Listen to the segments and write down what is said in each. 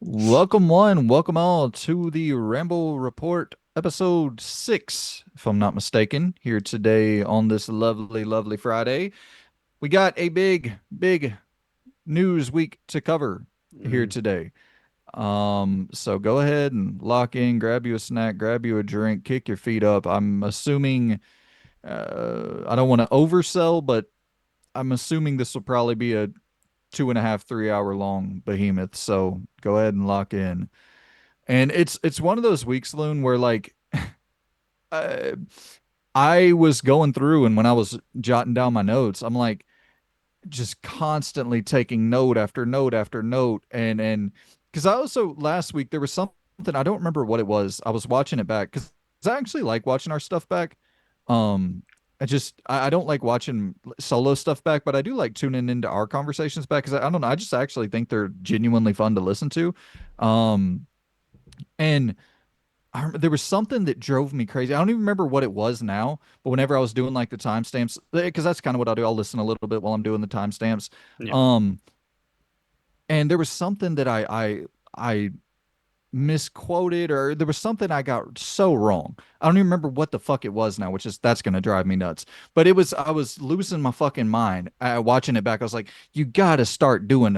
Welcome one, welcome all to the Ramble Report episode 6, if I'm not mistaken, here today on this lovely, lovely Friday. We got a big, big news week to cover here Mm, today. So go ahead and lock in, grab you a snack, grab you a drink, kick your feet up. I'm assuming, I don't want to oversell, but I'm assuming this will probably be a 2.5, 3 hour long behemoth. So go ahead and lock in. And it's one of those weeks, Loon, where like uh, I was going through and when I was jotting down my notes, I'm like just constantly taking note after note after note. And because I also last week there was something I don't remember what it was. I was watching it back because I actually like watching our stuff back. Um, I don't like watching solo stuff back, but I do like tuning into our conversations back because I don't know. I just actually think they're genuinely fun to listen to. Um, and there was something that drove me crazy. I don't even remember what it was now, but whenever I was doing like the timestamps, because that's kind of what I do. I'll listen a little bit while I'm doing the timestamps. yeah. Um, and there was something that I misquoted, or there was something I got so wrong. I don't even remember what the fuck it was now, which is that's gonna drive me nuts. But I was losing my fucking mind watching it back. I was like, you gotta start doing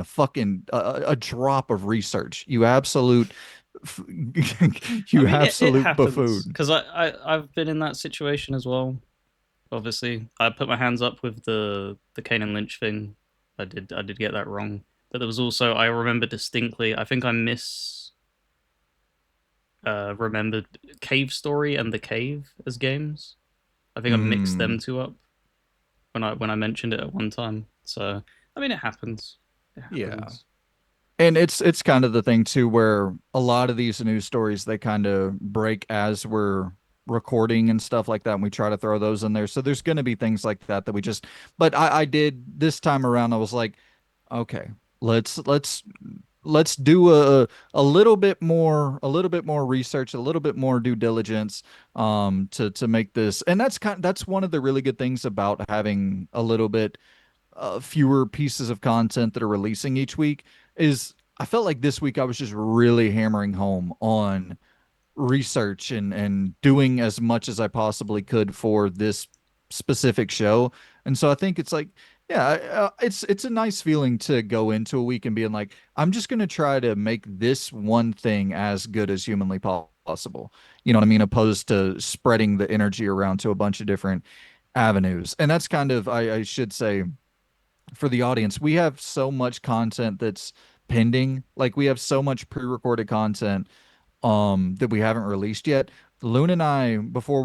a drop of research. You absolute, I you mean, it absolute happens buffoon. because I've been in that situation as well. Obviously, I put my hands up with the Kane and Lynch thing. I did get that wrong, but there was also I remember distinctly. I think I remembered Cave Story and The Cave as games. I think I mixed them Mm, two up when I mentioned it at one time. So I mean, it happens. It yeah. happens. And it's kind of the thing too where a lot of these news stories they kind of break as we're recording and stuff like that and we try to throw those in there. So there's going to be things like that that we just but I did this time around I was like, okay, let's do a little bit more research, a little bit more due diligence to make this. And that's one of the really good things about having a little bit fewer pieces of content that are releasing each week is I felt like this week I was just really hammering home on research and doing as much as I possibly could for this specific show. And so I think it's like, yeah, it's a nice feeling to go into a week and being like, I'm just gonna try to make this one thing as good as humanly possible. You know what I mean? Opposed to spreading the energy around to a bunch of different avenues. And that's kind of I should say for the audience, we have so much content that's pending. Like we have so much pre-recorded content that we haven't released yet. Loon and I, before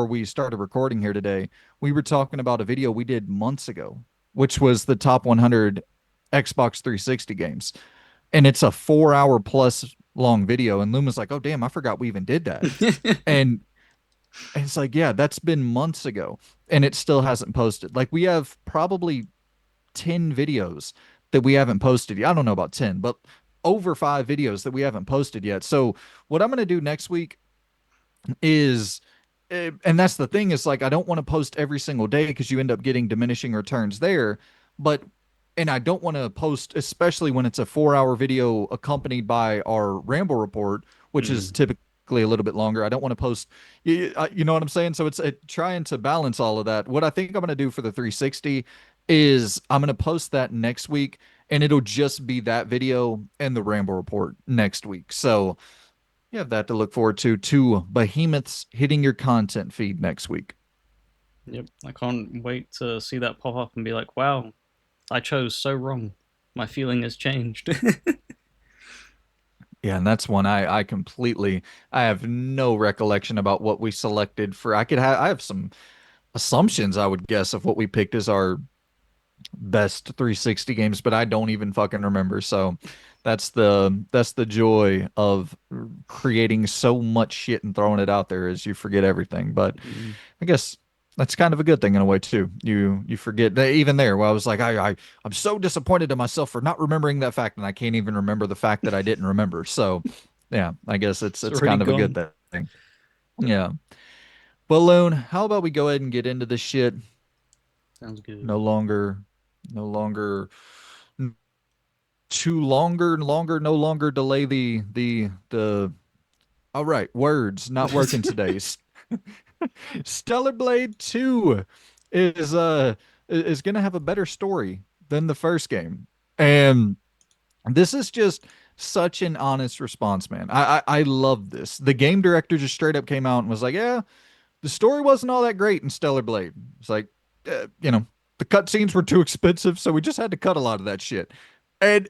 we started recording here today, we were talking about a video we did months ago, which was the top 100 Xbox 360 games. And it's a 4 hour plus long video. And Loon was like, oh damn, I forgot we even did that. And it's like, yeah, that's been months ago. And it still hasn't posted. Like we have probably 10 videos that we haven't posted yet. I don't know about 10, but over 5 videos that we haven't posted yet. So what I'm going to do next week is and that's the thing is like I don't want to post every single day because you end up getting diminishing returns there, but and I don't want to post especially when it's a 4 hour video accompanied by our ramble report, which is Mm. typically a little bit longer. I don't want to post you know what I'm saying? So it's trying to balance all of that. What I think I'm going to do for the 360 is I'm going to post that next week and it'll just be that video and the ramble report next week. So you have that to look forward to. Two behemoths hitting your content feed next week. Yep. I can't wait to see that pop up and be like, wow, I chose so wrong. My feeling has changed. Yeah, and that's one I completely I have no recollection about what we selected for. I have some assumptions I would guess of what we picked as our best 360 games, but I don't even fucking remember. So that's the joy of creating so much shit and throwing it out there is you forget everything. But Mm. I guess that's kind of a good thing in a way too. You forget that even there where I was like I'm so disappointed in myself for not remembering that fact and I can't even remember the fact that I didn't remember. So yeah, I guess It's it's already kind of a good gone. thing. Yeah. Balloon, how about we go ahead and get into this shit? Sounds No good. longer no longer to longer and longer, no longer delay the. All right, words not working today. Stellar Blade 2 is going to have a better story than the first game. And this is just such an honest response, man. I love this. The game director just straight up came out and was like, "Yeah, the story wasn't all that great in Stellar Blade." It's like, the cutscenes were too expensive, so we just had to cut a lot of that shit. And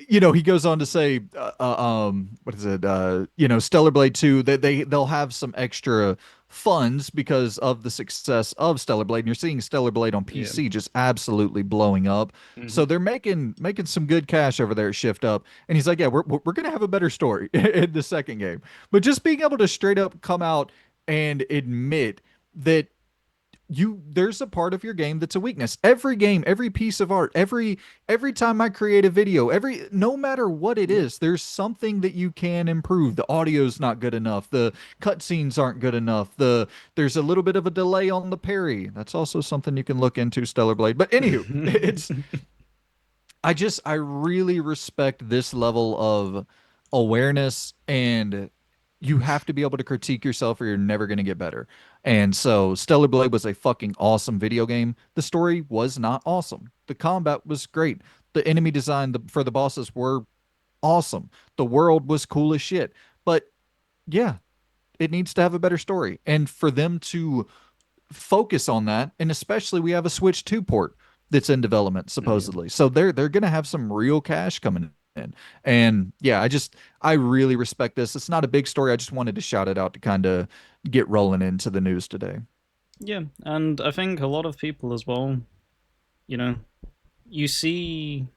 he goes on to say, what is it? Stellar Blade 2, they'll have some extra funds because of the success of Stellar Blade. And you're seeing Stellar Blade on Yeah. PC just absolutely blowing up. Hmm. So they're making some good cash over there at Shift Up. And he's like, yeah, we're gonna have a better story in the second game. But just being able to straight up come out and admit that there's a part of your game that's a weakness. Every game, every piece of art, every time I create a video, every no matter what it Yep. is, there's something that you can improve. The audio's not good enough, the cutscenes aren't good enough, there's a little bit of a delay on the parry. That's also something you can look into, Stellar Blade. But anywho, it's I really respect this level of awareness, and you have to be able to critique yourself or you're never going to get better. And so Stellar Blade was a fucking awesome video game. The story was not awesome. The combat was great. The enemy design for the bosses were awesome. The world was cool as shit. But yeah, it needs to have a better story. And for them to focus on that, and especially we have a Switch 2 port that's in development Yeah. supposedly. So they're going to have some real cash coming in. And yeah, I really respect this. It's not a big story. I just wanted to shout it out to kind of get rolling into the news today. Yeah, and I think a lot of people as well, you know, you see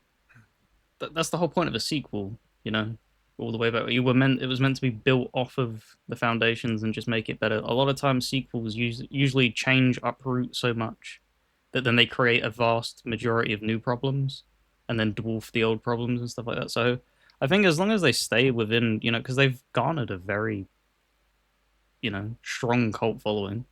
that's the whole point of a sequel, you know, all the way back. It was meant to be built off of the foundations and just make it better. A lot of times sequels usually change uproot so much that then they create a vast majority of new problems and then dwarf the old problems and stuff like that. So I think as long as they stay within, because they've garnered a very, strong cult following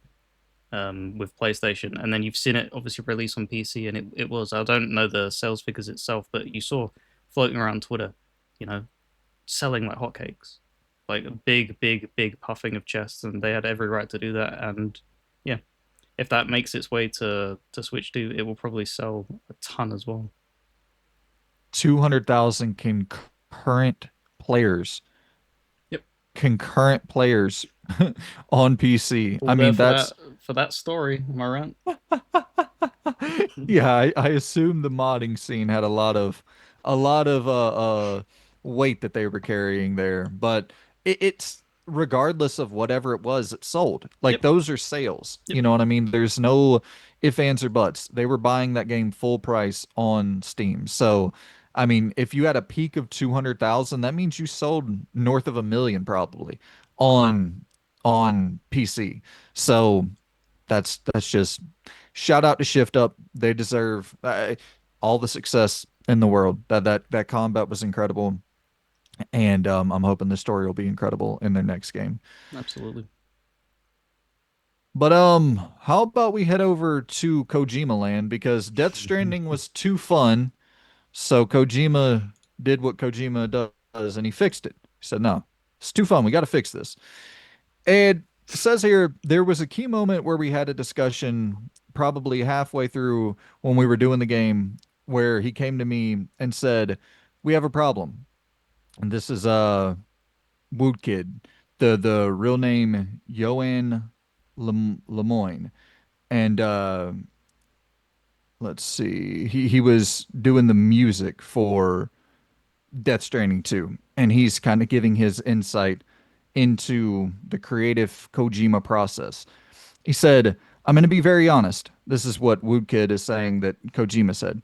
with PlayStation, and then you've seen it obviously release on PC, and it was, I don't know the sales figures itself, but you saw floating around Twitter, you know, selling like hotcakes, like a big, big, big puffing of chests, and they had every right to do that. And yeah, if that makes its way to Switch 2, it will probably sell a ton as well. 200,000 Yep, concurrent players on PC. I all there mean, that's for that story. Am I right? yeah, I assume the modding scene had a lot of weight that they were carrying there, but it's regardless of whatever it was, it sold. Like Yep, those are sales. yep, You know what I mean? There's no if, ands, or buts. They were buying that game full price on Steam. So, I mean, if you had a peak of 200,000, that means you sold north of a million probably on PC. So that's just shout out to Shift Up. They deserve all the success in the world. That combat was incredible, and I'm hoping the story will be incredible in their next game. absolutely. But how about we head over to Kojima Land because Death Stranding was too fun. So Kojima did what Kojima does, and he fixed it. He said, "No, it's too fun. We got to fix this." And it says here there was a key moment where we had a discussion probably halfway through when we were doing the game where he came to me and said, "We have a problem." And this is Wood Kid, the real name Yoann Lemoyne. And let's see. He was doing the music for Death Stranding 2, and he's kind of giving his insight into the creative Kojima process. He said, I'm going to be very honest. This is what Woodkid is saying that Kojima said.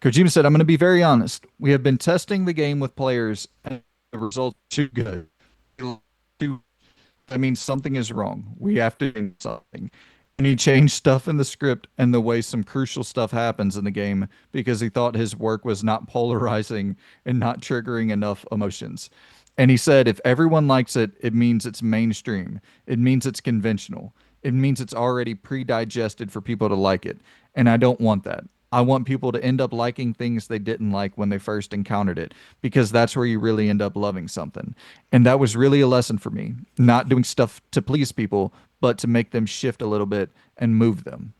Kojima said, I'm going to be very honest. We have been testing the game with players and the results are too good. That means something is wrong. We have to do something. And he changed stuff in the script and the way some crucial stuff happens in the game because he thought his work was not polarizing and not triggering enough emotions. And he said, if everyone likes it, it means it's mainstream. It means it's conventional. It means it's already pre-digested for people to like it. And I don't want that. I want people to end up liking things they didn't like when they first encountered it, because that's where you really end up loving something. And that was really a lesson for me, not doing stuff to please people, but to make them shift a little bit and move them.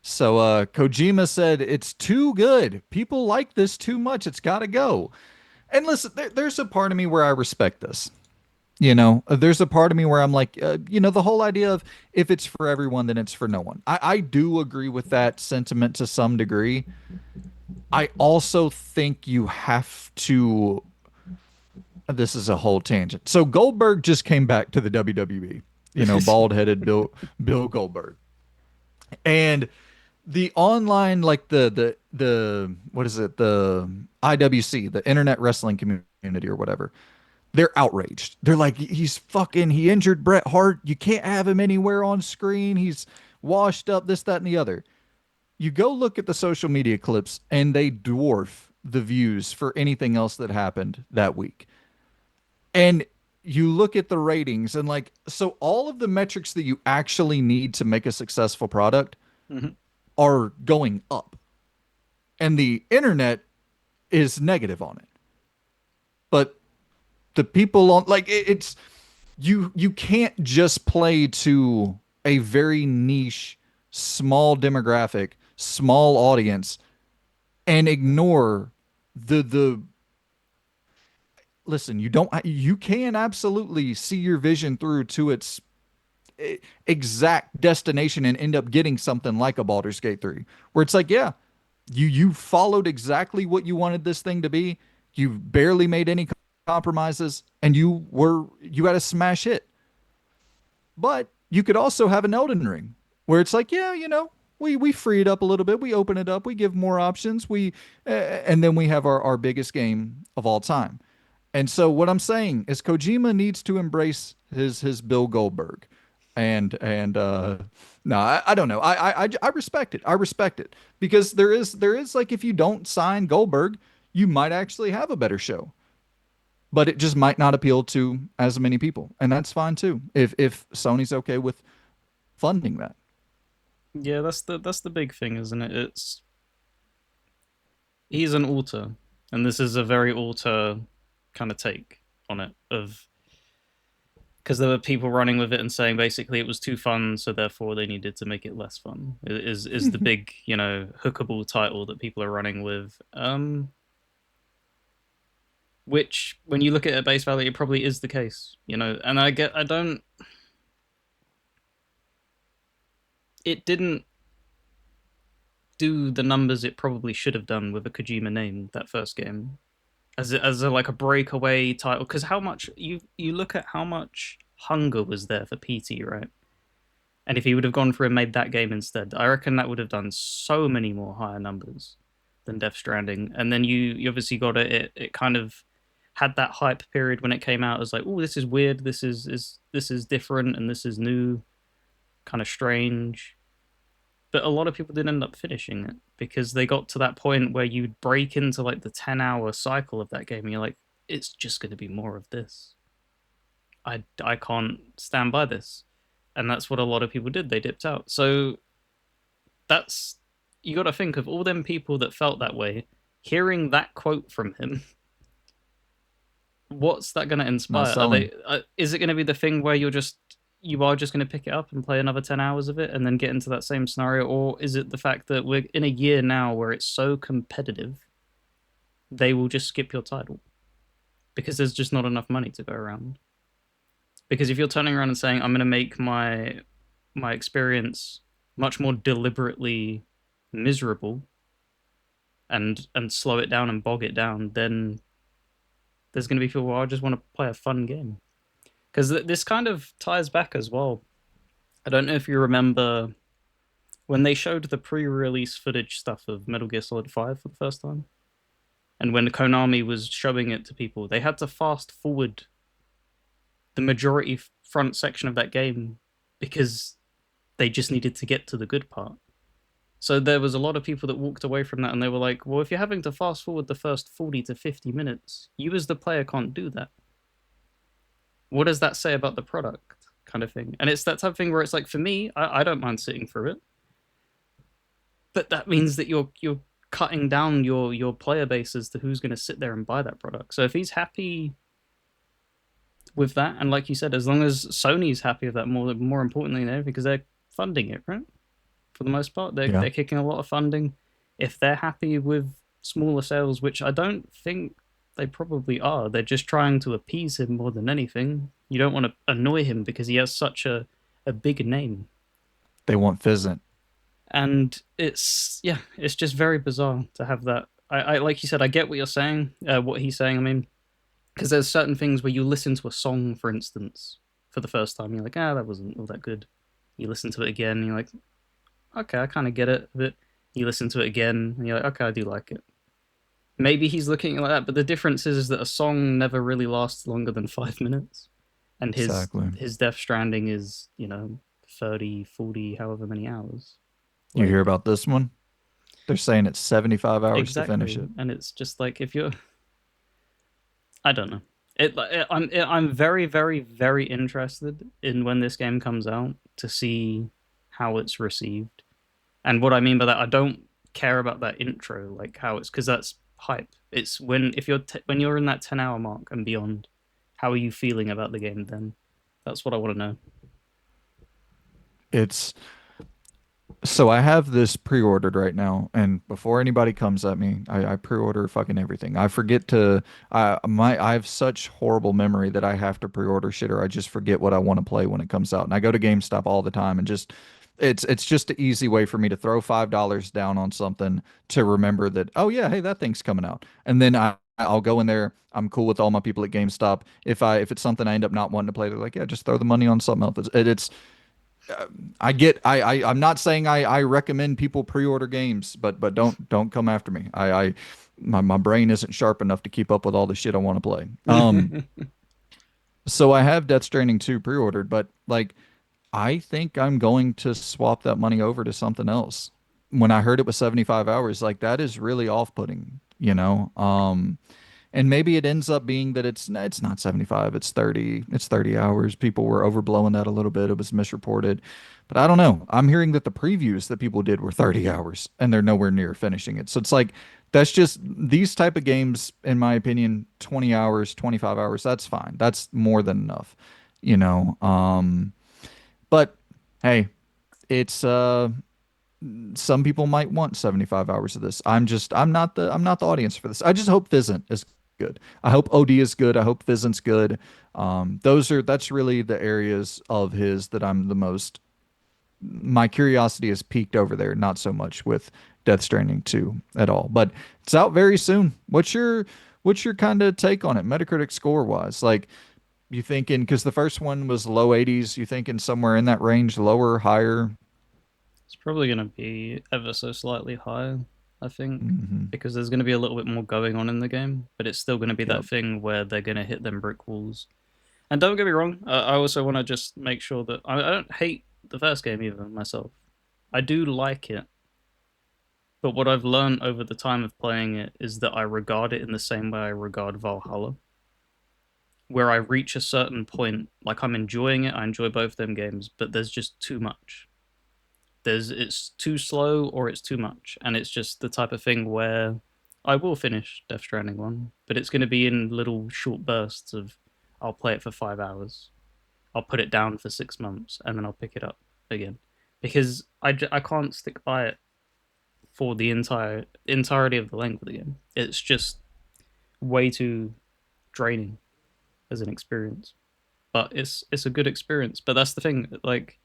So Kojima said it's too good. People like this too much. It's got to go. And listen, there's a part of me where I respect this. There's a part of me where I'm like, the whole idea of if it's for everyone, then it's for no one. I do agree with that sentiment to some degree. I also think you have to. This is a whole tangent. So Goldberg just came back to the WWE. Bald headed Bill Goldberg, and the online, like the what is it, the IWC, the Internet Wrestling Community or whatever, they're outraged. They're like, he injured Bret Hart. You can't have him anywhere on screen. He's washed up, this, that, and the other. You go look at the social media clips, and they dwarf the views for anything else that happened that week. And you look at the ratings, and like, so all of the metrics that you actually need to make a successful product Mhm. are going up, and the internet is negative on it. But the people on, like, it's you can't just play to a very niche, small demographic, small audience, and ignore the listen, you can absolutely see your vision through to its exact destination and end up getting something like a Baldur's Gate 3, where it's like, yeah, you followed exactly what you wanted this thing to be. You barely made any compromises, and you had a smash hit. But you could also have an Elden Ring, where it's like, yeah, we free it up a little bit, we open it up, we give more options, and then we have our biggest game of all time. And so what I'm saying is Kojima needs to embrace his Bill Goldberg. And no, I don't know. I respect it. I respect it, because there is like, if you don't sign Goldberg, you might actually have a better show, but it just might not appeal to as many people, and that's fine too. If Sony's okay with funding that. Yeah, that's the big thing, isn't it? It's he's an author, and this is a very author kind of take on it of because there were people running with it and saying basically it was too fun, so therefore they needed to make it less fun. Is the big hookable title that people are running with? Which when you look at it at base value, it probably is the case, And I don't. It didn't do the numbers it probably should have done with a Kojima name that first game like a breakaway title. Because how much you look at how much hunger was there for PT, right? And if he would have gone through and made that game instead, I reckon that would have done so many more higher numbers than Death Stranding. And then you obviously got it kind of had that hype period when it came out as like, oh, this is weird, this is different, and this is new, kind of strange. But a lot of people didn't end up finishing it because they got to that point where you'd break into like the 10-hour cycle of that game, and you're like, it's just going to be more of this. I can't stand by this, and that's what a lot of people did. They dipped out. So that's you got to think of all them people that felt that way. Hearing that quote from him, what's that going to Not inspire? Are selling. they? Is it going to be the thing where you are just going to pick it up and play another 10 hours of it and then get into that same scenario, or is it the fact that we're in a year now where it's so competitive, they will just skip your title because there's just not enough money to go around? Because if you're turning around and saying I'm going to make my experience much more deliberately miserable and slow it down and bog it down, then there's going to be people who I just want to play a fun game. Because this kind of ties back as well. I don't know if you remember when they showed the pre-release footage stuff of Metal Gear Solid 5 for the first time, and when Konami was showing it to people, they had to fast forward the majority front section of that game because they just needed to get to the good part. So there was a lot of people that walked away from that and they were like, well, if you're having to fast forward the first 40 to 50 minutes, you as the player can't do that. What does that say about the product? Kind of thing. And it's that type of thing where it's like, for me, I don't mind sitting through it. but that means that you're cutting down your player base as to who's going to sit there and buy that product. So if he's happy with that, and like you said, as long as Sony's happy with that, more importantly than anything, because they're funding it, right? For the most part, Yeah, they're kicking a lot of funding. If they're happy with smaller sales, which I don't think they probably are, they're just trying to appease him more than anything. You don't want to annoy him because he has such a big name. they want Fizzant. And it's, yeah, it's just very bizarre to have that. I like you said, I get what you're saying, what he's saying. I mean, because there's certain things where you listen to a song, for instance, for the first time, you're like, ah, that wasn't all that good. You listen to it again, and you're like, okay, I kind of get it. But you listen to it again, and you're like, okay, I do like it. Maybe he's looking at it like that, but the difference is that a song never really lasts longer than 5 minutes, and Exactly. his Death Stranding is 30, 40, however many hours. You hear Like about this one? They're saying it's 75 hours to finish exactly, it. and it's just like if you're, I don't know. I'm very, very, very interested in when this game comes out to see how it's received. And what I mean by that, I don't care about that intro, like how it's because that's hype. It's when if you're when you're in that 10 hour mark and beyond, how are you feeling about the game then? That's what I want to know. It's So I have this pre-ordered right now, and before anybody comes at me, I pre-order fucking everything. I forget to I have such horrible memory that I have to pre-order shit or I just forget what I want to play when it comes out. And I go to GameStop all the time and just it's just an easy way for me to throw $5 down on something to remember that, oh yeah, hey, that thing's coming out. And then I'll go in there. I'm cool with all my people at GameStop. If it's something I end up not wanting to play, they're like, yeah, just throw the money on something else. It's I get I'm not saying I recommend people pre-order games, but don't come after me. My brain isn't sharp enough to keep up with all the shit I want to play. So I have Death Stranding 2 pre-ordered, but like I think I'm going to swap that money over to something else. When I heard it was 75 hours, like that is really off-putting, you know? And maybe it ends up being that it's not 75, it's 30. It's 30 hours. People were overblowing that a little bit. It was misreported. But I don't know. I'm hearing that the previews that people did were 30 hours and they're nowhere near finishing it. So it's like that's just these type of games, in my opinion, 20 hours, 25 hours, that's fine. That's more than enough, you know. But hey, it's some people might want 75 hours of this. I'm not the audience for this. I just hope Fizzant is good. I hope OD is good. I hope Fizzant's good. That's really the areas of his that I'm the most my curiosity is peaked over there, not so much with Death Stranding 2 at all. But it's out very soon. What's your kind of take on it, Metacritic score wise? Like you thinking because the first one was low 80s, you thinking somewhere in that range, lower, higher? It's probably going to be ever so slightly higher, I think, Hmm. because there's going to be a little bit more going on in the game, but it's still going to be that Yep. thing where they're going to hit them brick walls. And don't get me wrong, I also want to just make sure that I don't hate the first game either myself. I do like it, but what I've learned over the time of playing it is that I regard it in the same way I regard Valhalla, where I reach a certain point, like I'm enjoying it, I enjoy both them games, but there's just too much. It's too slow or it's too much, and it's just the type of thing where I will finish Death Stranding one, but it's going to be in little short bursts of I'll play it for 5 hours, I'll put it down for 6 months, and then I'll pick it up again because I can't stick by it for the entirety of the length of the game. It's just way too draining as an experience. But it's a good experience. But that's the thing. Like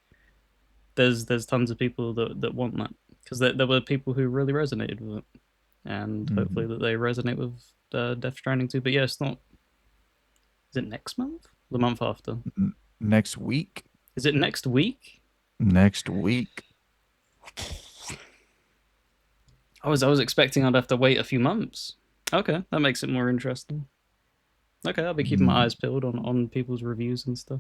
there's tons of people that want that because there were people who really resonated with it, and hopefully Hmm. that they resonate with Death Stranding too. But yeah, it's not. Is it next month? The month after? Next week. Is it next week? Next week. I was expecting I'd have to wait a few months. Okay, that makes it more interesting. Okay, I'll be keeping my Mm, eyes peeled on people's reviews and stuff.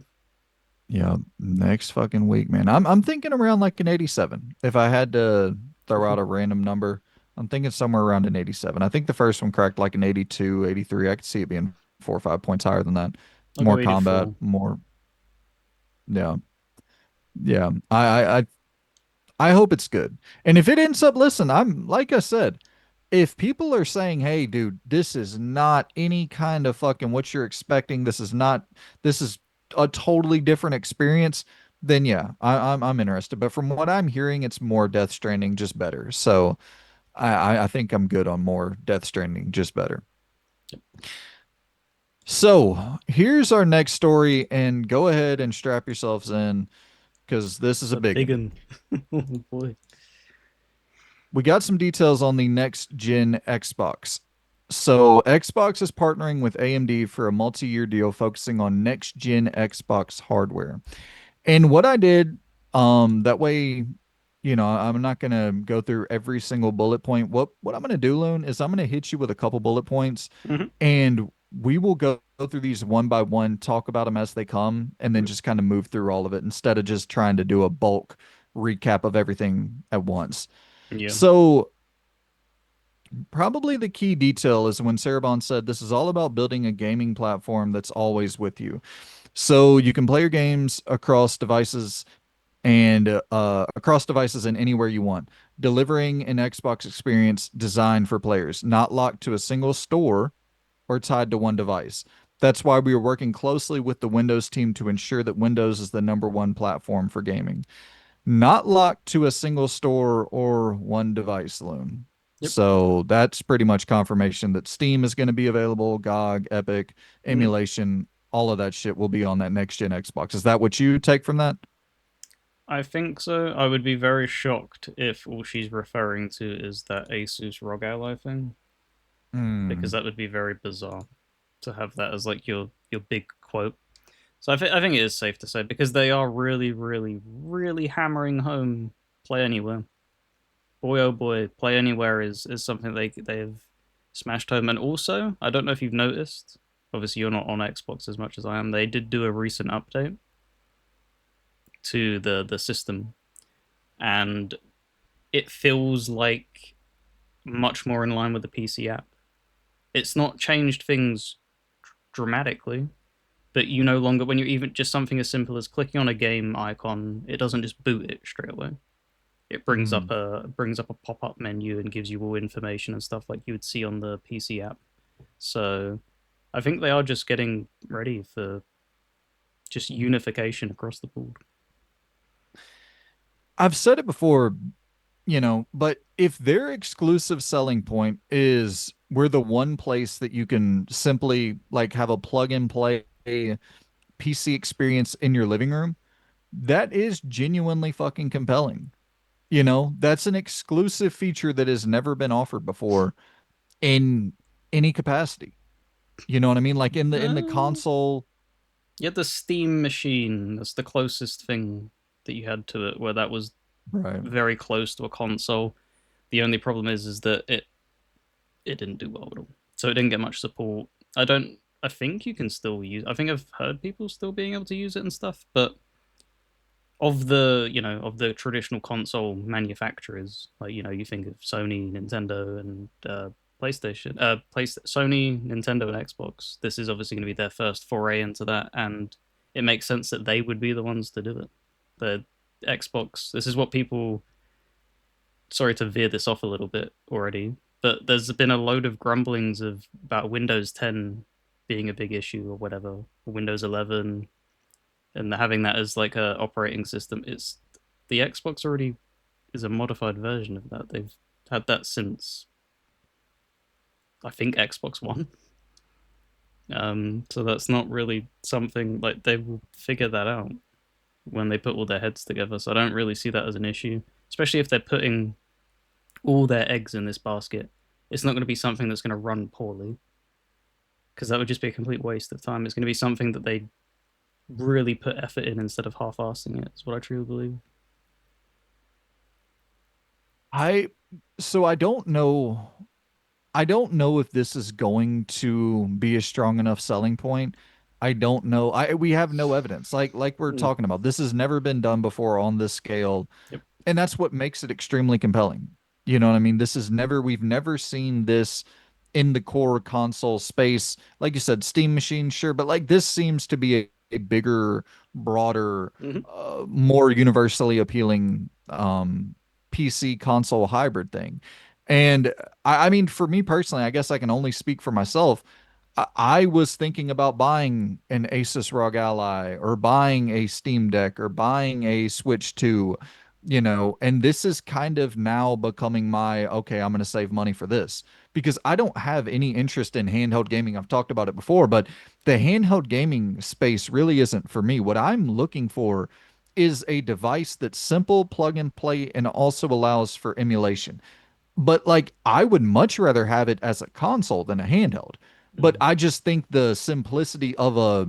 yeah, next fucking week, man. I'm thinking around like an 87. If I had to throw out a random number, I'm thinking somewhere around an 87. I think the first one cracked like an 82, 83. I could see it being 4 or 5 points higher than that. I'll go More combat, 84. more, yeah, yeah. I I hope it's good. And if it ends up, listen, I'm like I said, if people are saying, "Hey, dude, this is not any kind of fucking what you're expecting. This is a totally different experience," then yeah, I'm interested. But from what I'm hearing, it's more Death Stranding, just better. So I think I'm good on more Death Stranding, just better. So here's our next story, and go ahead and strap yourselves in because this is a The big big one. one. Oh boy. We got some details on the next gen Xbox. So, Xbox is partnering with AMD for a multi-year deal focusing on next gen Xbox hardware. And what I did, that way, I'm not gonna go through every single bullet point. What I'm gonna do, Loon, is I'm gonna hit you with a couple bullet points, Hmm. and we will go through these one by one, talk about them as they come, and then just kind of move through all of it instead of just trying to do a bulk recap of everything at once. Yeah. So probably the key detail is when Sarabon said this is all about building a gaming platform that's always with you. So you can play your games across devices and anywhere you want, delivering an Xbox experience designed for players, not locked to a single store or tied to one device. That's why we are working closely with the Windows team to ensure that Windows is the number one platform for gaming, not locked to a single store or one device, Loon. Yep. So that's pretty much confirmation that Steam is going to be available, GOG, Epic, Hmm. emulation, all of that shit will be on that next gen Xbox. Is that what you take from that? I think so. I would be very shocked if all she's referring to is that Asus ROG Ally thing, because Hmm. that would be very bizarre to have that as like your big quote. So I think it is safe to say because they are really, really, really hammering home play anywhere. Boy, oh boy, play anywhere is something they've smashed home. And also, I don't know if you've noticed. Obviously, you're not on Xbox as much as I am. They did do a recent update to the system, and it feels like much more in line with the PC app. It's not changed things dramatically, but you no longer when you even just something as simple as clicking on a game icon, it doesn't just boot it straight away. It Hmm. brings up a pop up menu and gives you all information and stuff like you would see on the PC app. So I think they are just getting ready for just unification across the board. I've said it before, but if their exclusive selling point is we're the one place that you can simply like have a plug and play PC experience in your living room, that is genuinely fucking compelling. That's an exclusive feature that has never been offered before in any capacity. You know what I mean? Like in the Uh, console, you had the Steam machine. That's the closest thing that you had to it, where that was right? very close to a console. The only problem is that it didn't do well at all. So it didn't get much support. I don't. I think you can still use. I think I've heard people still being able to use it and stuff, but of the traditional console manufacturers, like you think of Sony, Nintendo, and PlayStation, Sony, Nintendo, and Xbox. This is obviously going to be their first foray into that, and it makes sense that they would be the ones to do it. The Xbox. This is what people. Sorry to veer this off a little bit already, but there's been a load of grumblings about Windows 10 being a big issue or whatever, or Windows 11, and having that as like a operating system. It's the Xbox already is a modified version of that. They've had that since I think Xbox One. So that's not really something like they will figure that out when they put all their heads together. So I don't really see that as an issue, especially if they're putting all their eggs in this basket. It's not going to be something that's going to run poorly because that would just be a complete waste of time. It's going to be something that they really put effort in instead of half-assing it. Is what I truly believe. I so I don't know if this is going to be a strong enough selling point. I don't know. We have no evidence. Like we're Mm, talking about. This has never been done before on this scale, yep. and that's what makes it extremely compelling. You know what I mean? We've never seen this in the core console space. Like you said, Steam machine, sure, but like this seems to be a bigger, broader, Mm-hmm. more universally appealing PC console hybrid thing. And I mean, for me personally, I guess I can only speak for myself. I was thinking about buying an Asus ROG Ally or buying a Steam Deck or buying a Switch 2, and this is kind of now becoming my, okay, I'm going to save money for this because I don't have any interest in handheld gaming. I've talked about it before, but the handheld gaming space really isn't for me. What I'm looking for is a device that's simple, plug and play, and also allows for emulation. But like I would much rather have it as a console than a handheld. But Mm. I just think the simplicity of a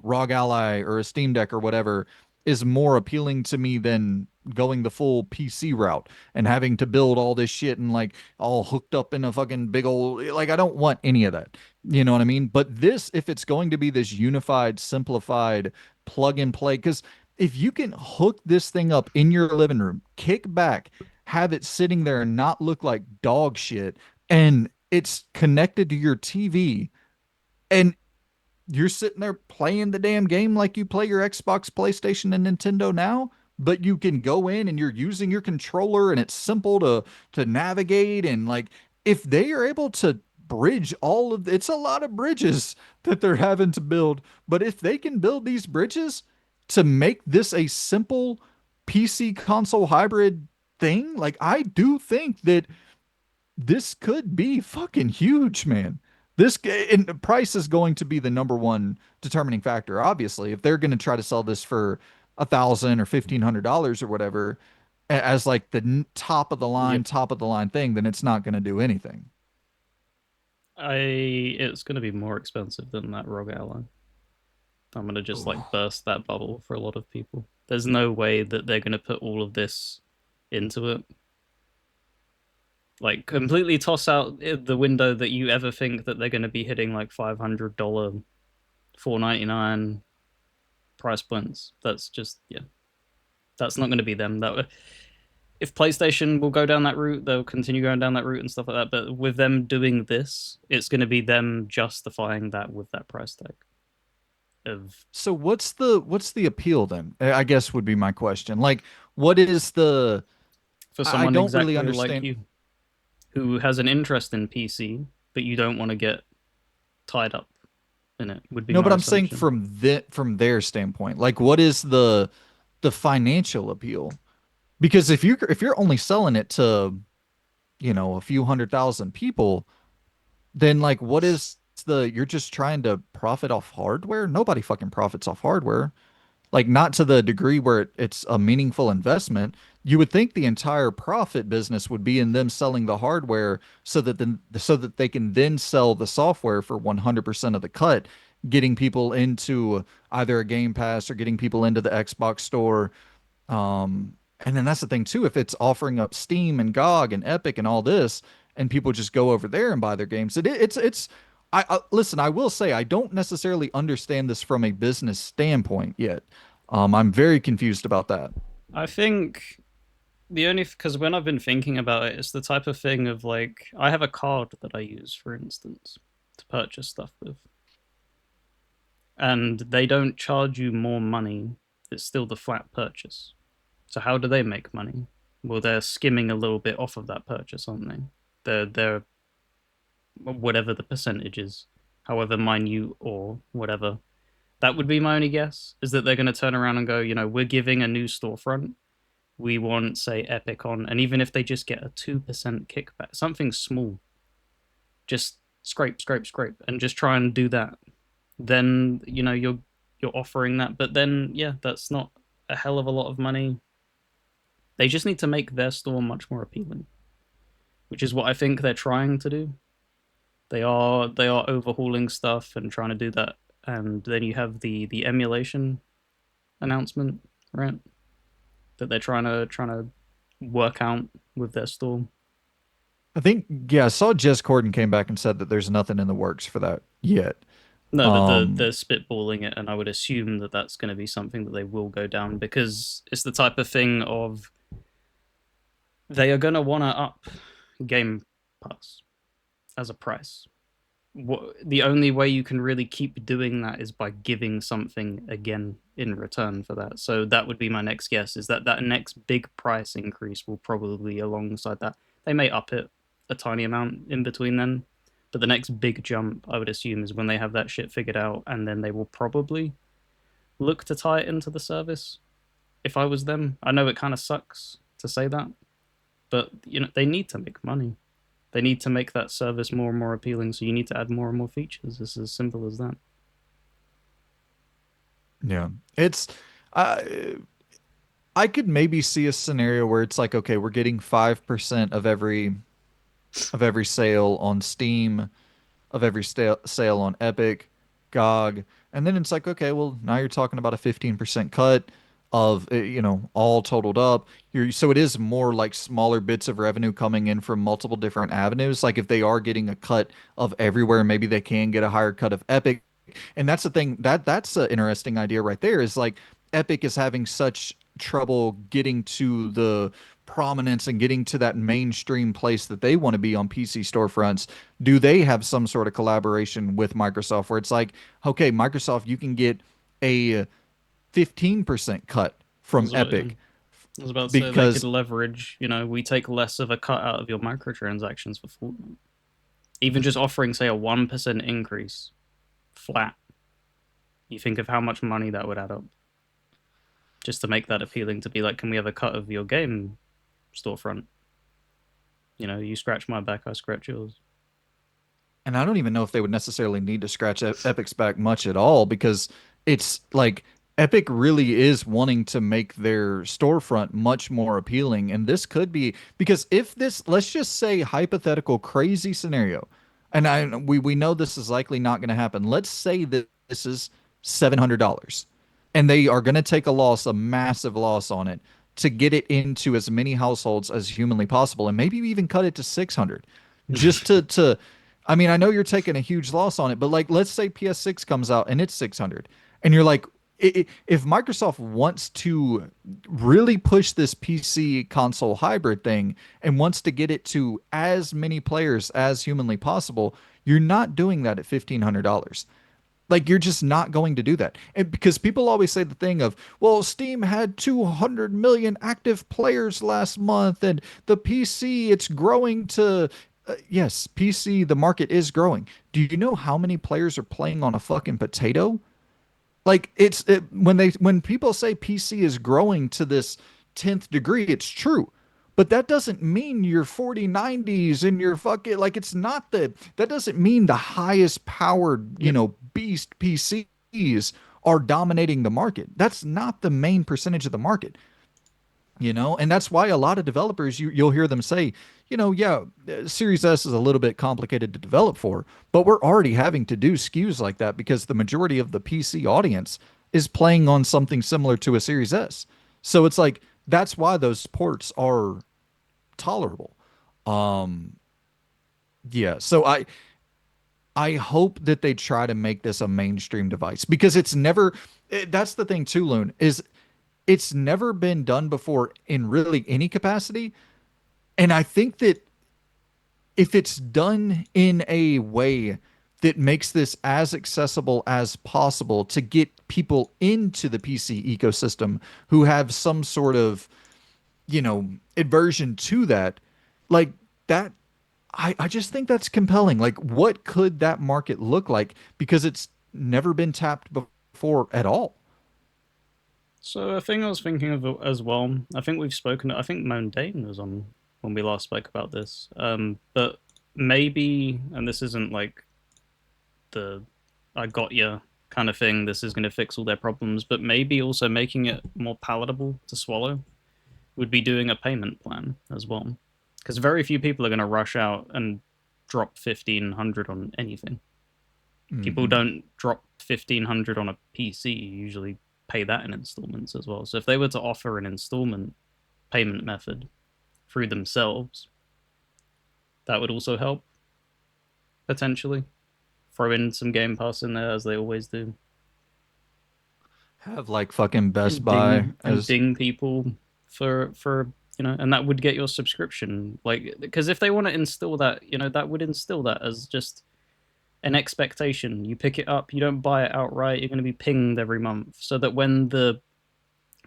ROG Ally or a Steam Deck or whatever is more appealing to me than going the full PC route and having to build all this shit and like all hooked up in a fucking big old like I don't want any of that. You know what I mean? But this, if it's going to be this unified, simplified plug and play, because if you can hook this thing up in your living room, kick back, have it sitting there and not look like dog shit, and it's connected to your TV, and you're sitting there playing the damn game like you play your Xbox, PlayStation, and Nintendo now, but you can go in and you're using your controller and it's simple to navigate and like if they are able to bridge all of it's a lot of bridges that they're having to build, but if they can build these bridges to make this a simple PC console hybrid thing, like I do think that this could be fucking huge, man. This and price is going to be the number one determining factor. Obviously, if they're going to try to sell this for $1,000 or $1,500 or whatever, as like the Yep. top of the line thing, then it's not going to do anything. It's gonna be more expensive than that ROG Ally. I'm gonna just like Oh. burst that bubble for a lot of people. There's no way that they're gonna put all of this into it. Like completely toss out the window that you ever think that they're gonna be hitting like $500, $499 price points. That's just yeah. That's not gonna be them. That if PlayStation will go down that route, they'll continue going down that route and stuff like that. But with them doing this, it's going to be them justifying that with that price tag of So what's the appeal then? I guess would be my question. Like, what is the? for I someone don't really exactly like understand. you who has an interest in PC, but you don't want to get tied up in it. Would be No, but my I'm saying assumption. from their standpoint. Like, what is the financial appeal? Because if you're only selling it to, a few 100,000 people, then like what is you're just trying to profit off hardware? Nobody fucking profits off hardware. Like not to the degree where it's a meaningful investment. You would think the entire profit business would be in them selling the hardware so that they can then sell the software for 100% of the cut, getting people into either a Game Pass or getting people into the Xbox store. And then that's the thing too. If it's offering up Steam and GOG and Epic and all this, and people just go over there and buy their games, it's. Listen. I will say I don't necessarily understand this from a business standpoint yet. I'm very confused about that. I think the only because when I've been thinking about it, it's the type of thing of like I have a card that I use, for instance, to purchase stuff with, and they don't charge you more money. It's still the flat purchase. So how do they make money? Well, they're skimming a little bit off of that purchase, aren't they? They're whatever the percentage is, however minute or whatever. That would be my only guess, is that they're going to turn around and go, we're giving a new storefront. We want, say, Epic on, and even if they just get a 2% kickback, something small, just scrape, scrape, scrape, and just try and do that. Then, you're offering that. But then, yeah, that's not a hell of a lot of money. They just need to make their store much more appealing, which is what I think they're trying to do. They are overhauling stuff and trying to do that. And then you have the emulation announcement, right? That they're trying to work out with their store. I think yeah, I saw Jess Corden came back and said that there's nothing in the works for that yet. No, but they're Um, spitballing it, and I would assume that that's going to be something that they will go down because it's the type of thing of they are going to want to up Game Pass as a price. the only way you can really keep doing that is by giving something again in return for that. So that would be my next guess, is that that next big price increase will probably alongside that. They may up it a tiny amount in between then, but the next big jump I would assume is when they have that shit figured out, and then they will probably look to tie it into the service. If I was them, I know it kind of sucks to say that, but they need to make money. They need to make that service more and more appealing, so you need to add more and more features. It's as simple as that. Yeah. It's uh, I could maybe see a scenario where it's like, okay, we're getting 5% of every sale on Steam, of every sale on Epic, GOG, and then it's like, okay, well, now you're talking about a 15% cut of all totaled up. So it is more like smaller bits of revenue coming in from multiple different avenues. Like if they are getting a cut of everywhere, maybe they can get a higher cut of Epic. And that's the thing that's an interesting idea right there is like Epic is having such trouble getting to the prominence and getting to that mainstream place that they want to be on PC storefronts. Do they have some sort of collaboration with Microsoft where it's like, okay, Microsoft, you can get a 15% cut I from was, about, Epic I was about to say they could because, leverage, we take less of a cut out of your microtransactions for Fortnite. Even just offering, say, a 1% increase flat, you think of how much money that would add up just to make that appealing to be like, can we have a cut of your game storefront? You scratch my back, I scratch yours. and I don't even know if they would necessarily need to scratch Epic's back much at all because it's like Epic really is wanting to make their storefront much more appealing. And this could be because if this, let's just say hypothetical crazy scenario, and we know this is likely not going to happen. Let's say that this is $700 and they are going to take a loss, a massive loss on it to get it into as many households as humanly possible and maybe even cut it to 600 just to I mean, I know you're taking a huge loss on it, but like, let's say PS6 comes out and it's 600, and you're like, if Microsoft wants to really push this PC console hybrid thing and wants to get it to as many players as humanly possible, you're not doing that at $1,500. Like you're just not going to do that. And because people always say the thing of, well, Steam had 200 million active players last month and the PC it's growing to yes, PC the market is growing. Do you know how many players are playing on a fucking potato? Like when people say PC is growing to this 10th degree, it's true. But that doesn't mean your 4090s and your fucking like it's not the that doesn't mean the highest powered, Yep. beast PCs are dominating the market. That's not the main percentage of the market. And that's why a lot of developers you'll hear them say, yeah, Series S is a little bit complicated to develop for, but we're already having to do SKUs like that because the majority of the PC audience is playing on something similar to a Series S. So it's like that's why those ports are tolerable. Um yeah, so I hope that they try to make this a mainstream device because it's never that's the thing too, Loon, is it's never been done before in really any capacity. And I think that if it's done in a way that makes this as accessible as possible to get people into the PC ecosystem who have some sort of, aversion to that, like that, I just think that's compelling. Like, what could that market look like? Because it's never been tapped before at all. So a thing I was thinking of as well, I think we've spoken, I think Mondane was on when we last spoke about this. But maybe, and this isn't like the I got you kind of thing, this is going to fix all their problems, but maybe also making it more palatable to swallow would be doing a payment plan as well. Because very few people are going to rush out and drop 1500 on anything. People Hmm. don't drop 1500 on a PC, you usually pay that in installments as well. So if they were to offer an installment payment method through themselves, that would also help potentially. Throw in some Game Pass in there as they always do, Have like fucking Best and Buy as ding people for and that would get your subscription. Like, because if they want to instill that, that would instill that as just an expectation. You pick it up, you don't buy it outright, you're going to be pinged every month, so that when the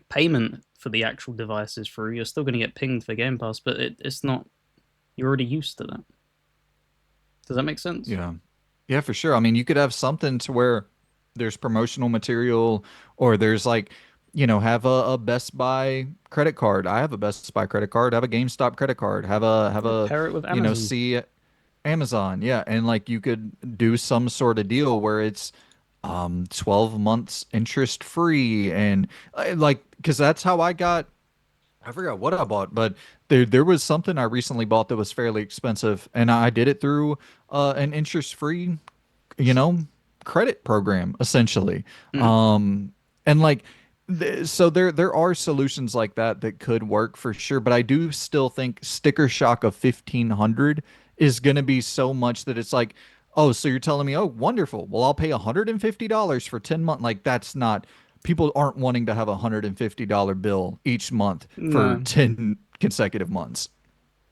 payment for the actual device is through, you're still going to get pinged for Game Pass, but it's not. You're already used to that. Does that make sense? Yeah. Yeah, for sure. I mean, you could have something to where there's promotional material or there's like, have a Best Buy credit card. I have a Best Buy credit card, have a GameStop credit card, have Yeah, a, pair it with Amazon. see Amazon. Yeah. And like you could do some sort of deal where it's 12 months interest free and like because that's how I forgot what I bought, but there was something I recently bought that was fairly expensive, and I did it through an interest-free, you know, credit program essentially. Mm-hmm. Um, and like, so there are solutions like that that could work for sure, but I do still think sticker shock of 1,500 is going to be so much that it's like, oh, so you're telling me, oh, wonderful. Well, I'll pay $150 for 10 months. Like that's not, people aren't wanting to have a $150 bill each month for No, 10 consecutive months.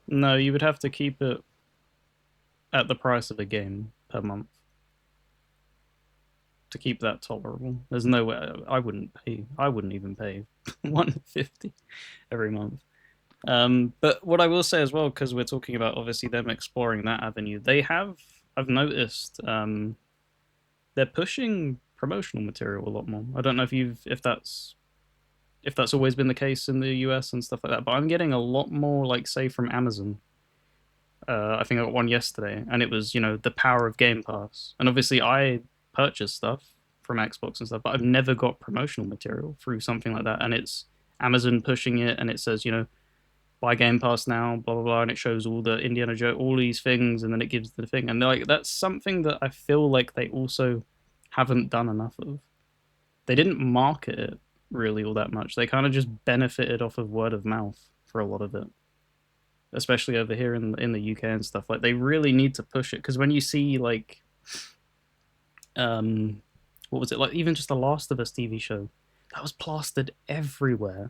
no, you would have to keep it at the price of a game per month to keep that tolerable. There's no way I wouldn't pay. I wouldn't even pay 150 every month. But what I will say as well, because we're talking about obviously them exploring that avenue, they have. I've noticed they're pushing promotional material a lot more. I don't know if that's always been the case in the US and stuff like that, but I'm getting a lot more like say from Amazon. I think I got one yesterday, and it was the power of Game Pass. And obviously, I purchase stuff from Xbox and stuff, but I've never got promotional material through something like that. And it's Amazon pushing it, and it says buy Game Pass now, blah blah blah, and it shows all the Indiana Jones, all these things, and then it gives the thing. And like that's something that I feel like they also haven't done enough of. They didn't market it really all that much. They kind of just benefited off of word of mouth for a lot of it, especially over here in the UK and stuff. Like they really need to push it because when you see like um what was it like even just the Last of Us TV show that was plastered everywhere,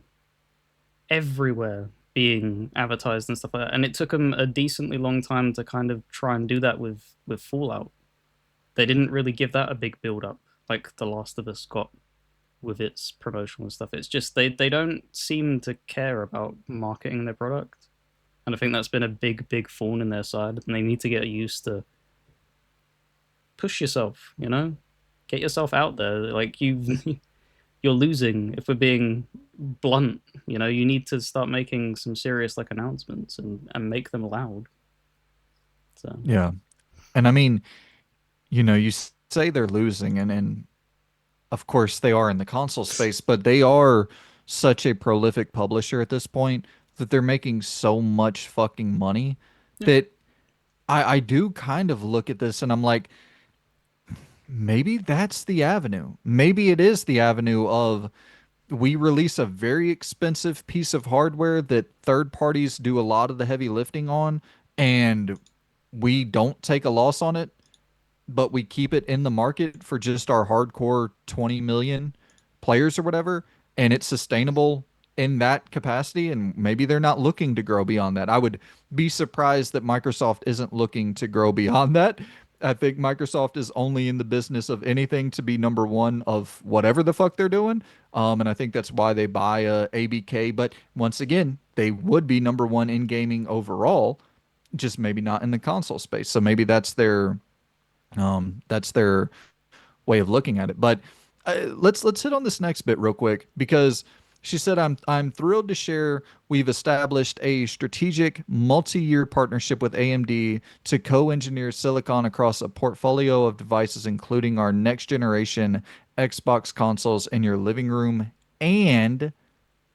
everywhere being advertised and stuff like that. And it took them a decently long time to kind of try and do that with Fallout. They didn't really give that a big build up like the Last of Us got with its promotional stuff. It's just they don't seem to care about marketing their product. And I think that's been a big thorn in their side. And they need to get used to push yourself, get yourself out there. Like you're losing if we're being blunt. You need to start making some serious like announcements and make them loud. So Yeah. And I mean, you say they're losing, and of course they are in the console space, but they are such a prolific publisher at this point that they're making so much fucking money yeah, that I do kind of look at this and I'm like, maybe that's the avenue. Maybe it is the avenue of we release a very expensive piece of hardware that third parties do a lot of the heavy lifting on, and we don't take a loss on it, but we keep it in the market for just our hardcore 20 million players or whatever, and it's sustainable in that capacity. And maybe they're not looking to grow beyond that. I would be surprised that Microsoft isn't looking to grow beyond that. I think Microsoft is only in the business of anything to be number one of whatever the fuck they're doing. And I think that's why they buy ABK. But once again, they would be number one in gaming overall, just maybe not in the console space. So maybe that's their way of looking at it. But let's hit on this next bit real quick because she said, I'm thrilled to share we've established a strategic multi-year partnership with AMD to co-engineer silicon across a portfolio of devices, including our next generation Xbox consoles in your living room and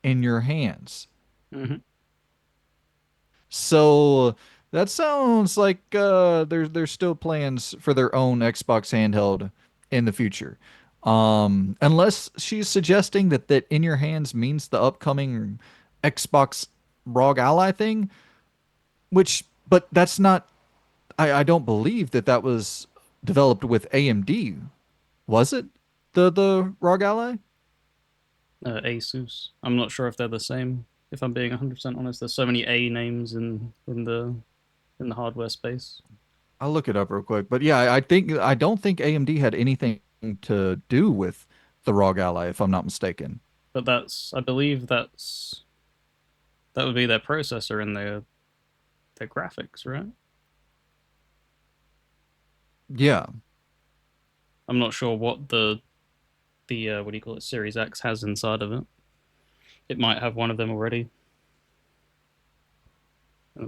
in your hands. mm-hmm. So that sounds like there's still plans for their own Xbox handheld in the future. Unless she's suggesting that in your hands means the upcoming Xbox ROG Ally thing, which but that's not I don't believe that was developed with AMD, was it? The ROG Ally? Asus. I'm not sure if they're the same. If I'm being 100% honest, there's so many A names in the hardware space. I'll look it up real quick. But yeah, I don't think AMD had anything to do with the ROG Ally, if I'm not mistaken. But that's, I believe that would be their processor and their graphics, right? Yeah. I'm not sure what the what do you call it, Series X has inside of it. It might have one of them already.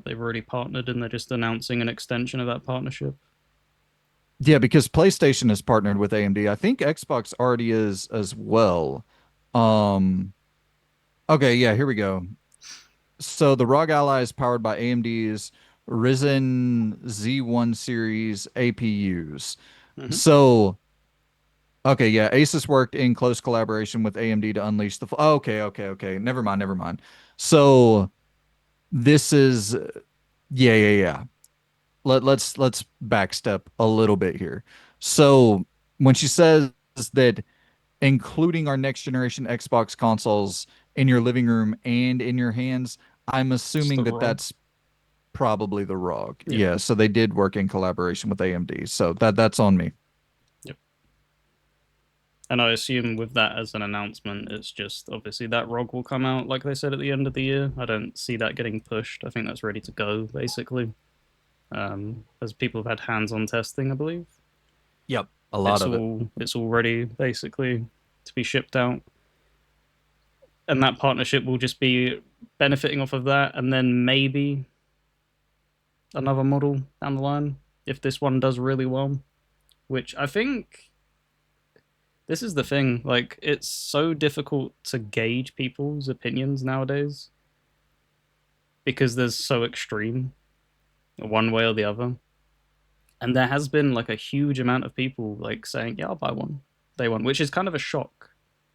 They've already partnered and they're just announcing an extension of that partnership. Yeah, because PlayStation is partnered with AMD. I think Xbox already is as well. Um, okay, yeah, here we go. So the ROG Ally is powered by AMD's Ryzen Z1 series APUs. Mm-hmm. So, okay, yeah, Asus worked in close collaboration with AMD to unleash the. Okay, okay, okay. Never mind, never mind. So this is, yeah. Let's backstep a little bit here. So when she says that including our next generation Xbox consoles in your living room and in your hands, I'm It's assuming the that ROG. that's probably the ROG. Yep. Yeah, so they did work in collaboration with AMD. So that's on me. Yep. And I assume with that as an announcement, it's just obviously that ROG will come out, like they said, at the end of the year. I don't see that getting pushed. I think that's ready to go, basically. As people have had hands-on testing, I believe. Yep. A lot of it. It's all ready, basically, to be shipped out. And that partnership will just be benefiting off of that, and then maybe another model down the line if this one does really well. Which I think this is the thing. Like, it's so difficult to gauge people's opinions nowadays because there's so extreme one way or the other. And there has been like a huge amount of people like saying, "Yeah, I'll buy one day one," which is kind of a shock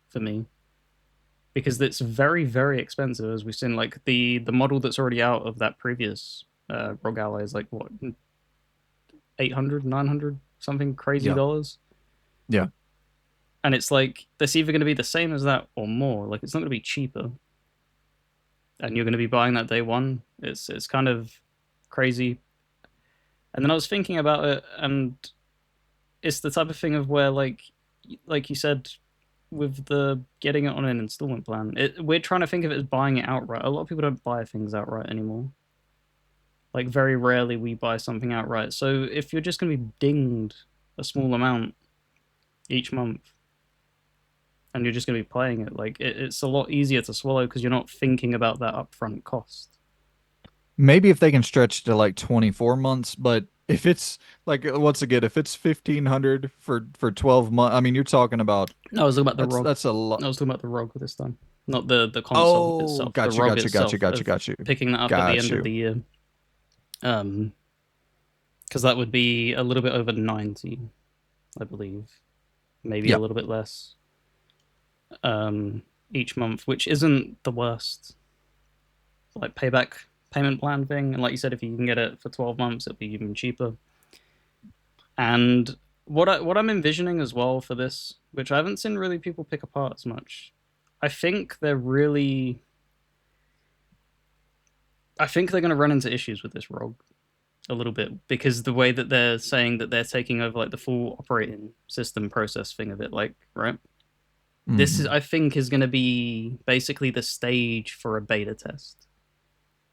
for me because it's very very expensive. As we've seen, like the model that's already out of that previous ROG Ally is like what 800, 900, something crazy Yeah. dollars. Yeah. And it's like that's either going to be the same as that or more. Like it's not going to be cheaper, and you're going to be buying that day one. It's kind of crazy. And then I was thinking about it, and it's the type of thing of where like you said with the getting it on an installment plan, we're trying to think of it as buying it outright. A lot of people don't buy things outright anymore. Like very rarely we buy something outright. So if you're just going to be dinged a small amount each month and you're just going to be playing it, like it's a lot easier to swallow because you're not thinking about that upfront cost. Maybe if they can stretch to like 24 months, but if it's like once again, if it's 1500 for 12 months, I mean, you're talking about No, I was talking about the ROG. that's a lot. I was talking about the ROG this time, not the console Oh, itself. The got you, ROG got you, got you, itself got you, of got you. picking that up at the Got end of you. the year. Um, because that would be a little bit over 90, I believe, maybe a Yeah. little bit less each month, which isn't the worst. Like payback payment plan thing, and like you said, if you can get it for 12 months, it'll be even cheaper. And what I'm envisioning as well for this, which I haven't seen really people pick apart as much, I think they're really, I think they're going to run into issues with this ROG a little bit because the way that they're saying that they're taking over like the full operating system process thing of it, like right, this is Hmm. I think is going to be basically the stage for a beta test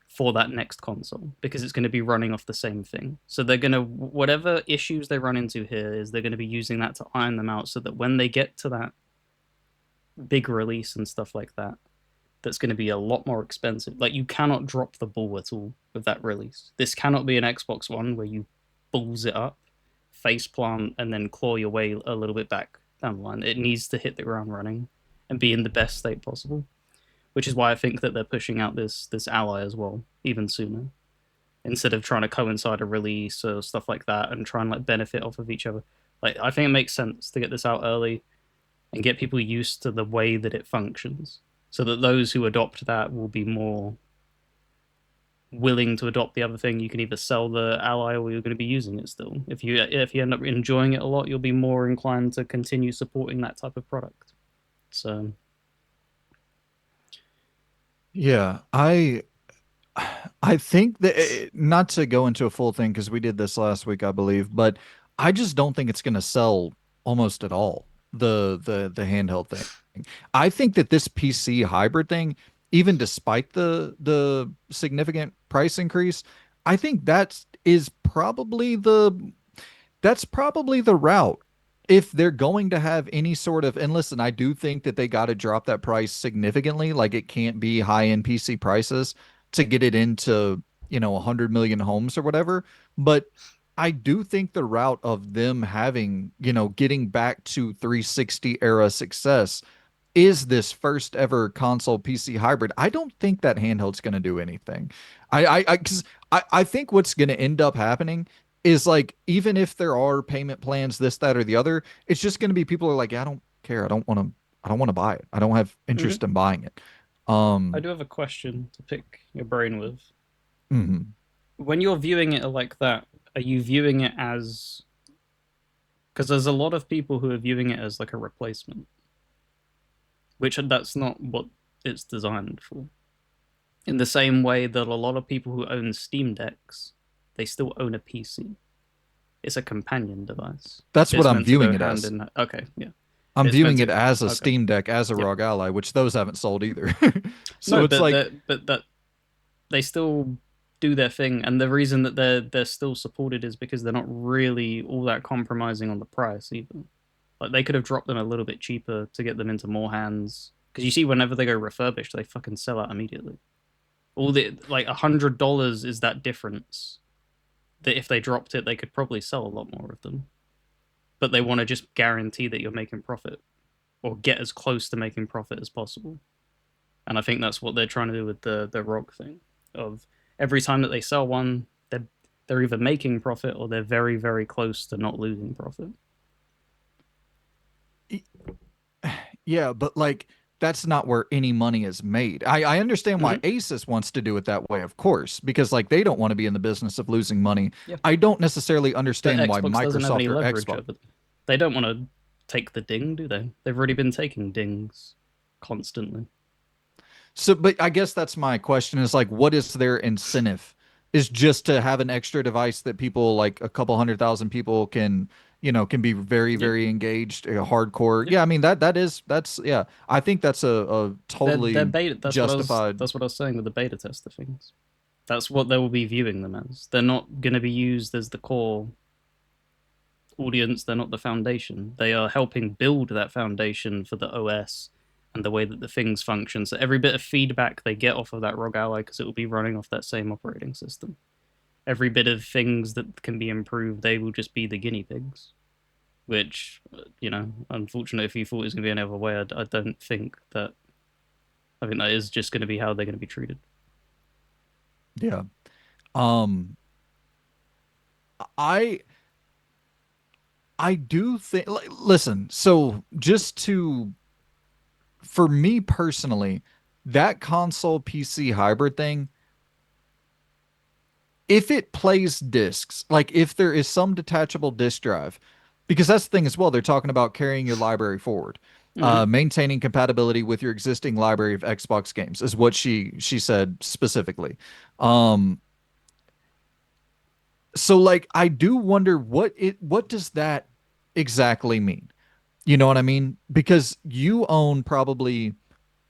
for that next console because it's going to be running off the same thing. So they're going to whatever issues they run into here is they're going to be using that to iron them out so that when they get to that big release and stuff like that, that's going to be a lot more expensive. Like you cannot drop the ball at all with that release. This cannot be an Xbox One where you balls it up, face plant, and then claw your way a little bit back down the line. It needs to hit the ground running and be in the best state possible. Which is why I think that they're pushing out this ally as well, even sooner, instead of trying to coincide a release or stuff like that and try and like benefit off of each other. Like I think it makes sense to get this out early and get people used to the way that it functions, so that those who adopt that will be more willing to adopt the other thing. You can either sell the ally or you're going to be using it still. If you end up enjoying it a lot, you'll be more inclined to continue supporting that type of product. So Yeah. I think that not to go into a full thing because we did this last week, I believe, but I just don't think it's going to sell almost at all the handheld thing. I think that this PC hybrid thing, even despite the significant price increase, I think that's probably the route. If they're going to have any sort of, and listen, I do think that they got to drop that price significantly. Like it can't be high-end PC prices to get it into, 100 million homes or whatever. But I do think the route of them having, getting back to 360 era success is this first ever console PC hybrid. I don't think that handheld's going to do anything. Because I think what's going to end up happening is like, even if there are payment plans, this, that, or the other, it's just going to be people are like, yeah, I don't care. I don't want to buy it. I don't have Hmm. interest in buying it. I Um, do have a question to pick your brain with. mhm. When you're viewing it like that, are you viewing it as, because there's a lot of people who are viewing it as like a replacement, which that's not what it's designed for. In the same way that a lot of people who own Steam Decks, they still own a PC. It's a companion device. That's what It's I'm meant to go viewing it hand as. in. Okay, yeah. I'm It's meant viewing it to. as a Okay, Steam Deck, as a yep. ROG Ally, which those haven't sold either. So No, it's like, but that they still do their thing, and the reason that they're still supported is because they're not really all that compromising on the price either. Like they could have dropped them a little bit cheaper to get them into more hands. Because you see, whenever they go refurbished, they fucking sell out immediately. All the like $100 is that difference. That if they dropped it, they could probably sell a lot more of them. But they want to just guarantee that you're making profit or get as close to making profit as possible. And I think that's what they're trying to do with the ROG thing. Of every time that they sell one, they're either making profit or they're very very close to not losing profit. yeah, but like that's not where any money is made. I understand why Mm-hmm. Asus wants to do it that way, of course, because like they don't want to be in the business of losing money. Yeah, I don't necessarily but understand why Xbox doesn't have any Microsoft or leverage Xbox. over them. They don't want to take the ding, do they? They've already been taking dings constantly. So, but I guess that's my question is like, what is their incentive? Is just to have an extra device that people like a couple 100,000 people can, can be very, Yep, very engaged, hardcore. yep. Yeah, I mean that's yeah. I think that's a They're totally beta. justified. That's what I was saying with the beta tester things. That's what they will be viewing them as. They're not going to be used as the core audience. They're not the foundation. They are helping build that foundation for the OS and the way that the things function. So every bit of feedback they get off of that ROG Ally, because it will be running off that same operating system. Every bit of things that can be improved, they will just be the guinea pigs. Which, unfortunately, if you thought it was going to be any other way, I don't think that. I think that is just going to be how they're going to be treated. Yeah. Um, I I do think, like, listen, so just to, for me personally, that console PC hybrid thing, if it plays discs, like if there is some detachable disk drive, because that's the thing as well, they're talking about carrying your library forward, Mm-hmm. maintaining compatibility with your existing library of Xbox games, is what she said specifically. Um, so like I do wonder what does that exactly mean? You know what I mean? Because you own probably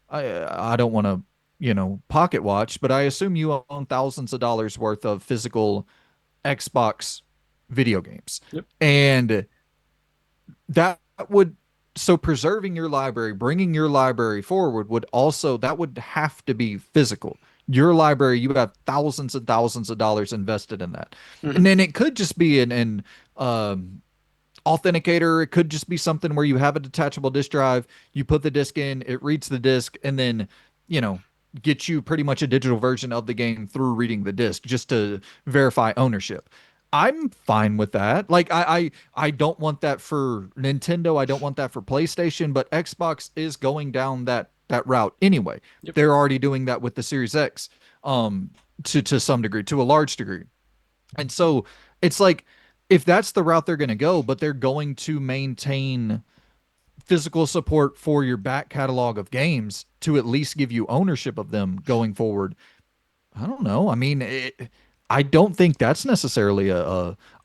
I don't want to, pocket watch, but I assume you own thousands of dollars worth of physical Xbox video games. Yep. And that would so preserving your library, bringing your library forward would also that would have to be physical. Your library, you have thousands and thousands of dollars invested in that. Mm-hmm. And then it could just be an um authenticator. It could just be something where you have a detachable disk drive, you put the disk in, it reads the disk, and then, you know, get you pretty much a digital version of the game through reading the disk just to verify ownership. I'm fine with that. Like I don't want that for Nintendo. I don't want that for PlayStation, but Xbox is going down that route anyway. Yep. They're already doing that with the Series X, to some degree, to a large degree. And so it's like if that's the route they're going to go, but they're going to maintain physical support for your back catalog of games to at least give you ownership of them going forward, I don't know. I mean, I don't think that's necessarily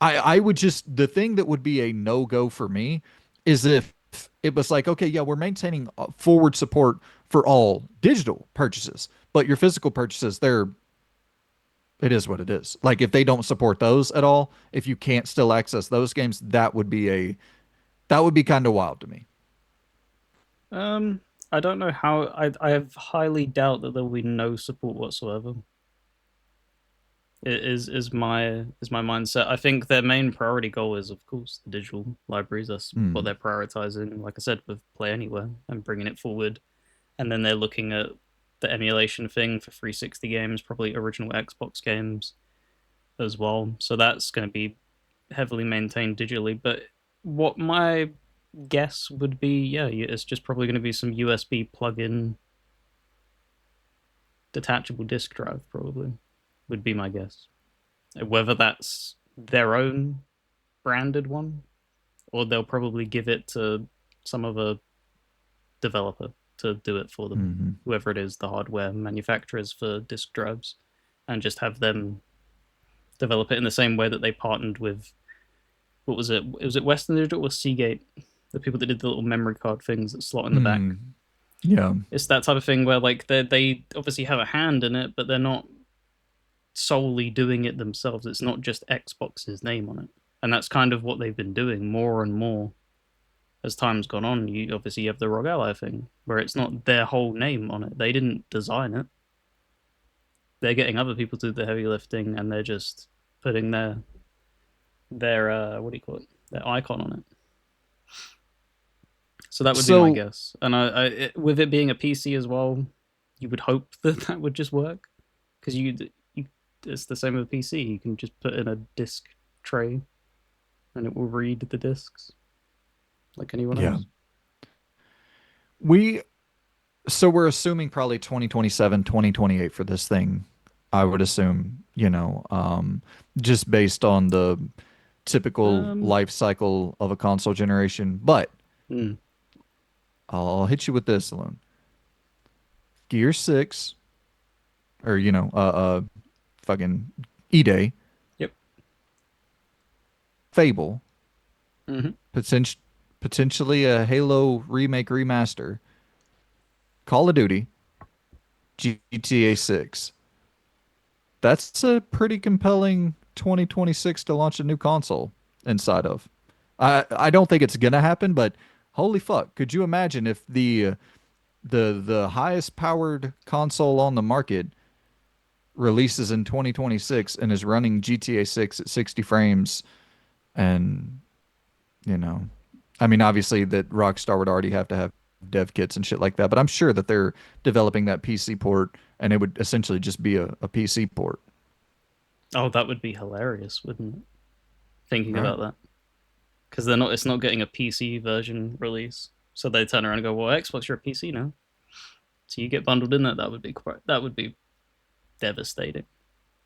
I would just, the thing that would be a no go for me is if it was like, okay, yeah, we're maintaining forward support for all digital purchases, but your physical purchases, it is what it is. Like if they don't support those at all, if you can't still access those games, that would be kind of wild to me. Um, I don't know how. I have highly doubt that there will be no support whatsoever. It is my mindset. I think their main priority goal is, of course, the digital libraries. That's what Hmm. they're prioritizing. Like I said, with Play Anywhere and bringing it forward, and then they're looking at the emulation thing for 360 games, probably original Xbox games as well. So that's going to be heavily maintained digitally. But what my guess would be, yeah, it's just probably going to be some USB plug-in detachable disk drive. Probably would be my guess. Whether that's their own branded one, or they'll probably give it to some other developer to do it for them, Hmm. whoever it is, the hardware manufacturers for disk drives, and just have them develop it in the same way that they partnered with, what was it? Was it Western Digital or Seagate? The people that did the little memory card things that slot in the back. Mm. Yeah. It's that type of thing where like they obviously have a hand in it, but they're not solely doing it themselves. It's not just Xbox's name on it, and that's kind of what they've been doing more and more as time's gone on. You obviously have the ROG Ally thing, where it's not their whole name on it. They didn't design it. They're getting other people to do the heavy lifting, and they're just putting their what do you call it? Their icon on it. So that would be my So guess. And with it being a PC as well, you would hope that that would just work because you it's the same with a PC. You can just put in a disk tray and it will read the disks like anyone yeah, else. we so we're assuming probably 2027, 2028 for this thing. I would assume, just based on the typical Um, life cycle of a console generation. But hmm, I'll hit you with this alone. Gear 6 or fucking E-Day, yep. Fable, Hmm. potential potentially a Halo remake remaster, Call of Duty, GTA 6. That's a pretty compelling 2026 to launch a new console inside of. I don't think it's gonna happen, but holy fuck, could you imagine if the highest powered console on the market releases in 2026 and is running GTA 6 at 60 frames and you know, I mean obviously that Rockstar would already have to have dev kits and shit like that, but I'm sure that they're developing that PC port and it would essentially just be a PC port, Oh, that would be hilarious, wouldn't it? Thinking right? about that, because they're not. It's not getting a PC version release, so they turn around and go, "Well, Xbox, you're a PC now, so you get bundled in that." That would be that would be devastating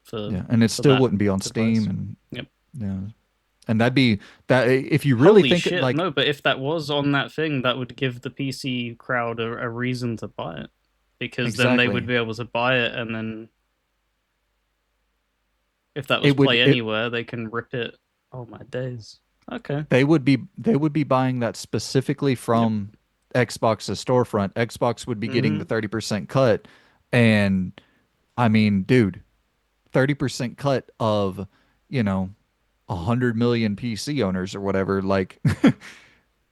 for Yeah, and it for still that wouldn't be on Steam, device. and Yep. yeah, and that'd be that if you really Holy think it shit! like No, but if that was on that thing, that would give the PC crowd a reason to buy it, because then they would exactly, be able to buy it, and then if that was it would Play it Anywhere, they can rip it. Oh my days. Okay. they would be buying that specifically Yep. from Xbox's storefront. Xbox would be getting the Mm-hmm. 30% cut, and I mean, dude, 30% cut of you know 100 million PC owners or whatever, like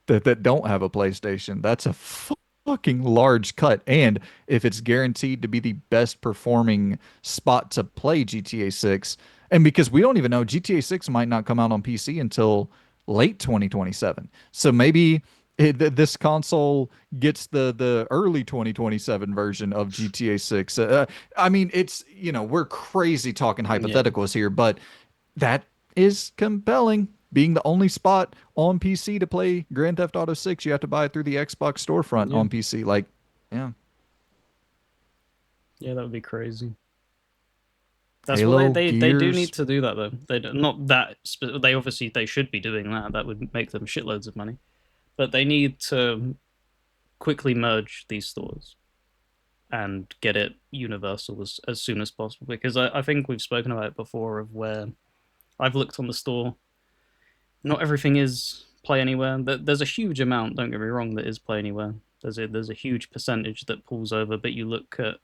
that don't have a PlayStation. That's a fucking large cut. And if it's guaranteed to be the best performing spot to play GTA 6, and because we don't even know, GTA 6 might not come out on PC until late 2027. So maybe this console gets the early 2027 version of GTA 6. I mean, we're crazy talking Yeah. hypotheticals here, but that is compelling. Being the only spot on PC to play Grand Theft Auto 6, you have to buy it through the Xbox storefront Yeah. on PC. Like, yeah, Yeah. That would be crazy. That's what Halo, they do need Gears. to do that though. Not that they obviously they should be doing that. That would make them shitloads of money. But they need to quickly merge these stores and get it universal as soon as possible. Because I think we've spoken about it before of where I've looked on the store. Not everything is Play Anywhere. There's a huge amount, don't get me wrong, that is Play Anywhere. There's a huge percentage that pulls over, but you look at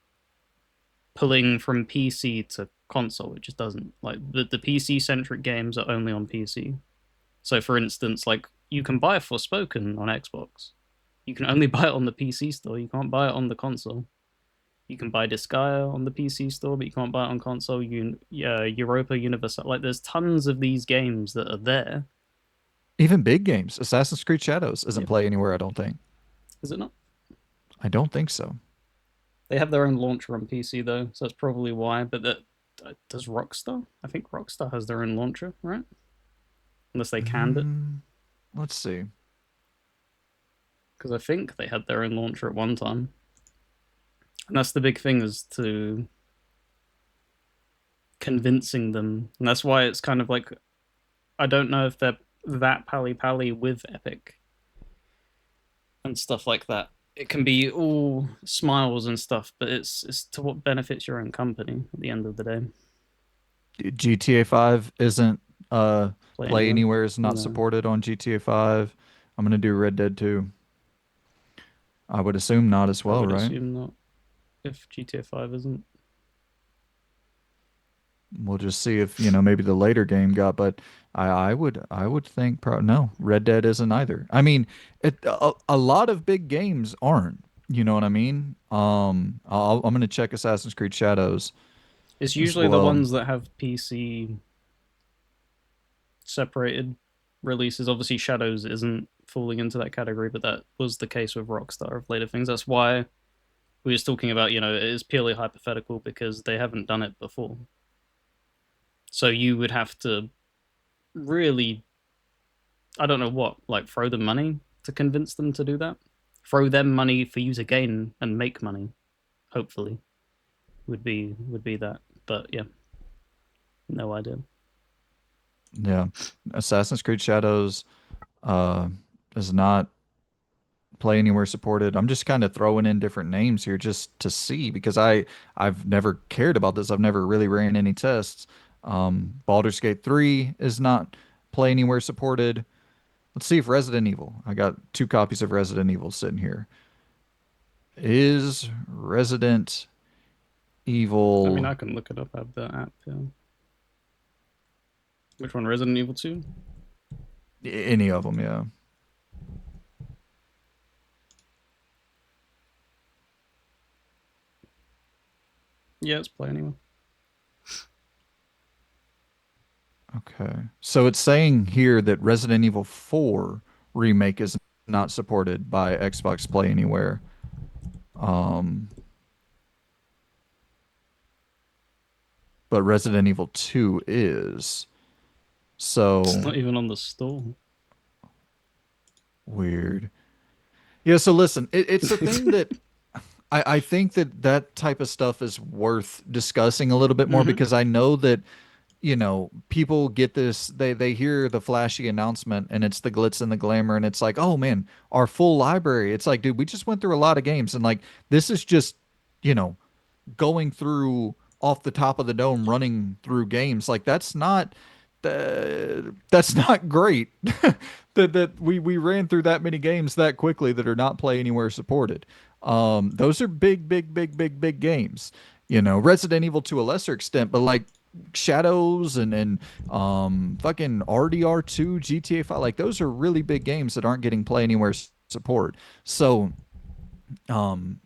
pulling from PC to console, it just doesn't. Like the PC centric games are only on PC. So for instance, like you can buy Forspoken on Xbox. You can only buy it on the PC store. You can't buy it on the console. You can buy Disgaea on the PC store, but you can't buy it on console. Europa Universalis. Like there's tons of these games that are there. Even big games. Assassin's Creed Shadows isn't Yeah, Play Anywhere, I don't think. is it not? I don't think so. They have their own launcher on PC though, so that's probably why. But that does Rockstar? I think Rockstar has their own launcher, right? Unless they canned it, Mm, let's see. because I think they had their own launcher at one time. And that's the big thing, is to convincing them, and that's why it's kind of like I don't know if they're that pally pally with Epic and stuff like that. It can be all smiles and stuff, but it's to what benefits your own company at the end of the day. GTA 5 isn't Play Play Anywhere. Anywhere is not No, supported on GTA 5. I'm gonna do Red Dead 2. I would assume not as I well, would right? assume not. If GTA 5 isn't, We'll just see if, maybe the later game got, but I would think no, Red Dead isn't either. I mean, a lot of big games aren't. You know what I mean? I'm gonna check Assassin's Creed Shadows it's as usually the well. ones that have PC separated releases. Obviously, Shadows isn't falling into that category, but that was the case with Rockstar of later things. That's why we were talking about, it is purely hypothetical because they haven't done it before. So you would have to really, I don't know what, like throw them money to convince them to do that. Throw them money for you to gain and make money. Hopefully, would be that. But yeah, no idea. Yeah, Assassin's Creed Shadows uh is not Play Anywhere supported. I'm just kind of throwing in different names here just to see because I've never cared about this. I've never really ran any tests. Baldur's Gate 3 is not Play Anywhere supported. Let's see if Resident Evil. I got two copies of Resident Evil sitting here. Is Resident I mean, Evil I can look it up. I have the app. Yeah. Which one? Resident Evil 2? any of them? Yeah. Yeah, it's Play Anywhere. Okay. So it's saying here that Resident Evil 4 remake is not supported by Xbox Play Anywhere. Um, but Resident Evil 2 is. It's So not even on the store. weird. Yeah, so listen, it's a thing that I think that that type of stuff is worth discussing a little bit more Mm-hmm. because I know that people get this, they hear the flashy announcement and it's the glitz and the glamour and it's like, oh man, our full library. It's like, dude, we just went through a lot of games and like this is just, you know, going through off the top of the dome running through games like that's not great that we ran through that many games that quickly that are not Play Anywhere supported. Those are big games, Resident Evil to a lesser extent, but like Shadows and fucking RDR2, GTA 5, like those are really big games that aren't getting Play Anywhere support. So um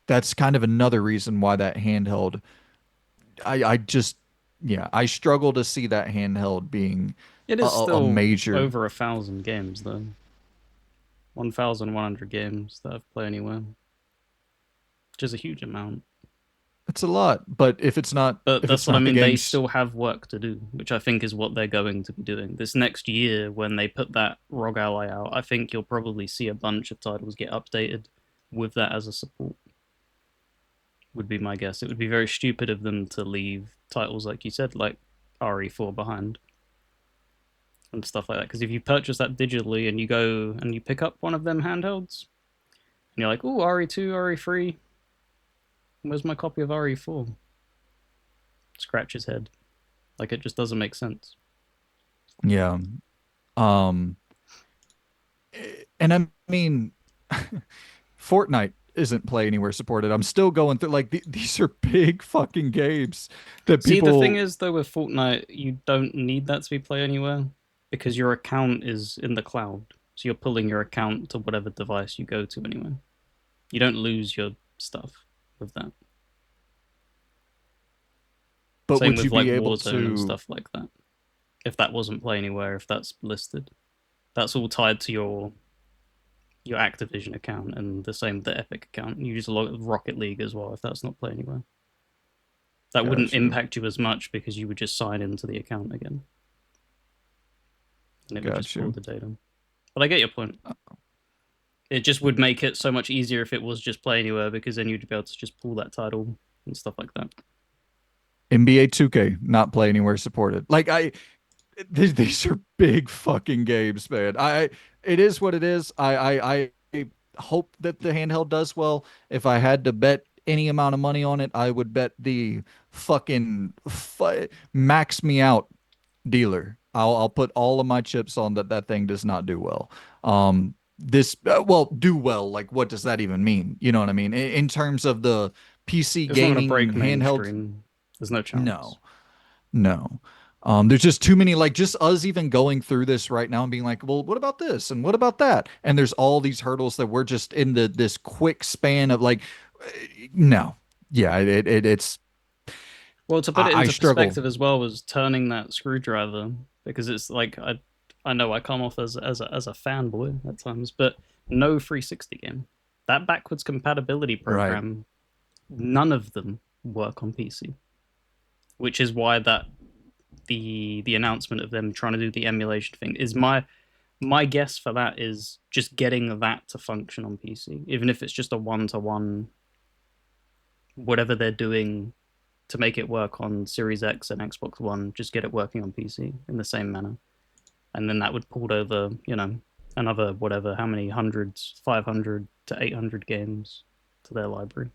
that's kind of another reason why that handheld, I just, yeah, I struggle to see that handheld being It a, is a still major. over 1,000 games though. 1,100 games that I've played anywhere, which is a huge amount. It's a lot, but if it's not, But if that's it's what I not the mean. They games, still have work to do, which I think is what they're going to be doing this next year when they put that ROG Ally out. I think you'll probably see a bunch of titles get updated with that as a support. Would be my guess. It would be very stupid of them to leave titles like you said, like RE4 behind and stuff like that. Because if you purchase that digitally and you go and you pick up one of them handhelds, and you're like, oh, RE2, RE3. Where's my copy of RE4? Scratch his head. Like it just doesn't make sense. Yeah. Um, and I mean, Fortnite isn't Play Anywhere supported. I'm still going through like these are big fucking games that See, the thing people. is though with Fortnite, you don't need that to be play anywhere because your account is in the cloud. So you're pulling your account to whatever device you go to anyway. You don't lose your stuff with that. But Same would with you like be able Warzone and to? stuff like that. If that wasn't play anywhere, if that's listed, that's all tied to your Activision account, and the same with the Epic account. You use a lot of Rocket League as well if that's not play anywhere. That wouldn't Got you. impact you as much because you would just sign into the account again and it would just Got pull you. the data. But I get your point. It just would make it so much easier if it was just play anywhere because then you'd be able to just pull that title and stuff like that. NBA 2K not Play Anywhere supported. Like these are big fucking games, man. It is what it is. I hope that the handheld does well. If I had to bet any amount of money on it, I would bet the fucking max me out dealer. I'll put all of my chips on that thing does not do well. This well do well. Like what does that even mean? You know what I mean? In terms of the PC It's not going to break gaming handheld, mainstream. There's no chance. no. No. There's just too many, like just us even going through this right now and being like, well, what about this? And what about that? And there's all these hurdles that we're just in this quick span of like, no. Yeah, it's Well, to put it I into struggle. perspective as well was turning that screwdriver because it's like I know I come off as a fanboy at times, but no 360 game. That backwards compatibility Right. program, none of them work on PC, which is why that the announcement of them trying to do the emulation thing is my guess for that is just getting that to function on PC, even if it's just a one to one, whatever they're doing to make it work on Series X and Xbox One, just get it working on PC in the same manner. And then that would pull over, another whatever, how many hundreds, 500 to 800 games to their library.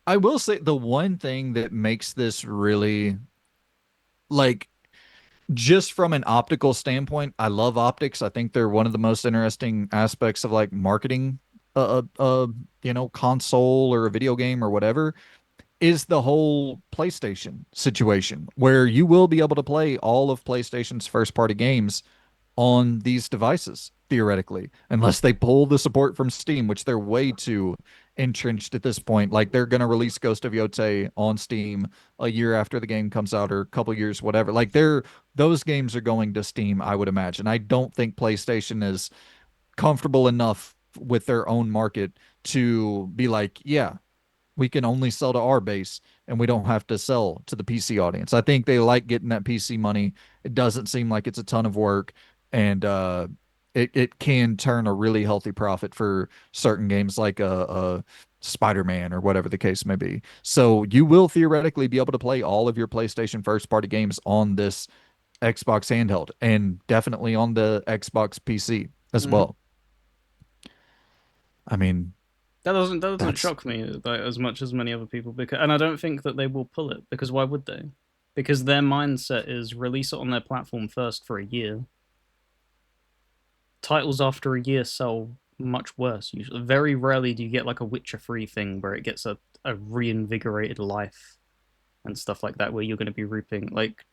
I will say the one thing that makes this really like just from an optical standpoint, I love optics. I think they're one of the most interesting aspects of like marketing console or a video game or whatever is the whole PlayStation situation where you will be able to play all of PlayStation's first party games on these devices, theoretically, unless they pull the support from Steam, which they're way too entrenched at this point. Like they're going to release Ghost of Yotei on Steam a year after the game comes out or a couple years, whatever. Like those games are going to Steam, I would imagine. I don't think PlayStation is comfortable enough with their own market to be like, yeah, we can only sell to our base and we don't have to sell to the PC audience. I think they like getting that PC money. It doesn't seem like it's a ton of work and it can turn a really healthy profit for certain games like a Spider-Man or whatever the case may be. So you will theoretically be able to play all of your PlayStation first party games on this Xbox handheld and definitely on the Xbox PC as Mm-hmm. well. I mean, That doesn't that's shock me like, as much as many other people because, and I don't think that they will pull it because why would they? Because their mindset is release it on their platform first for a year. Titles after a year sell much worse. Usually, very rarely do you get like a Witcher 3 thing where it gets a reinvigorated life and stuff like that, where you're going to be reaping. Like,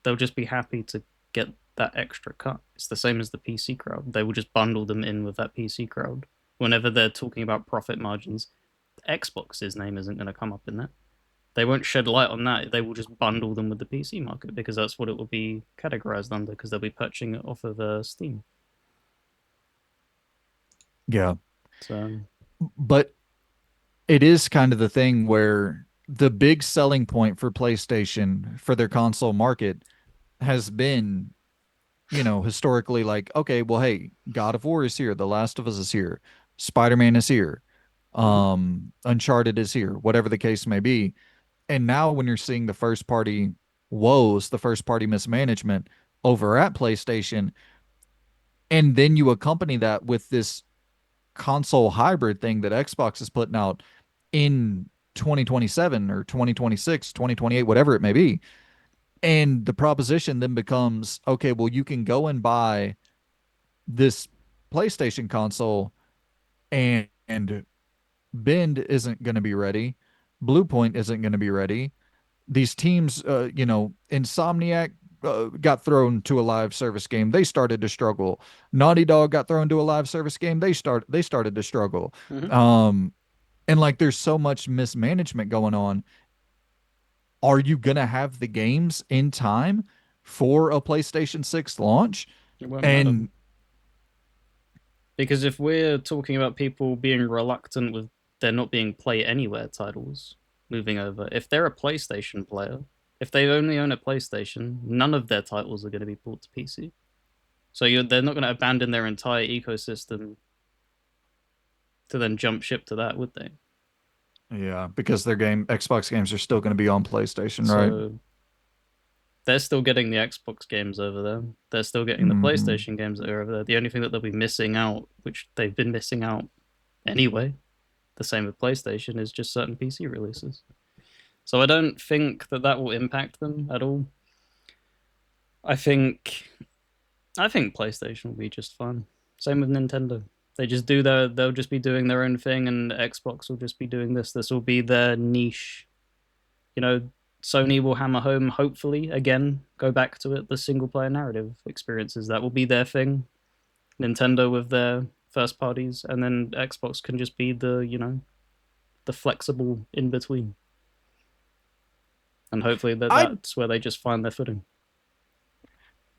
they'll just be happy to get that extra cut. It's the same as the PC crowd. They will just bundle them in with that PC crowd. Whenever they're talking about profit margins, Xbox's name isn't going to come up in that. They won't shed light on that. They will just bundle them with the PC market because that's what it will be categorized under because they'll be purchasing it off of Steam. yeah. So, But it is kind of the thing where the big selling point for PlayStation for their console market has been, historically like, okay, well, hey, God of War is here, The Last of Us is here, Spider-Man is here, mhm. Uncharted is here, whatever the case may be. And now when you're seeing the first party woes, the first party mismanagement over at PlayStation, and then you accompany that with this console hybrid thing that Xbox is putting out, in 2027 or 2026, 2028, whatever it may be. And the proposition then becomes, okay, well, you can go and buy this PlayStation console, and Bend isn't going to be ready. Bluepoint isn't going to be ready. These teams, Insomniac got thrown to a live service game. They started to struggle. Naughty Dog got thrown to a live service game. They started to struggle. Mm-hmm. Um, and like there's so much mismanagement going on. Are you gonna have the games in time for a PlayStation 6 launch? It won't matter. And Because if we're talking about people being reluctant with there not being Play Anywhere titles moving over, if they're a PlayStation player, if they only own a PlayStation, none of their titles are going to be ported to PC. So they're not going to abandon their entire ecosystem to then jump ship to that, would they? yeah, because their Xbox games are still going to be on PlayStation, right? So they're still getting the Xbox games over there. They're still getting the Hmm. PlayStation games that are over there. The only thing that they'll be missing out, which they've been missing out anyway, the same with PlayStation, is just certain PC releases. So I don't think that that will impact them at all. I think I think PlayStation will be just fine. Same with Nintendo. They'll just be doing their own thing, and Xbox will just be doing this. This will be their niche. You know, Sony will hammer home, hopefully, again, go back to it, the single player narrative experiences. That will be their thing. Nintendo with their first parties, and then Xbox can just be the flexible in between. And hopefully I that's where they just find their footing.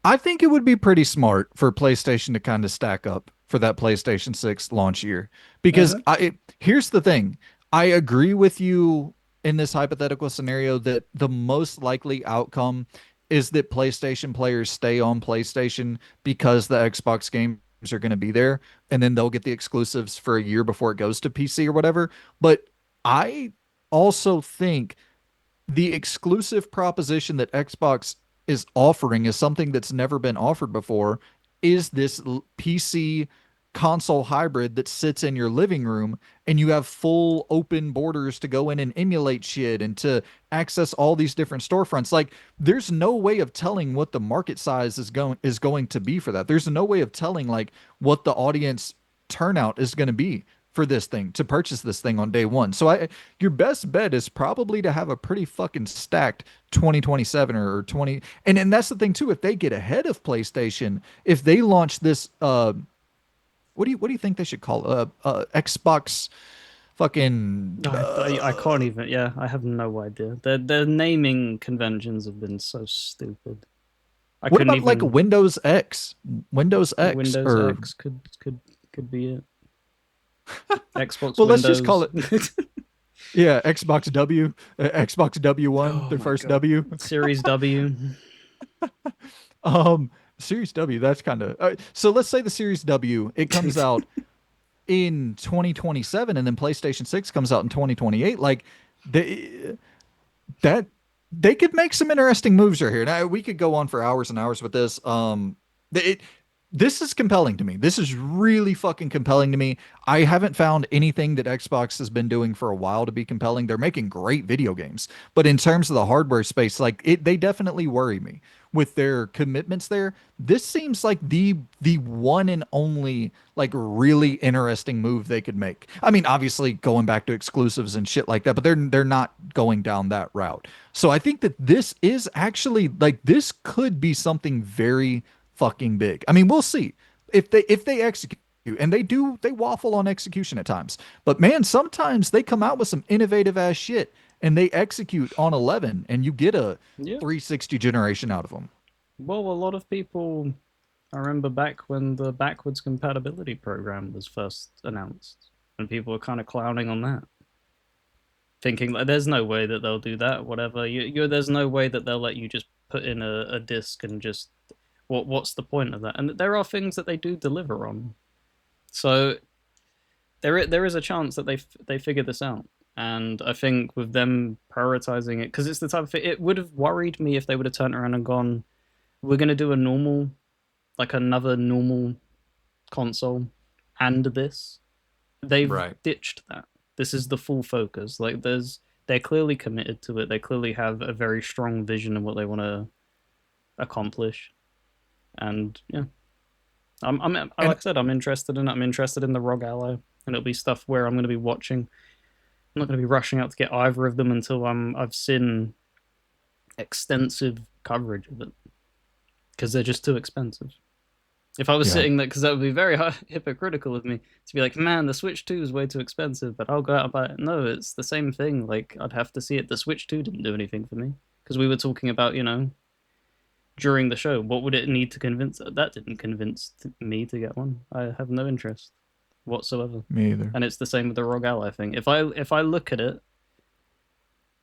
I think it would be pretty smart for PlayStation to kind of stack up for that PlayStation 6 launch year. Because Uh-huh. here's the thing. I agree with you in this hypothetical scenario that the most likely outcome is that PlayStation players stay on PlayStation because the Xbox games are going to be there, and then they'll get the exclusives for a year before it goes to PC or whatever. But I also think the exclusive proposition that Xbox is offering is something that's never been offered before, is this PC console hybrid that sits in your living room, and you have full open borders to go in and emulate shit and to access all these different storefronts. Like there's no way of telling what the market size is going to be for that. There's no way of telling like what the audience turnout is going to be for this thing to purchase this thing on day one. So your best bet is probably to have a pretty fucking stacked 2027 or 20, and that's the thing too. If they get ahead of PlayStation, if they launch this what do you think they should call Xbox fucking I can't even. Yeah, I have no idea. Their naming conventions have been so stupid. I what couldn't about like even. Windows X Windows or X could be it. Xbox well, let's just call Windows. it, yeah, Xbox W, Xbox W1, Oh their my first god. W. Series W. um Series W, that's kind of so let's say the Series W, it comes out in 2027, and then PlayStation 6 comes out in 2028. Like they that they could make some interesting moves right here. Now we could go on for hours and hours with this. It this is compelling to me. This is really fucking compelling to me. I haven't found anything that Xbox has been doing for a while to be compelling. They're making great video games, but in terms of the hardware space, like they definitely worry me with their commitments there. This seems like the one and only like really interesting move they could make. I mean, obviously going back to exclusives and shit like that, but they're not going down that route. So I think that this is actually like this could be something very fucking big. I mean, we'll see if they execute, and they waffle on execution at times. But man, sometimes they come out with some innovative ass shit and they execute on 11, and you get a Yeah. 360 generation out of them. Well, a lot of people. I remember back when the backwards compatibility program was first announced, and people were kind of clowning on that, thinking like, "There's no way that they'll do that. Whatever. There's no way that they'll let you just put in a disc and just what's the point of that?" And there are things that they do deliver on. So there is a chance that they figure this out. And I think with them prioritizing it, because it's the type of thing, it would have worried me if they would have turned around and gone, "We're going to do a normal, like another normal console and this." They've Right. ditched that. This is the full focus. Like they're clearly committed to it. They clearly have a very strong vision of what they want to accomplish. And yeah, I'm And like I said, I'm interested in it. I'm interested in the Rogue Ally, and it'll be stuff where I'm going to be watching. I'm not going to be rushing out to get either of them until I've seen extensive coverage of it because they're just too expensive. If I was yeah, sitting there, because that would be very hypocritical of me to be like, man, the Switch 2 is way too expensive, but I'll go out and buy it. No, it's the same thing. Like, I'd have to see it. The Switch 2 didn't do anything for me because we were talking about, during the show, what would it need to convince? That didn't convince me to get one. I have no interest whatsoever. me either. And it's the same with the ROG Ally thing. If I look at it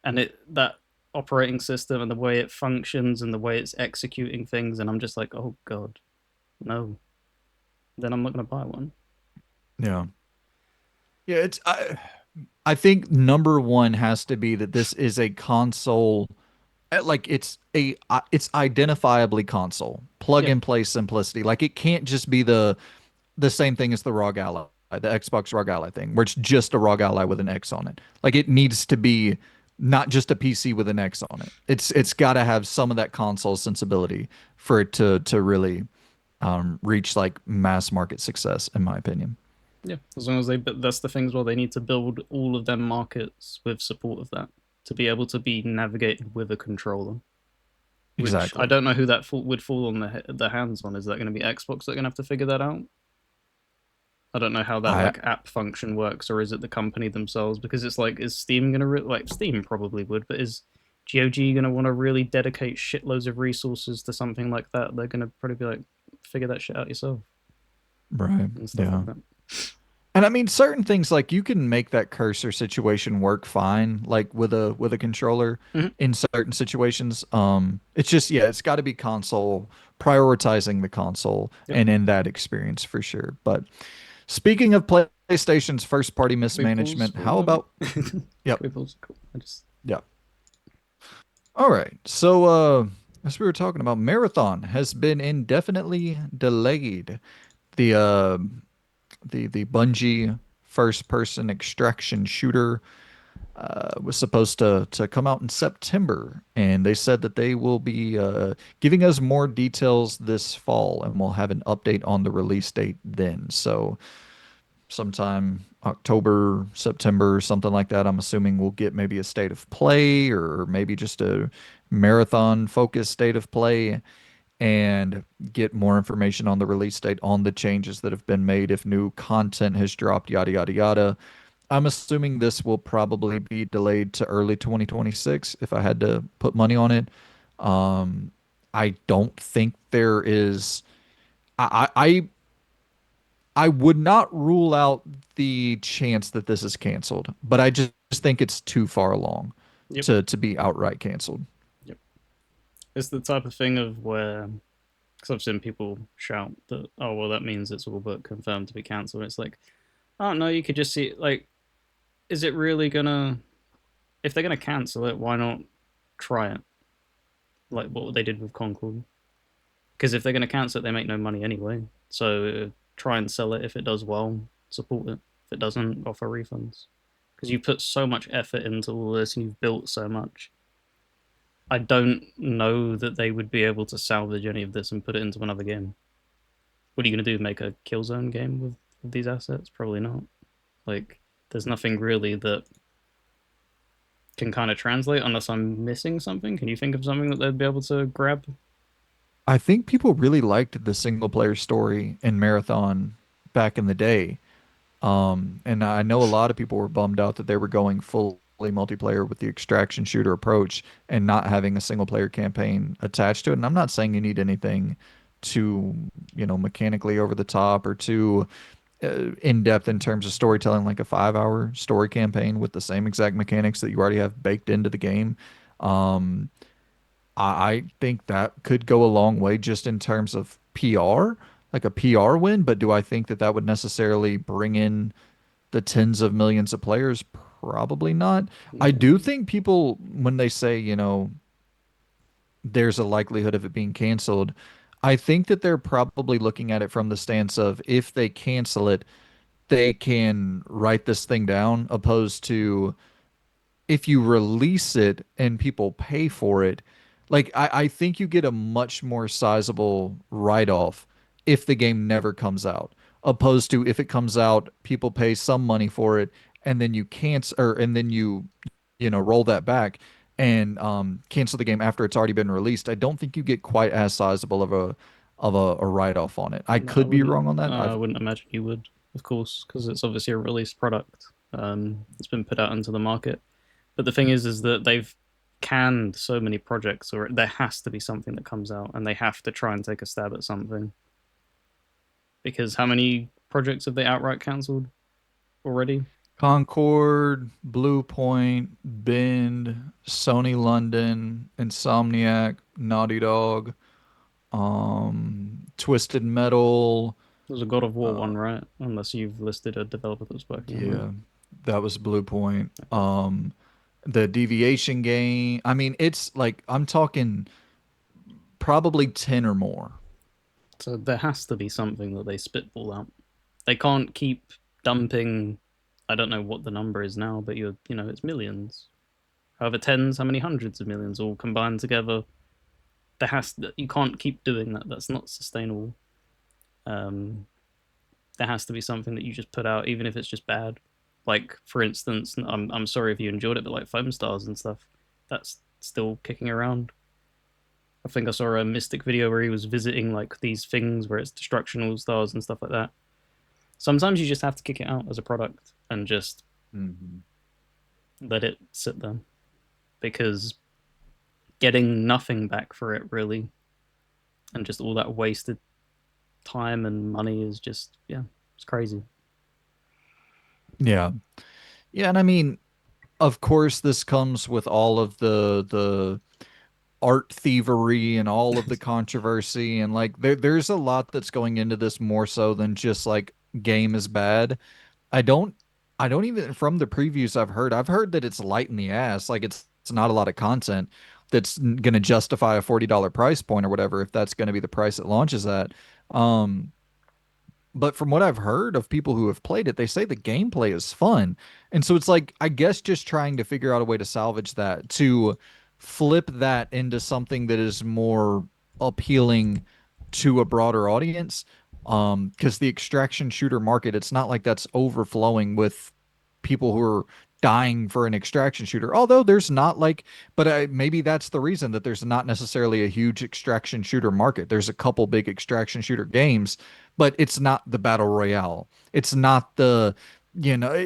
and that operating system and the way it functions and the way it's executing things, and I'm just like, oh god, no, then I'm not gonna buy one. Yeah. Yeah, I think number one has to be that this is a console, like it's identifiably console. Plug Yeah, and play simplicity. Like it can't just be the same thing as the ROG Ally, the Xbox ROG Ally thing, where it's just a ROG Ally with an X on it. Like it needs to be not just a PC with an X on it. It's got to have some of that console sensibility for it to really reach like mass market success, in my opinion. yeah. As long as they, but that's the thing as well. They need to build all of them markets with support of that to be able to be navigated with a controller. Which I Exactly. don't know who that would fall on the hands on. Is that going to be Xbox that are going to have to figure that out? I don't know how that I like app function works, or is it the company themselves? Because it's like, is Steam gonna like Steam probably would, but is GOG gonna want to really dedicate shitloads of resources to something like that? They're gonna probably be like, figure that shit out yourself right. and stuff Yeah. like that. And I mean certain things like you can make that cursor situation work fine, like with a controller Mm-hmm. in certain situations. It's just yeah, it's got to be console prioritizing the console Yep. and in that experience for sure. But speaking of PlayStation's first party Can we pause mismanagement, for a how moment? about Can yep, we pause? Cool. I just yep. All right. So as we were talking about, Marathon has been indefinitely delayed. The the Bungie first person extraction shooter was supposed to come out in September, and they said that they will be giving us more details this fall, and we'll have an update on the release date then. So sometime October, September, something like that. I'm assuming we'll get maybe a state of play or maybe just a marathon focused state of play and get more information on the release date, on the changes that have been made, if new content has dropped, yada, yada, yada. I'm assuming this will probably be delayed to early 2026 if I had to put money on it. Um, I don't think there is. I would not rule out the chance that this is canceled, but I just think it's too far along yep, to be outright canceled. yep. It's the type of thing of where, because I've seen people shout that, oh well, that means it's all but confirmed to be cancelled. It's like, oh no, you could just see like, is it really gonna? If they're gonna cancel it, why not try it? Like what they did with Concord. Because if they're going to cancel it, they make no money anyway. So try and sell it. If it does well, support it. If it doesn't, offer refunds. Because you put so much effort into all this and you've built so much. I don't know that they would be able to salvage any of this and put it into another game. What are you going to do? Make a Killzone game with these assets? Probably not. Like, there's nothing really that can kind of translate unless I'm missing something. Can you think of something that they'd be able to grab? I think people really liked the single player story in Marathon back in the day. And I know a lot of people were bummed out that they were going fully multiplayer with the extraction shooter approach and not having a single player campaign attached to it. And I'm not saying you need anything too, mechanically over the top or too in depth in terms of storytelling, like a 5 hour story campaign with the same exact mechanics that you already have baked into the game. Um, I think that could go a long way just in terms of PR, like a PR win. But do I think that that would necessarily bring in the tens of millions of players? Probably not. I No. do think people, when they say, there's a likelihood of it being canceled, I think that they're probably looking at it from the stance of if they cancel it, they can write this thing down, opposed to if you release it and people pay for it, like I think you get a much more sizable write-off if the game never comes out, opposed to if it comes out, people pay some money for it, and then you cancel, or and then you roll that back and cancel the game after it's already been released. I don't think you get quite as sizable of a write-off on it. I No, I could be wouldn't. wrong on that. I I've wouldn't imagine you would, of course, because it's obviously a released product. It's been put out into the market. But the thing is that they've canned so many projects, or there has to be something that comes out, and they have to try and take a stab at something. Because how many projects have they outright cancelled already? Concord, Blue Point, Bend, Sony London, Insomniac, Naughty Dog, Twisted Metal. There's a God of War Uh, one, right? Unless you've listed a developer that's working on yeah, it. that was Blue Point. Okay. The Deviation game. I mean, it's like I'm talking probably 10 or more. So there has to be something that they spitball out. They can't keep dumping. I don't know what the number is now, but it's millions. However, tens, how many hundreds of millions all combined together. You can't keep doing that. That's not sustainable. Um, there has to be something that you just put out, even if it's just bad. Like for instance, I'm sorry if you enjoyed it, but like foam stars and stuff, that's still kicking around. I think I saw a Mystic video where he was visiting like these things where it's destruction all stars and stuff like that. Sometimes you just have to kick it out as a product and just Mhm. let it sit there because getting nothing back for it really and just all that wasted time and money is just, yeah, it's crazy. Yeah. Yeah, and I mean, of course, this comes with all of the art thievery and all of the controversy, and like there's a lot that's going into this, more so than just like game is bad. I don't I don't even, from the previews I've heard that it's light in the ass, like it's not a lot of content that's going to justify a $40 price point or whatever, if that's going to be the price it launches at. Um but from what I've heard of people who have played it, they say the gameplay is fun. And so it's like, I guess just trying to figure out a way to salvage that, to flip that into something that is more appealing to a broader audience. Because the extraction shooter market, it's not like that's overflowing with people who are dying for an extraction shooter. Although there's not like, but maybe that's the reason that there's not necessarily a huge extraction shooter market. There's a couple big extraction shooter games, but it's not the battle royale. It's not the,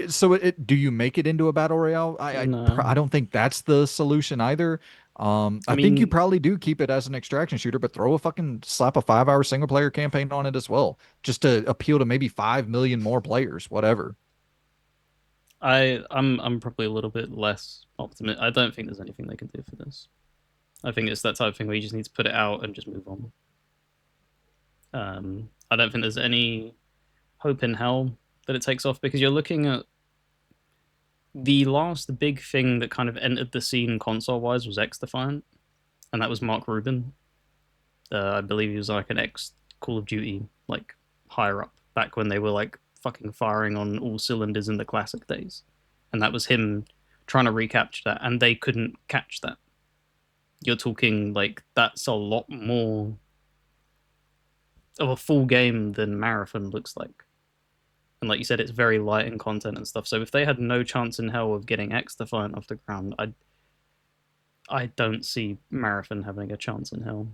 so do you make it into a battle royale? I No, don't think that's the solution either. I I think you mean, probably do keep it as an extraction shooter, but throw a fucking slap a 5 hour single player campaign on it as well, just to appeal to maybe 5 million more players, whatever. I'm probably a little bit less optimistic. I don't think there's anything they can do for this. I think it's that type of thing where you just need to put it out and just move on. I don't think there's any hope in hell that it takes off because you're looking at the last big thing that kind of entered the scene console wise was X Defiant, and that was Mark Rubin. I believe he was like an ex Call of Duty like higher up back when they were like fucking firing on all cylinders in the classic days, and that was him trying to recapture that, and they couldn't catch that. You're talking like that's a lot more of a full game than Marathon looks like. And like you said, it's very light in content and stuff. So if they had no chance in hell of getting X Defiant off the ground, I don't see Marathon having a chance in hell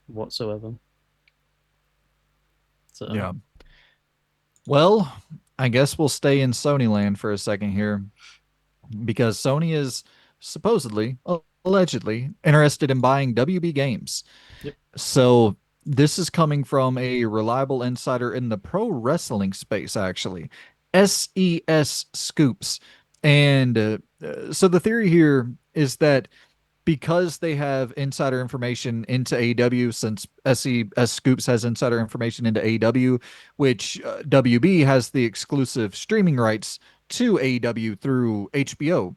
whatsoever. So Yeah. Well, I guess we'll stay in Sony land for a second here, because Sony is supposedly, allegedly, interested in buying WB Games. yep, So this is coming from a reliable insider in the pro wrestling space, actually. SES Scoops. And so the theory here is that because they have insider information into AEW, since SES Scoops has insider information into AEW, which WB has the exclusive streaming rights to AEW through HBO.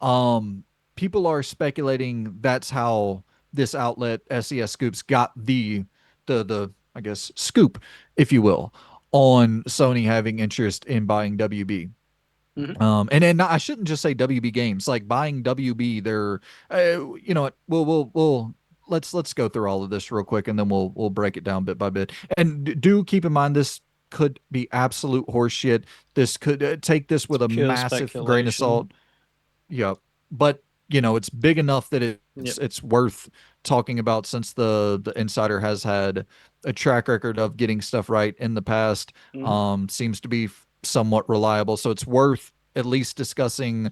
Um, People are speculating that's how this outlet SES Scoops got the I guess scoop, if you will, on Sony having interest in buying WB. Hmm. And then I shouldn't just say WB Games, like buying WB. They're, you know what? We'll let's go through all of this real quick, and then we'll break it down bit by bit. And do keep in mind this could be absolute horseshit. This could take this It's with a pure massive grain of speculation. salt. Yeah, but it's big enough that Yep. it's worth talking about since the insider has had a track record of getting stuff right in the past. Hmm. Seems to be somewhat reliable, so it's worth at least discussing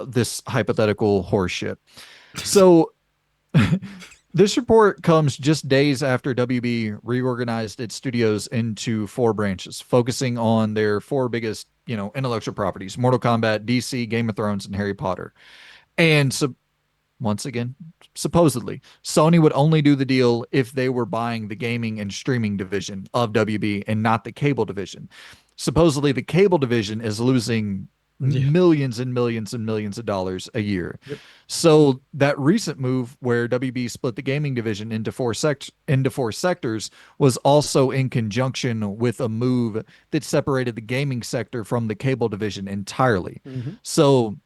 this hypothetical horseshit. So this report comes just days after WB reorganized its studios into four branches, focusing on their four biggest, intellectual properties: Mortal Kombat, DC, Game of Thrones, and Harry Potter. And so once again, supposedly, Sony would only do the deal if they were buying the gaming and streaming division of WB and not the cable division. Supposedly, the cable division is losing Yeah. millions and millions and millions of dollars a year. Yep. So that recent move where WB split the gaming division into four sectors was also in conjunction with a move that separated the gaming sector from the cable division entirely. Hmm. So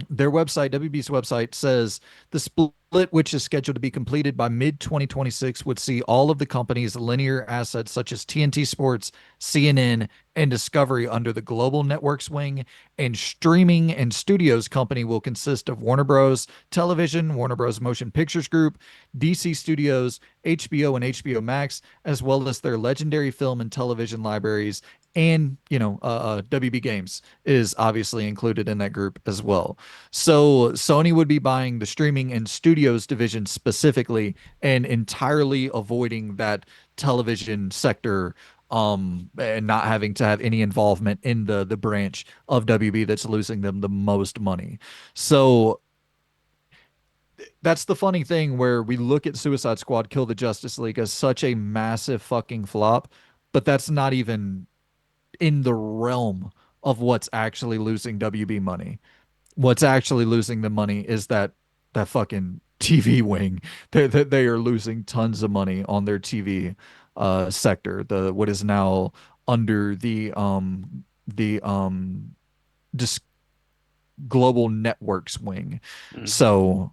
their website, WB's website, says the split, which is scheduled to be completed by mid 2026, would see all of the company's linear assets, such as TNT Sports, CNN, and Discovery, under the Global Networks wing, and streaming and studios company will consist of Warner Bros. Television, Warner Bros. Motion Pictures Group, DC Studios, HBO and HBO Max, as well as their legendary film and television libraries. And WB Games is obviously included in that group as well. So Sony would be buying the streaming and studios division specifically and entirely avoiding that television sector, and not having to have any involvement in the branch of WB that's losing them the most money. So that's the funny thing where we look at Suicide Squad Kill the Justice League as such a massive fucking flop, but that's not even in the realm of what's actually losing WB money. What's actually losing the money is that fucking TV wing. They are losing tons of money on their TV sector. The what is now under the dis global networks wing. Hmm. So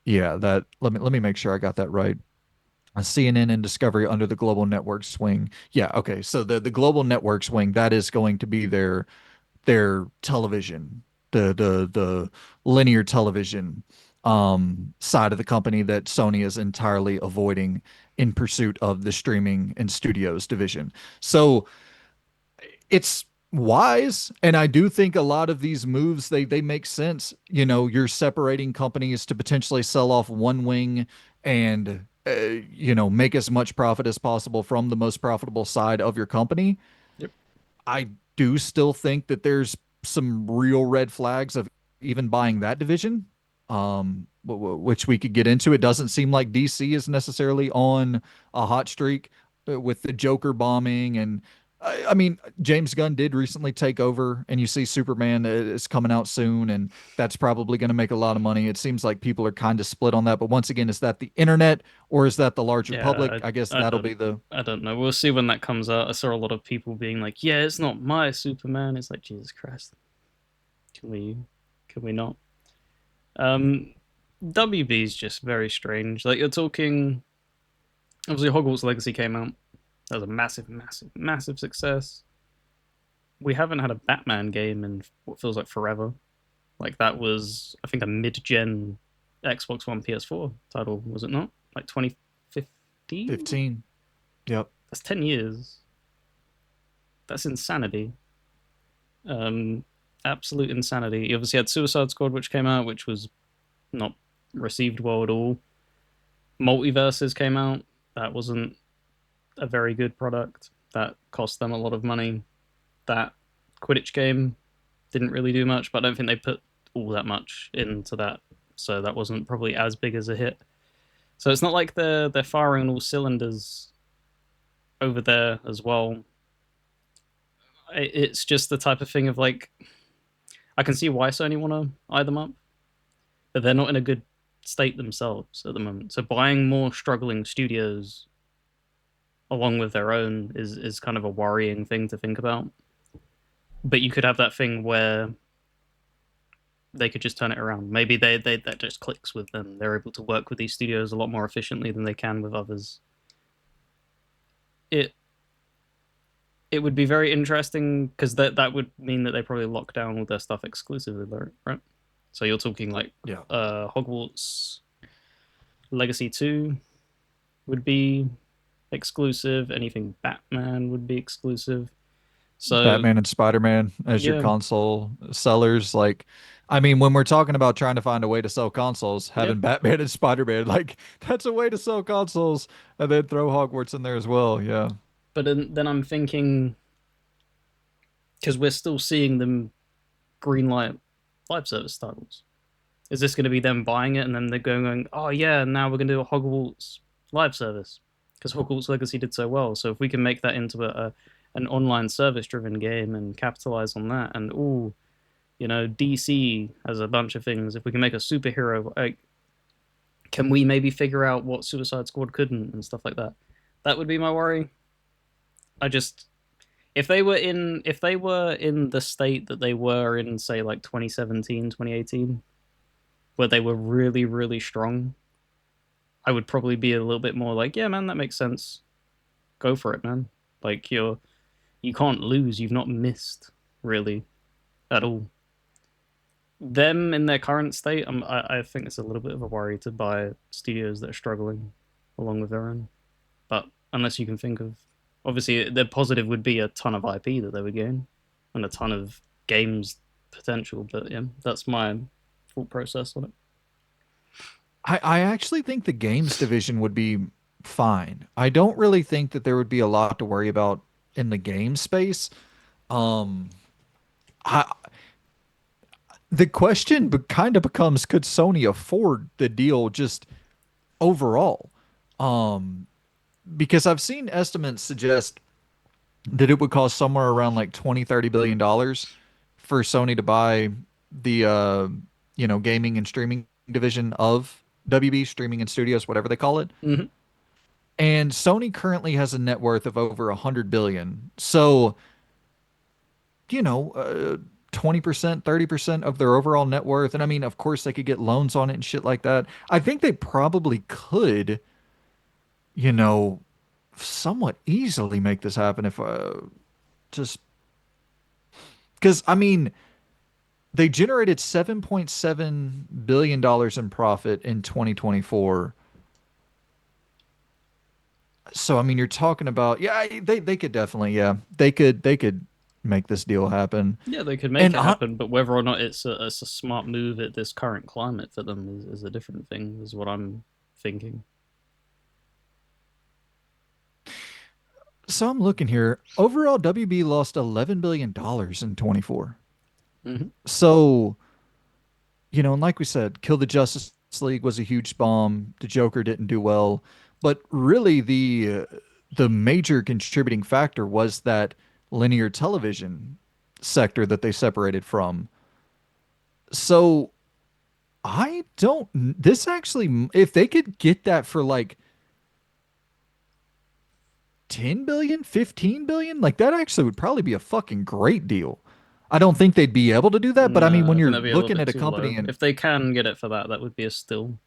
yeah, that let me make sure I got that right. CNN and Discovery under the global networks wing. Yeah, okay. So the global networks wing, that is going to be their television, the linear television side of the company that Sony is entirely avoiding in pursuit of the streaming and studios division. So it's wise, and I do think a lot of these moves, they make sense. You're separating companies to potentially sell off one wing and make as much profit as possible from the most profitable side of your company. Yep. I do still think that there's some real red flags of even buying that division, which we could get into. It doesn't seem like DC is necessarily on a hot streak with the Joker bombing. And I mean, James Gunn did recently take over, and you see Superman is coming out soon, and that's probably going to make a lot of money. It seems like people are kind of split on that. But once again, is that the internet or is that the larger public? Yeah, I guess I that'll don't be the I don't know. We'll see when that comes out. I saw a lot of people being like, "Yeah, it's not my Superman." It's like, Jesus Christ, can we can we not? Um, WB is just very strange. Like you're talking, obviously Hogwarts Legacy came out. That was a massive, massive, massive success. We haven't had a Batman game in what feels like forever. Like that was, I think, a mid-gen Xbox One PS4 title, was it not? Like 2015. 15. Yep. That's 10 years. That's insanity. Um, Absolute insanity. You obviously had Suicide Squad, which came out, which was not received well at all. Multiverses came out. That wasn't a very good product. That cost them a lot of money. That Quidditch game didn't really do much, but I don't think they put all that much into that. So that wasn't probably as big as a hit. So it's not like they're firing all cylinders over there as well. It's just the type of thing of like I can see why Sony want to eye them up, but they're not in a good state themselves at the moment. So buying more struggling studios along with their own is kind of a worrying thing to think about. But you could have that thing where they could just turn it around. Maybe they that just clicks with them. They're able to work with these studios a lot more efficiently than they can with others. It it would be very interesting because that would mean that they probably lock down all their stuff exclusively, right? So you're talking like Yeah. Hogwarts Legacy 2 would be exclusive. Anything Batman would be exclusive. So Batman and Spider-Man as your yeah, console sellers. Like, I mean, when we're talking about trying to find a way to sell consoles, yeah. having Batman and Spider-Man, like that's a way to sell consoles, and then throw Hogwarts in there as well. Yeah. But then I'm thinking because we're still seeing them greenlight live service titles. Is this going to be them buying it and then they're going, oh yeah, now we're going to do a Hogwarts live service because Hogwarts Legacy did so well. So if we can make that into an online service driven game and capitalize on that, and oh, DC has a bunch of things. If we can make a superhero, like, can we maybe figure out what Suicide Squad couldn't and stuff like that? That would be my worry. I just if they were in the state that they were in, say like 2017, 2018, where they were really, really strong, I would probably be a little bit more like, yeah, man, that makes sense. Go for it, man. Like you can't lose. You've not missed really at all. Them in their current state, I think it's a little bit of a worry to buy studios that are struggling along with their own. But unless you can think of, obviously, the positive would be a ton of IP that they would gain and a ton of games potential. But yeah, that's my thought process on it. I actually think the games division would be fine. I don't really think that there would be a lot to worry about in the game space. Um, I, the question kind of becomes, could Sony afford the deal just overall? Um, because I've seen estimates suggest that it would cost somewhere around like 20-30 billion dollars for Sony to buy the gaming and streaming division of WB, streaming and studios, whatever they call it. Mm-hmm. And Sony currently has a net worth of over 100 billion. So, you know, 20%, 30% of their overall net worth. And I mean, of course they could get loans on it and shit like that. I think they probably could, you know, somewhat easily make this happen if just because I mean, they generated $7.7 billion in profit in 2024. So I mean, you're talking about yeah, they could definitely yeah, they could make this deal happen. Yeah, they could make And it happen, but whether or not it's a smart move at this current climate for them is a different thing. Is what I'm thinking. so I'm looking here. Overall, WB lost $11 billion in 24. Mm-hmm. So, and like we said, Kill the Justice League was a huge bomb. The Joker didn't do well, but really the major contributing factor was that linear television sector that they separated from. So, I don't this actually if they could get that for like 10 billion, 15 billion, like that actually would probably be a fucking great deal. I don't think they'd be able to do that, but I mean, No, when I think you're that'd be a little looking bit at a too company low. and If they can get it for that, that would be a still.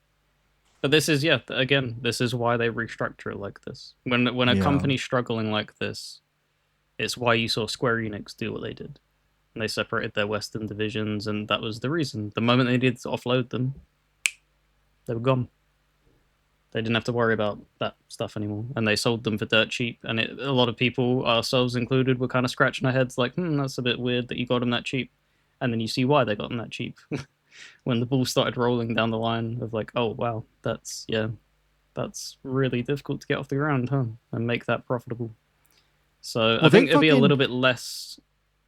But this is yeah, again, this is why they restructure it like this. When a yeah, company's struggling like this, it's why you saw Square Enix do what they did. And they separated their Western divisions, and that was the reason. The moment they needed to offload them, they were gone. They didn't have to worry about that stuff anymore, and they sold them for dirt cheap. And a lot of people, ourselves included, were kind of scratching our heads like, that's a bit weird that you got them that cheap. And then you see why they got them that cheap when the ball started rolling down the line of like, oh wow, that's really difficult to get off the ground, huh? And make that profitable. So I well, they think it'd be a fucking little bit less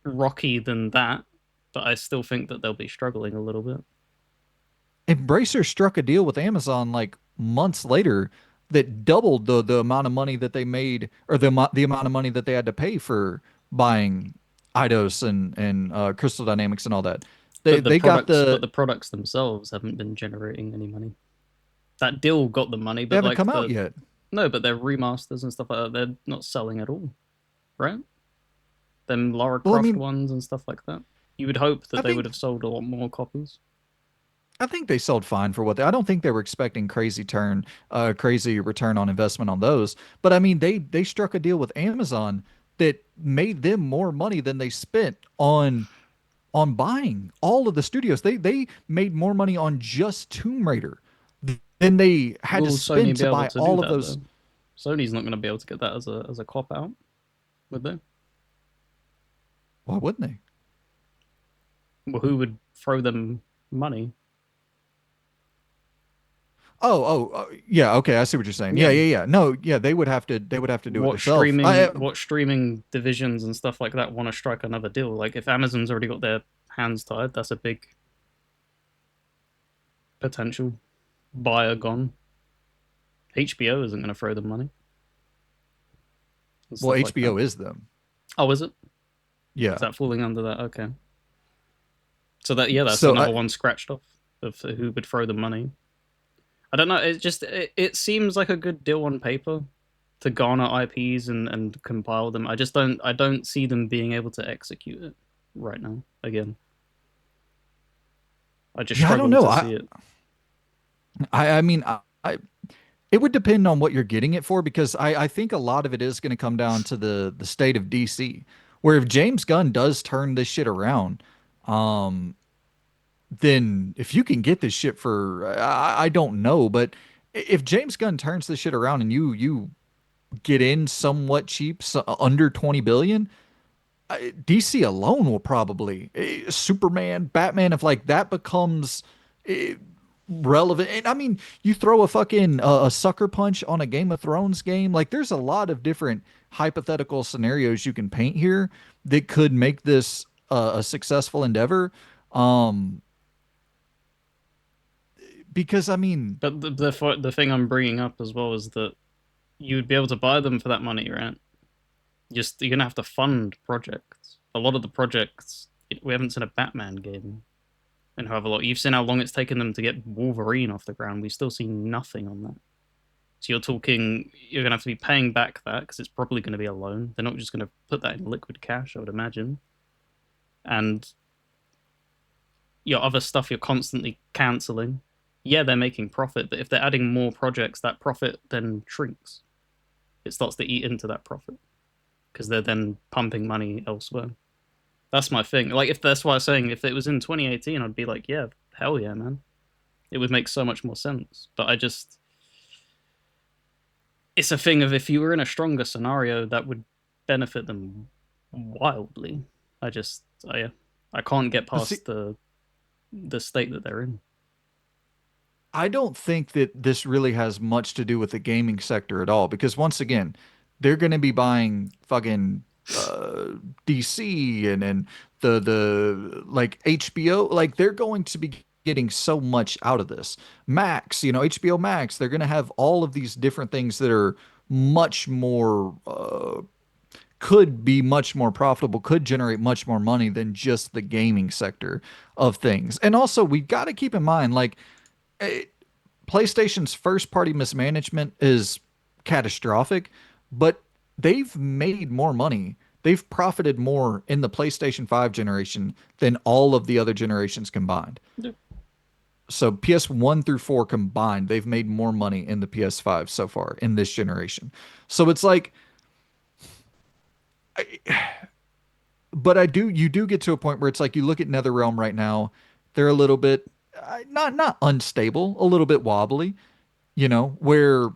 rocky than that, but I still think that they'll be struggling a little bit. Embracer struck a deal with Amazon like months later that doubled the amount of money that they made or the amount of money that they had to pay for buying Eidos and Crystal Dynamics and all that. They But the they got products, the but the products themselves haven't been generating any money. That deal got the money, they but haven't like come out yet. No, but they're remasters and stuff like that. They're not selling at all, right? Them Lara Well, I Croft mean, ones and stuff like that. You would hope I that they would think have sold a lot more copies. I think they sold fine for what they. I don't think they were expecting crazy return on investment on those. But I mean, they struck a deal with Amazon that made them more money than they spent on buying all of the studios. They made more money on just Tomb Raider than they had to Will Sony spend be to able buy to do all of that those. though? Sony's not going to be able to get that as a cop out, would they? Why wouldn't they? Well, who would throw them money? Yeah, okay, I see what you're saying. Yeah, Yeah. yeah, yeah. No, yeah, they would have to do it themselves. What streaming divisions and stuff like that want to strike another deal? Like if Amazon's already got their hands tied, that's a big potential buyer gone. HBO isn't going to throw them money and Well, stuff like that. HBO is them. Oh, is it? Is Yeah. that falling under that? Okay. So that yeah, that's So another one scratched off of who would throw the money. I don't know. It seems like a good deal on paper to garner IPs and compile them. I don't see them being able to execute it right now. Again, I just yeah, I don't struggle know. to see it. I mean, it would depend on what you're getting it for because I think a lot of it is going to come down to the state of DC, where if James Gunn does turn this shit around, um, then if you can get this shit for I don't know, but if James Gunn turns this shit around and you get in somewhat cheap, so under 20 billion, DC alone will probably Superman, Batman, if like that becomes eh, relevant. And I mean, you throw a fucking a sucker punch on a Game of Thrones game. Like, there's a lot of different hypothetical scenarios you can paint here that could make this a successful endeavor. Um, because I mean, But the thing I'm bringing up as well is that you would be able to buy them for that money, right? Just you're gonna have to fund projects. A lot of the projects we haven't seen a Batman game in however long. You've seen how long it's taken them to get Wolverine off the ground. We've still seen nothing on that. So you're talking, you're going to have to be paying back that because it's probably going to be a loan. They're not just going to put that in liquid cash, I would imagine. And your other stuff you're constantly cancelling. Yeah, they're making profit, but if they're adding more projects, that profit then shrinks. It starts to eat into that profit because they're then pumping money elsewhere. That's my thing. Like, if that's why I'm saying if it was in 2018, I'd be like, yeah, hell yeah, man. It would make so much more sense. But it's a thing of if you were in a stronger scenario, that would benefit them wildly. I can't get see, past the state that they're in. I don't think that this really has much to do with the gaming sector at all because once again, they're going to be buying fucking uh, DC and the like HBO, like they're going to be getting so much out of this. Max, HBO Max, they're going to have all of these different things that are much more could be much more profitable, could generate much more money than just the gaming sector of things. And also, we got to keep in mind like eh, PlayStation's first party mismanagement is catastrophic, but they've made more money. They've profited more in the PlayStation 5 generation than all of the other generations combined. Yeah. So PS1 through 4 combined, they've made more money in the PS5 so far in this generation. So it's like, but you do get to a point where it's like you look at NetherRealm right now, they're a little bit not unstable, a little bit wobbly, where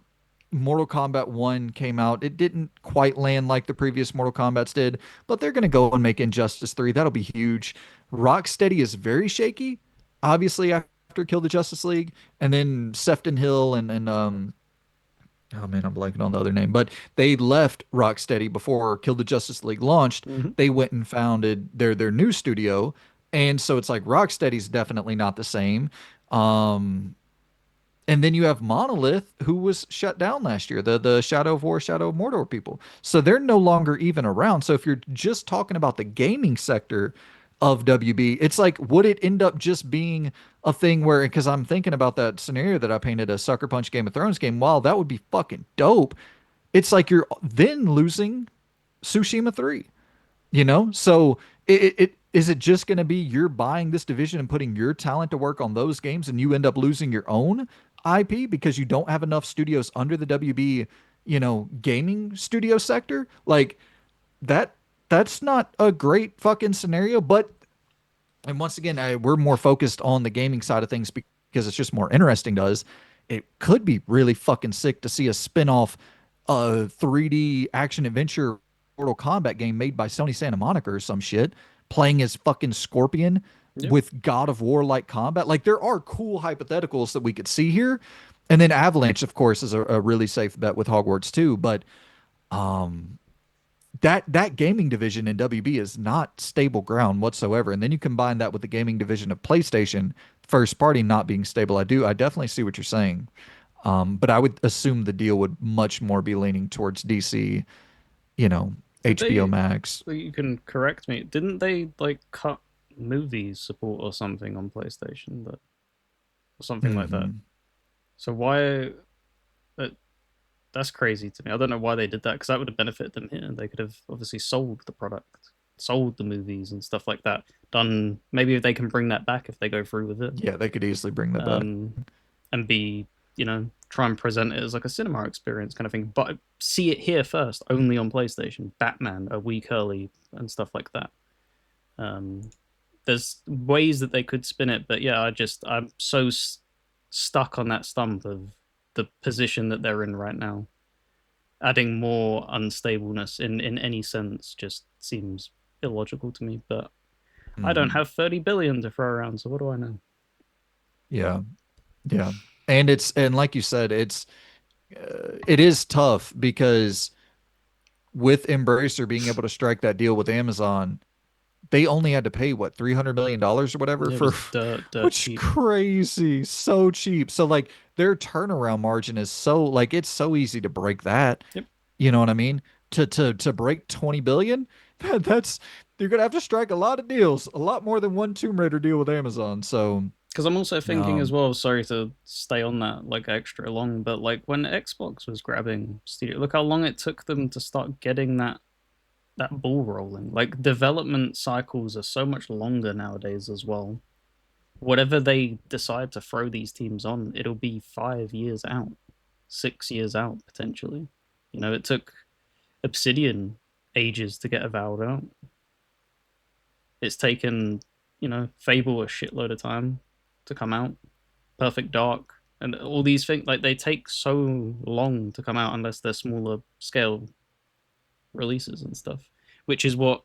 Mortal Kombat 1 came out. It didn't quite land like the previous Mortal Kombats did, but they're going to go and make Injustice 3. That'll be huge. Rocksteady is very shaky, obviously, after Kill the Justice League. And then Sefton Hill and oh man, I'm blanking on the other name, but they left Rocksteady before Kill the Justice League launched. Mm-hmm. They went and founded their new studio. And so it's like Rocksteady's definitely not the same. Um, and then you have Monolith, who was shut down last year, the Shadow of War, Shadow of Mordor people. So they're no longer even around. So if you're just talking about the gaming sector, of WB. It's like, would it end up just being a thing where, because I'm thinking about that scenario that I painted, a Sucker Punch Game of Thrones game. Wow, that would be fucking dope. It's like you're then losing Tsushima 3, you know? So it is it just going to be you're buying this division and putting your talent to work on those games and you end up losing your own IP because you don't have enough studios under the WB, gaming studio sector? Like that that's not a great fucking scenario, but and once again, we're more focused on the gaming side of things because it's just more interesting to us. It could be really fucking sick to see a spin-off 3D action adventure Mortal Kombat game made by Sony Santa Monica or some shit, playing as fucking Scorpion Yep. with God of War like combat. Like there are cool hypotheticals that we could see here. And then Avalanche, of course, is a really safe bet with Hogwarts too. But um that gaming division in WB is not stable ground whatsoever. And then you combine that with the gaming division of PlayStation, first party not being stable. I definitely see what you're saying. But I would assume the deal would much more be leaning towards DC, you know, Did HBO they? Max. You can correct me. Didn't they like cut movies support or something on PlayStation that or something like that? Hmm. So why? That that's crazy to me. I don't know why they did that because that would have benefited them here. They could have obviously sold the product, sold the movies and stuff like that. Done maybe if they can bring that back if they go through with it, Yeah, they could easily bring that back. um, and be try and present it as like a cinema experience kind of thing. But see it here first, only on PlayStation. Batman a week early and stuff like that. Um, there's ways that they could spin it, but yeah, I'm so stuck on that stump of the position that they're in right now. Adding more unstableness in any sense just seems illogical to me. But I don't Hmm. have 30 billion to throw around, so what do I know? Yeah, yeah. And like you said, it is tough because with Embracer being able to strike that deal with Amazon, they only had to pay what $300 million or whatever It for, was dirt which is cheap. crazy, so cheap. So like their turnaround margin is so like it's so easy to break that. Yep. You know what I mean? To break 20 billion, that's you're gonna have to strike a lot of deals, a lot more than one Tomb Raider deal with Amazon. So Because I'm also thinking as um, well, sorry to stay on that like extra long, but like when Xbox was grabbing studio, look how long it took them to start getting that ball rolling. Like development cycles are so much longer nowadays as well. Whatever they decide to throw these teams on, it'll be 5 years out, 6 years out potentially. It took Obsidian ages to get Avowed out. It's taken, Fable a shitload of time to come out. Perfect Dark and all these things like they take so long to come out unless they're smaller scale releases and stuff, which is what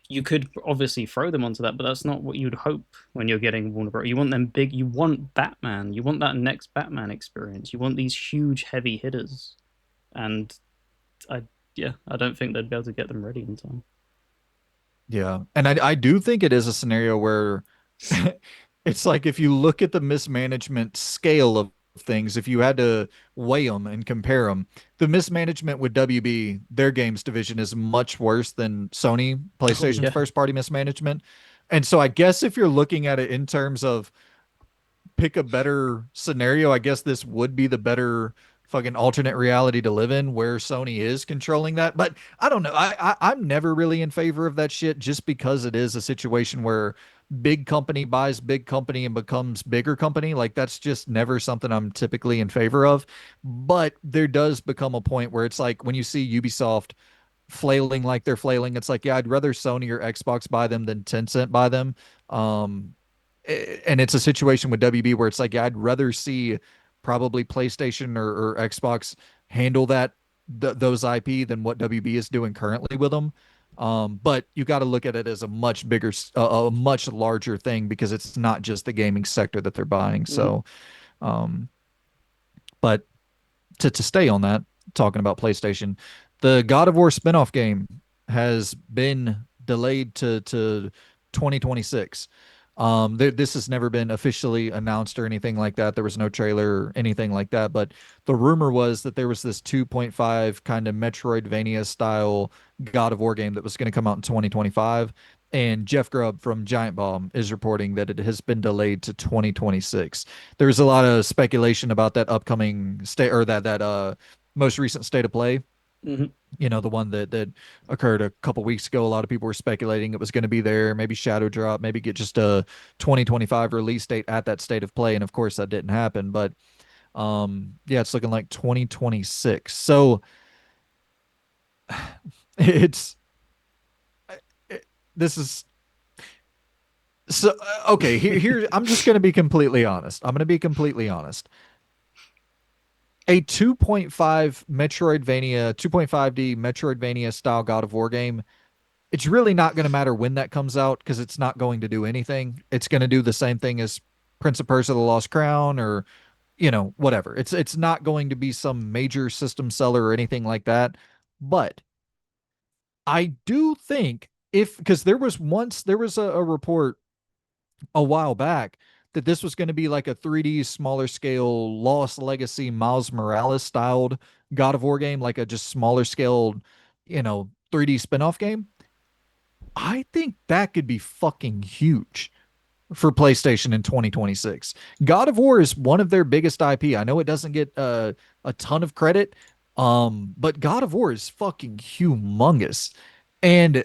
you could obviously throw them onto that, but that's not what you'd hope when you're getting Warner Bros. You want them big. You want Batman. You want that next Batman experience. You want these huge heavy hitters, and I yeah, I don't think they'd be able to get them ready in time. yeah, and I do think it is a scenario where it's like if you look at the mismanagement scale of things, if you had to weigh them and compare them, the mismanagement with WB, their games division, is much worse than Sony Oh PlayStation's yeah, first party mismanagement. And so I guess if you're looking at it in terms of pick a better scenario, I guess this would be the better fucking alternate reality to live in where Sony is controlling that. But I don't know. I'm never really in favor of that shit just because it is a situation where big company buys big company and becomes bigger company. Like that's just never something I'm typically in favor of. But there does become a point where it's like when you see Ubisoft flailing like they're flailing, it's like, yeah, I'd rather Sony or Xbox buy them than Tencent buy them. Um, and it's a situation with WB where it's like, yeah, I'd rather see probably PlayStation or Xbox handle those IP than what WB is doing currently with them. But you got to look at it as a much bigger, a much larger thing because it's not just the gaming sector that they're buying. mm-hmm. So, um, but to stay on that, talking about PlayStation, the God of War spinoff game has been delayed to 2026. This has never been officially announced or anything like that. There was no trailer or anything like that, but the rumor was that there was this 2.5 kind of Metroidvania style God of War game that was going to come out in 2025. And Jeff Grubb from Giant Bomb is reporting that it has been delayed to 2026. There's a lot of speculation about that upcoming state or that most recent state of play, Mm-hmm. the one that occurred a couple weeks ago. A lot of people were speculating it was going to be there, maybe shadow drop, maybe get just a 2025 release date at that state of play, and of course that didn't happen. But yeah, it's looking like 2026. So it's it, this is so okay. Here I'm just going to be completely honest. I'm going to be completely honest. A 2.5 Metroidvania, 2.5D Metroidvania style God of War game, it's really not going to matter when that comes out because it's not going to do anything. It's going to do the same thing as Prince of Persia: The Lost Crown or whatever. It's not going to be some major system seller or anything like that. But I do think if because there was a report a while back that this was going to be like a 3D smaller scale Lost Legacy Miles Morales styled God of War game, like a just smaller scale, 3D spin-off game. I think that could be fucking huge for PlayStation in 2026. God of War is one of their biggest IP. I know it doesn't get a ton of credit, but God of War is fucking humongous. And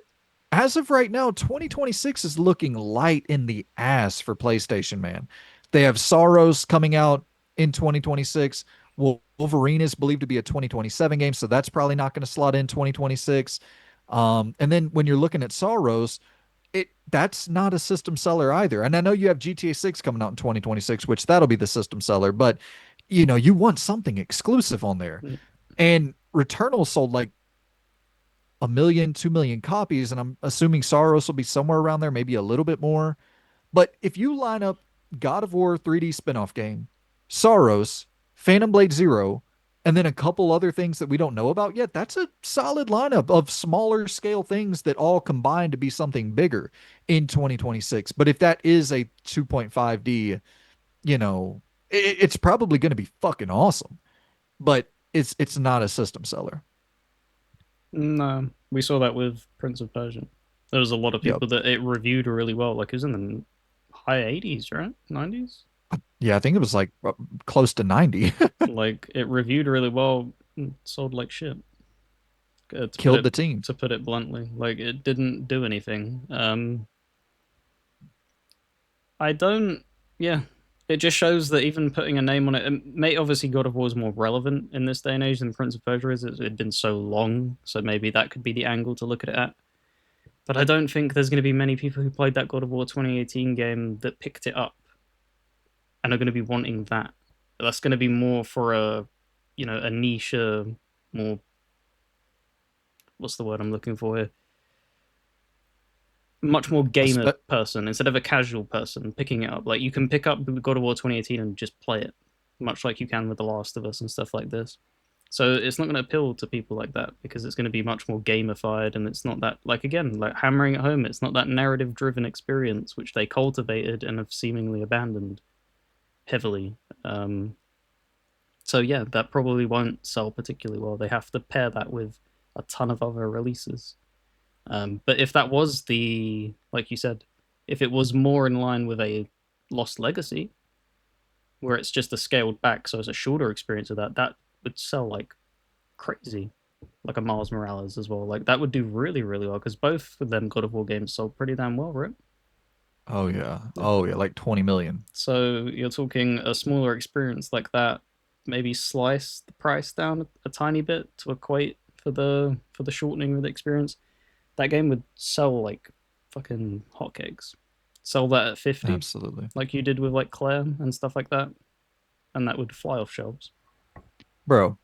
as of right now, 2026 is looking light in the ass for PlayStation, man. They have Sorrows coming out in 2026. Wolverine is believed to be a 2027 game, so that's probably not going to slot in 2026. And then when you're looking at Sorrows, that's not a system seller either. And I know you have GTA 6 coming out in 2026, which that'll be the system seller, but you want something exclusive on there. And Returnal sold like a million, 2 million copies, and I'm assuming Sorrows will be somewhere around there, maybe a little bit more. But if you line up God of War 3D spinoff game, Sorrows, Phantom Blade Zero, and then a couple other things that we don't know about yet, that's a solid lineup of smaller scale things that all combine to be something bigger in 2026. But if that is a 2.5D, it's probably going to be fucking awesome. But it's not a system seller. No, we saw that with Prince of Persia. There was a lot of Yep. people that it reviewed really well. Like it was in the high 80s, right? 90s. Yeah, I think it was like close to 90. Like it reviewed really well, sold like shit. To put Killed it the team. bluntly, like it didn't do anything. I don't. Yeah, it just shows that even putting a name on it, and may obviously God of War is more relevant in this day and age than Prince of Persia is. It had been so long, so maybe that could be the angle to look at it at. But I don't think there's going to be many people who played that God of War 2018 game that picked it up and are going to be wanting that. That's going to be more for a niche, more, what's the word I'm looking for here? Much more A gamer spe- person instead of a casual person picking it up. Like you can pick up God of War 2018 and just play it, much like you can with The Last of Us and stuff like this. So it's not going to appeal to people like that because it's going to be much more gamified and it's not that, like, again, like hammering it home, it's not that narrative driven experience which they cultivated and have seemingly abandoned heavily. So yeah, that probably won't sell particularly well. They have to pair that with a ton of other releases. But if that was like you said, if it was more in line with a Lost Legacy, where it's just a scaled back, so it's a shorter experience of that, that would sell like crazy. Like a Miles Morales as well. Like that would do really, really well because both of them God of War games sold pretty damn well, right? oh yeah. Yeah. Oh yeah, like 20 million. So you're talking a smaller experience like that, maybe slice the price down a tiny bit to equate for the shortening of the experience. That game would sell like fucking hotcakes. Sell that at 50, Absolutely. like you did with like Claire and stuff like that, and that would fly off shelves. Bro,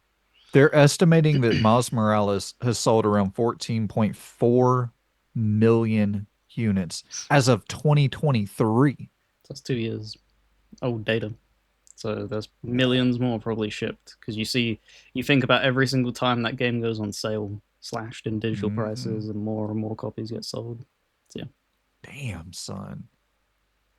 they're estimating that Miles Morales has sold around 14.4 million units as of 2023. That's 2 years old data. So there's millions more probably shipped because you think about every single time that game goes on sale, slashed in digital Hmm. prices, and more copies get sold. So yeah, Damn, son.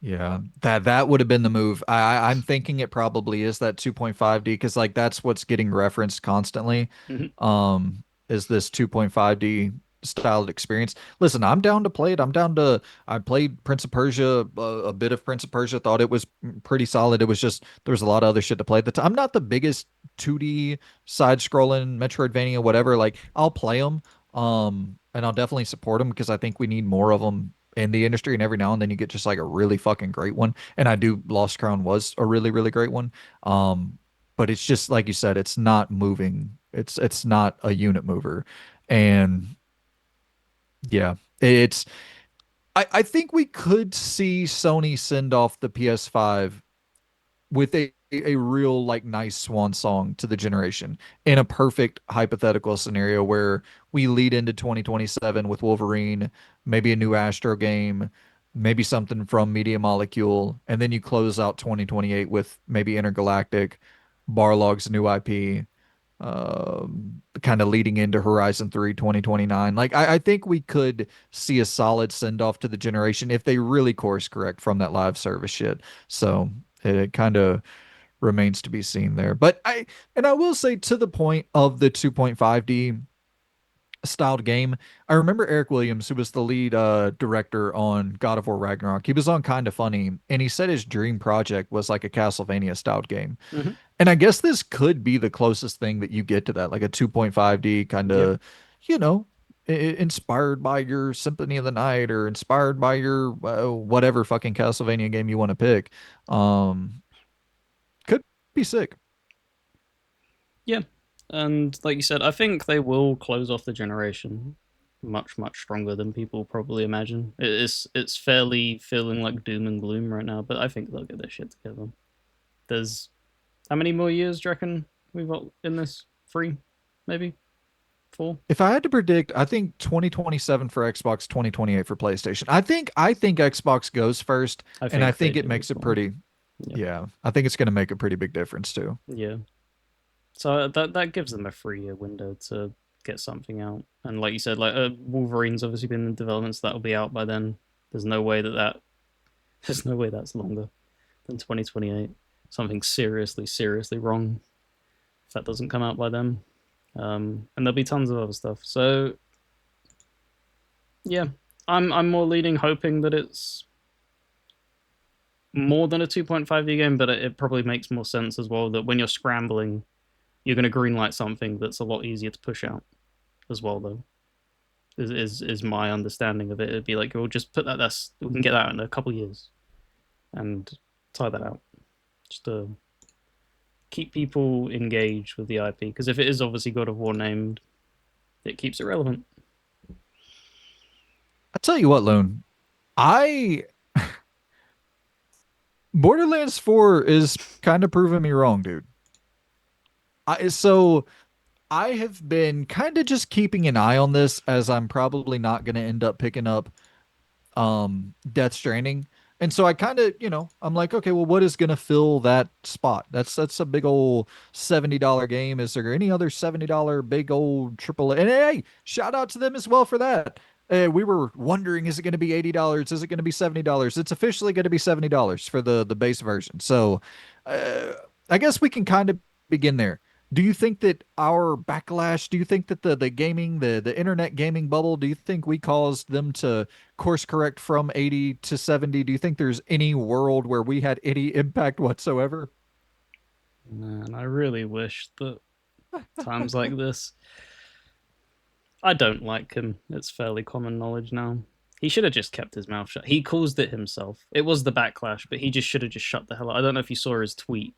Yeah, that would have been the move. I'm thinking it probably is that 2.5D because like that's what's getting referenced constantly. Mhm. Is this 2.5D styled experience? Listen, I'm down to play it. I played Prince of Persia, a bit of Prince of Persia, thought it was pretty solid. It was just there was a lot of other shit to play at the time. I'm not the biggest 2D side-scrolling Metroidvania, whatever. Like I'll play them, and I'll definitely support them because I think we need more of them in the industry, and every now and then you get just like a really fucking great one. And I do Lost Crown was a really, really great one. But it's just like you said, it's not moving. It's not a unit mover. And yeah, it's I think we could see Sony send off the PS5 with a real like nice swan song to the generation in a perfect hypothetical scenario where we lead into 2027 with Wolverine, maybe a new Astro game, maybe something from Media Molecule, and then you close out 2028 with maybe Intergalactic, Barlog's new IP, kind of leading into Horizon 3 2029. Like I think we could see a solid send off to the generation if they really course correct from that live service shit. So it kind of remains to be seen there. And I will say to the point of the 2.5D styled game, I remember Eric Williams, who was the lead director on God of War Ragnarok. He was on Kinda Funny, and he said his dream project was like a Castlevania styled game. Mhm. And I guess this could be the closest thing that you get to that, like a 2.5D kind Yeah. of, you know, inspired by your Symphony of the Night or inspired by your whatever fucking Castlevania game you want to pick. Um, could be sick. Yeah. And like you said, I think they will close off the generation much, much stronger than people probably imagine. It's fairly feeling like doom and gloom right now, but I think they'll get their shit together. There's how many more years do you reckon we've got in this? Three, maybe? Four? If I had to predict, I think 2027 for Xbox, 2028 for PlayStation. I think Xbox goes first, I and I think they think it do makes as it well. pretty, Yeah. yeah, I think it's going to make a pretty big difference too. Yeah. So that gives them a 3 year window to get something out. And like you said, like Wolverine's obviously been in development, so that'll be out by then. There's no way there's no way that's longer than 2028. Something seriously, seriously wrong if that doesn't come out by then. And there'll be tons of other stuff. So yeah, I'm more leaning hoping that it's more than a 2.5D game, but it probably makes more sense as well that when you're scrambling, you're going to greenlight something that's a lot easier to push out as well, though. Is my understanding of it. It'd be like we'll just put that. That's we can get that in a couple of years and tie that out just to keep people engaged with the IP. Because if it is obviously God of War named, it keeps it relevant. I tell you what, Lone, I Borderlands 4 is kind of proving me wrong, dude. So I have been kind of just keeping an eye on this as I'm probably not going to end up picking up Death Stranding. And so I kind of, I'm like, okay, well, what is gonna fill that spot? That's a big old $70 game. Is there any other $70 big old triple A? And hey, shout out to them as well for that. We were wondering, is it gonna be $80? Is it gonna be $70? It's officially gonna be $70 for the base version. So uh, I guess we can kind of begin there. Do you think that our backlash, do you think that the gaming, the internet gaming bubble, do you think we caused them to course correct from 80 to 70? Do you think there's any world where we had any impact whatsoever? Man, I really wish that times like this. I don't like him. It's fairly common knowledge now. He should have just kept his mouth shut. He caused it himself. It was the backlash, but he just should have just shut the hell up. I don't know if you saw his tweet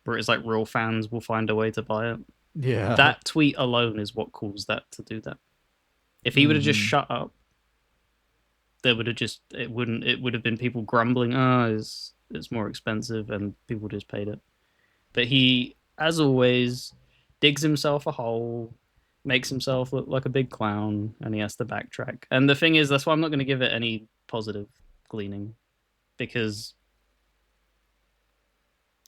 where it's like real fans will find a way to buy it. Yeah. That tweet alone is what caused that to do that. If he would have just Hmm. shut up, there would have just it would have been people grumbling, oh, it's more expensive, and people just paid it. But he, as always, digs himself a hole, makes himself look like a big clown, and he has to backtrack. And the thing is, that's why I'm not going to give it any positive gleaning because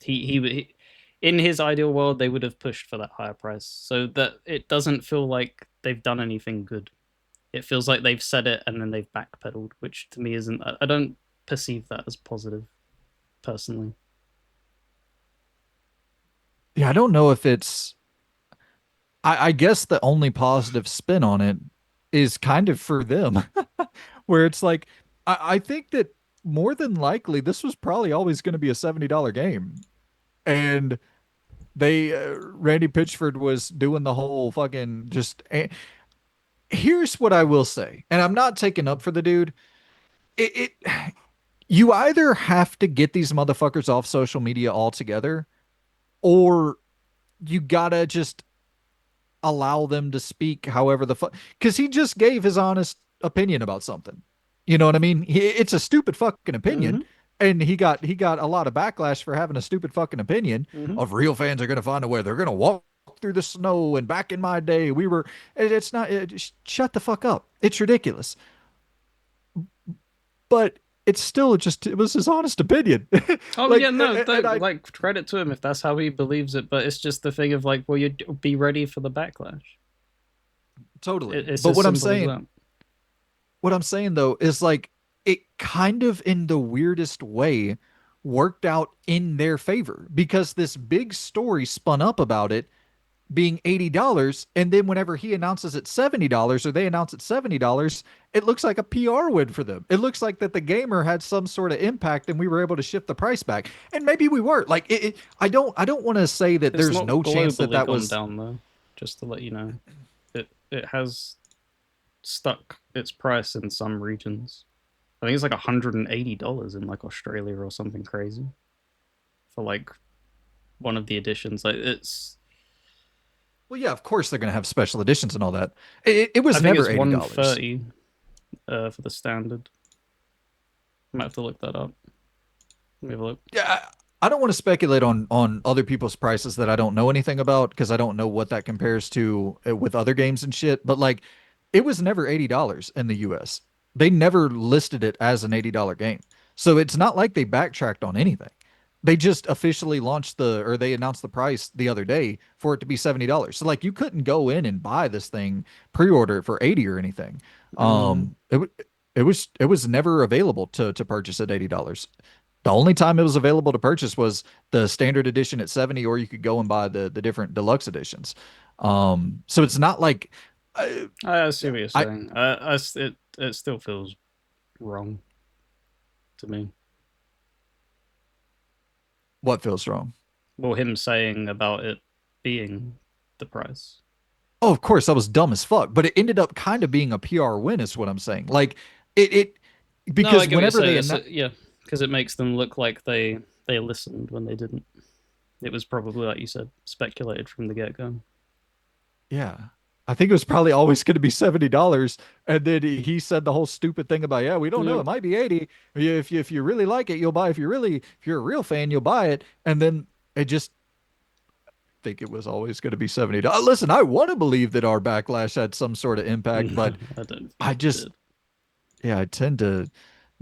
he in his ideal world they would have pushed for that higher price, so that it doesn't feel like they've done anything good. It feels like they've said it and then they've backpedaled, which to me isn't. I don't. perceive that as positive personally. Yeah, I don't know if it's I guess the only positive spin on it is kind of for them, where it's like I think that more than likely this was probably always going to be a $70 game. And they Randy Pitchford was doing the whole fucking just here's what I will say, and I'm not taking up for the dude. It you either have to get these motherfuckers off social media altogether, or you gotta just allow them to speak however the fuck, because he just gave his honest opinion about something. You know what I mean? It's a stupid fucking opinion, Mm-hmm. and he got a lot of backlash for having a stupid fucking opinion. Mm-hmm. Of real fans are gonna find a way. They're gonna walk through the snow, and back in my day, we were. It's not. Shut the fuck up. It's ridiculous, but it's still just. It was his honest opinion. Oh yeah, Like, no, and don't I like credit to him if that's how he believes it. But it's just the thing of like, well, you be ready for the backlash. totally. It's But as simple as that. what I'm saying though is like it kind of in the weirdest way worked out in their favor because this big story spun up about it being $80, and then whenever he announces it $70 or they announce it $70, it looks like a PR win for them. It looks like that the gamer had some sort of impact and we were able to shift the price back. And maybe we were. Like I don't want to say that It's there's not no chance that globally that gone was down though. Just to let you know, it has stuck its price in some regions. I think it's like $180 in like Australia or something crazy for like one of the editions. Like it's, well, yeah, of course they're going to have special editions and all that. It I was think never it's $80. 130 for the standard. I might have to look that up. Let me have a look. Yeah, I don't want to speculate on other people's prices that I don't know anything about because I don't know what that compares to with other games and shit. But like, it was never $80 in the U.S. They never listed it as an $80 game, so it's not like they backtracked on anything. They just officially launched or they announced the price the other day for it to be $70. So like, you couldn't go in and buy this thing pre-order it for 80 or anything. Uh, It was never available to purchase at $80. The only time it was available to purchase was the standard edition at 70, or you could go and buy the different deluxe editions. So it's not like uh, I see what you're I saying. It still feels wrong to me. what feels wrong. Well, him saying about it being the price. Oh, of course, that was dumb as fuck, but it ended up kind of being a PR win, is what I'm saying. Like it No, I because get what you're whenever saying. they It's yeah, because it makes them look like they listened when they didn't. It was probably like you said, speculated from the get go. yeah. I think it was probably always going to be $70, and then he said the whole stupid thing about, yeah, we don't know, Yep. it might be 80. If you really like it, you'll buy. If you're a real fan, you'll buy it. And then it just think it was always going to be $70. Listen, I want to believe that our backlash had some sort of impact, No, but I don't I think it just, did. yeah, I tend to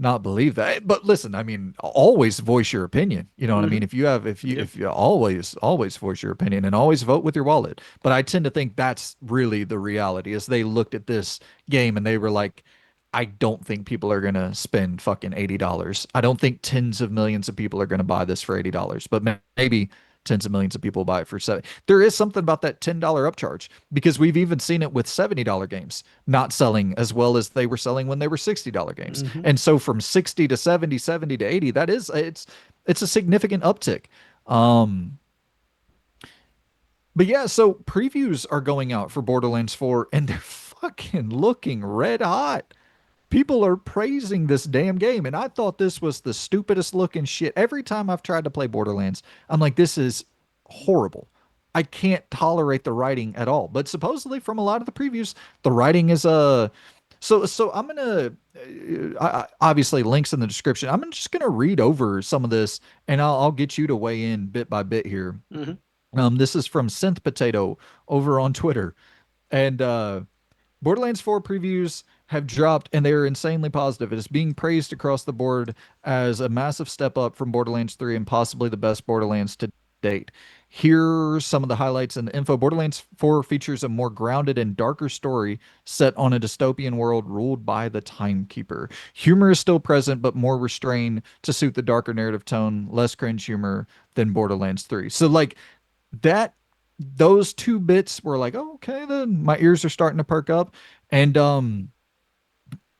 not believe that. But listen, I mean, always voice your opinion. You know what I mean? Mm-hmm. If you have, Yep. if you always voice your opinion and always vote with your wallet. But I tend to think that's really the reality is they looked at this game and they were like, I don't think people are going to spend fucking $80. I don't think tens of millions of people are going to buy this for $80, but maybe tens of millions of people buy it for 70. There is something about that $10 upcharge because we've even seen it with $70 games not selling as well as they were selling when they were $60 games. Mm-hmm. And so from 60 to 70, 70 to 80, that is it's a significant uptick. Um but yeah, so previews are going out for Borderlands 4 and they're fucking looking red hot. People are praising this damn game, and I thought this was the stupidest looking shit. Every time I've tried to play Borderlands, I'm like, this is horrible. I can't tolerate the writing at all. But supposedly, from a lot of the previews, the writing is so I'm gonna obviously links in the description. I'm just gonna read over some of this, and I'll get you to weigh in bit by bit here. Mm-hmm. This is from Synth Potato over on Twitter, and Borderlands 4 previews have dropped and they are insanely positive. It is being praised across the board as a massive step up from Borderlands 3 and possibly the best Borderlands to date. Here's some of the highlights in the info. Borderlands 4 features a more grounded and darker story set on a dystopian world ruled by the Timekeeper. Humor is still present, but more restrained to suit the darker narrative tone, less cringe humor than Borderlands 3. So, like, that, those two bits were like, oh, okay, then my ears are starting to perk up. And,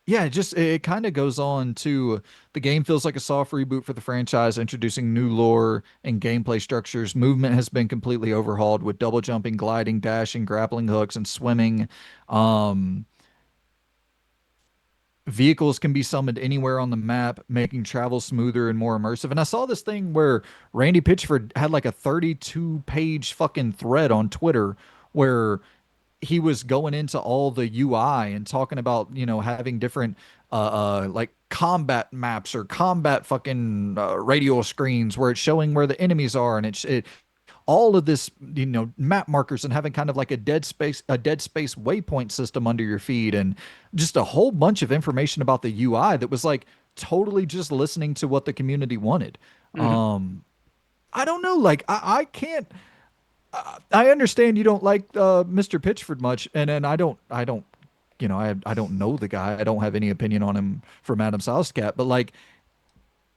yeah, it kind of goes on to the game feels like a soft reboot for the franchise, introducing new lore and gameplay structures. Movement has been completely overhauled with double jumping, gliding, dashing, grappling hooks, and swimming. Um, Vehicles can be summoned anywhere on the map, making travel smoother and more immersive. And I saw this thing where Randy Pitchford had like a 32-page fucking thread on Twitter where he was going into all the UI and talking about, having different like combat maps or combat fucking radio screens where it's showing where the enemies are, and it all of this, map markers, and having kind of like a dead space waypoint system under your feet, and just a whole bunch of information about the UI that was like totally just listening to what the community wanted. Mm-hmm. um I don't know, like I can't, I understand you don't like Mr. Pitchford much, and I don't, I don't know the guy. I don't have any opinion on him from Adam's House Cat, but like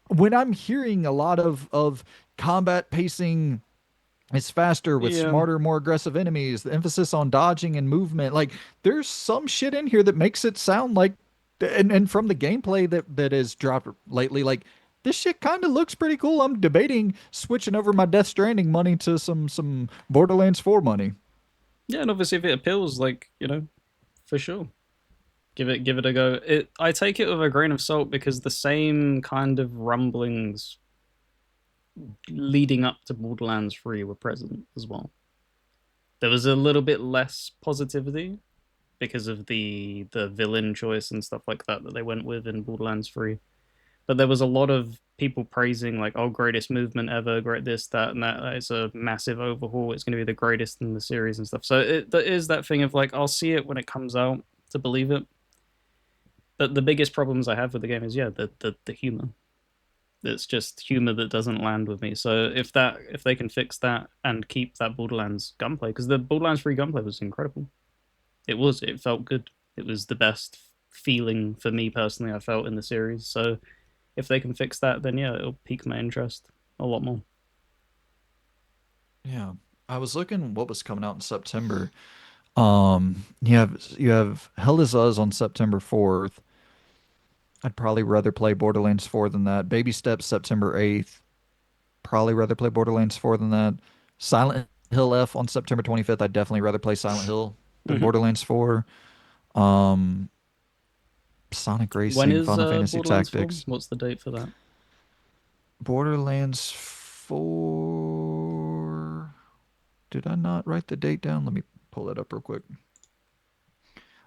when I'm hearing a lot of combat pacing is faster with Yeah, smarter, more aggressive enemies, the emphasis on dodging and movement, like there's some shit in here that makes it sound like, and from the gameplay that has dropped lately, like this shit kind of looks pretty cool. I'm debating switching over my Death Stranding money to some Borderlands 4 money. yeah, and obviously if it appeals, like for sure, give it a go. I take it with a grain of salt because the same kind of rumblings leading up to Borderlands 3 were present as well. There was a little bit less positivity because of the villain choice and stuff like that they went with in Borderlands 3. But there was a lot of people praising like, oh, greatest movement ever, great this, that, and that. It's a massive overhaul. It's going to be the greatest in the series and stuff. So there is that thing of like, I'll see it when it comes out to believe it. But the biggest problems I have with the game is the humor. It's just humor that doesn't land with me. So if they can fix that and keep that Borderlands gunplay, because the Borderlands 3 gunplay was incredible. It felt good. It was the best feeling for me personally I felt in the series. So if they can fix that, then yeah, it'll pique my interest a lot more. Yeah. I was looking what was coming out in September. You have Hell Is Us on September 4th. I'd probably rather play Borderlands 4 than that. Baby Steps September 8th. Probably rather play Borderlands 4 than that. Silent Hill F on September 25th. I'd definitely rather play Silent Hill than Mm-hmm. Borderlands 4. Um, Sonic When Racing, is Final Fantasy Borderlands 4? Tactics. What's the date for that? Borderlands 4. Did I not write the date down? Let me pull that up real quick.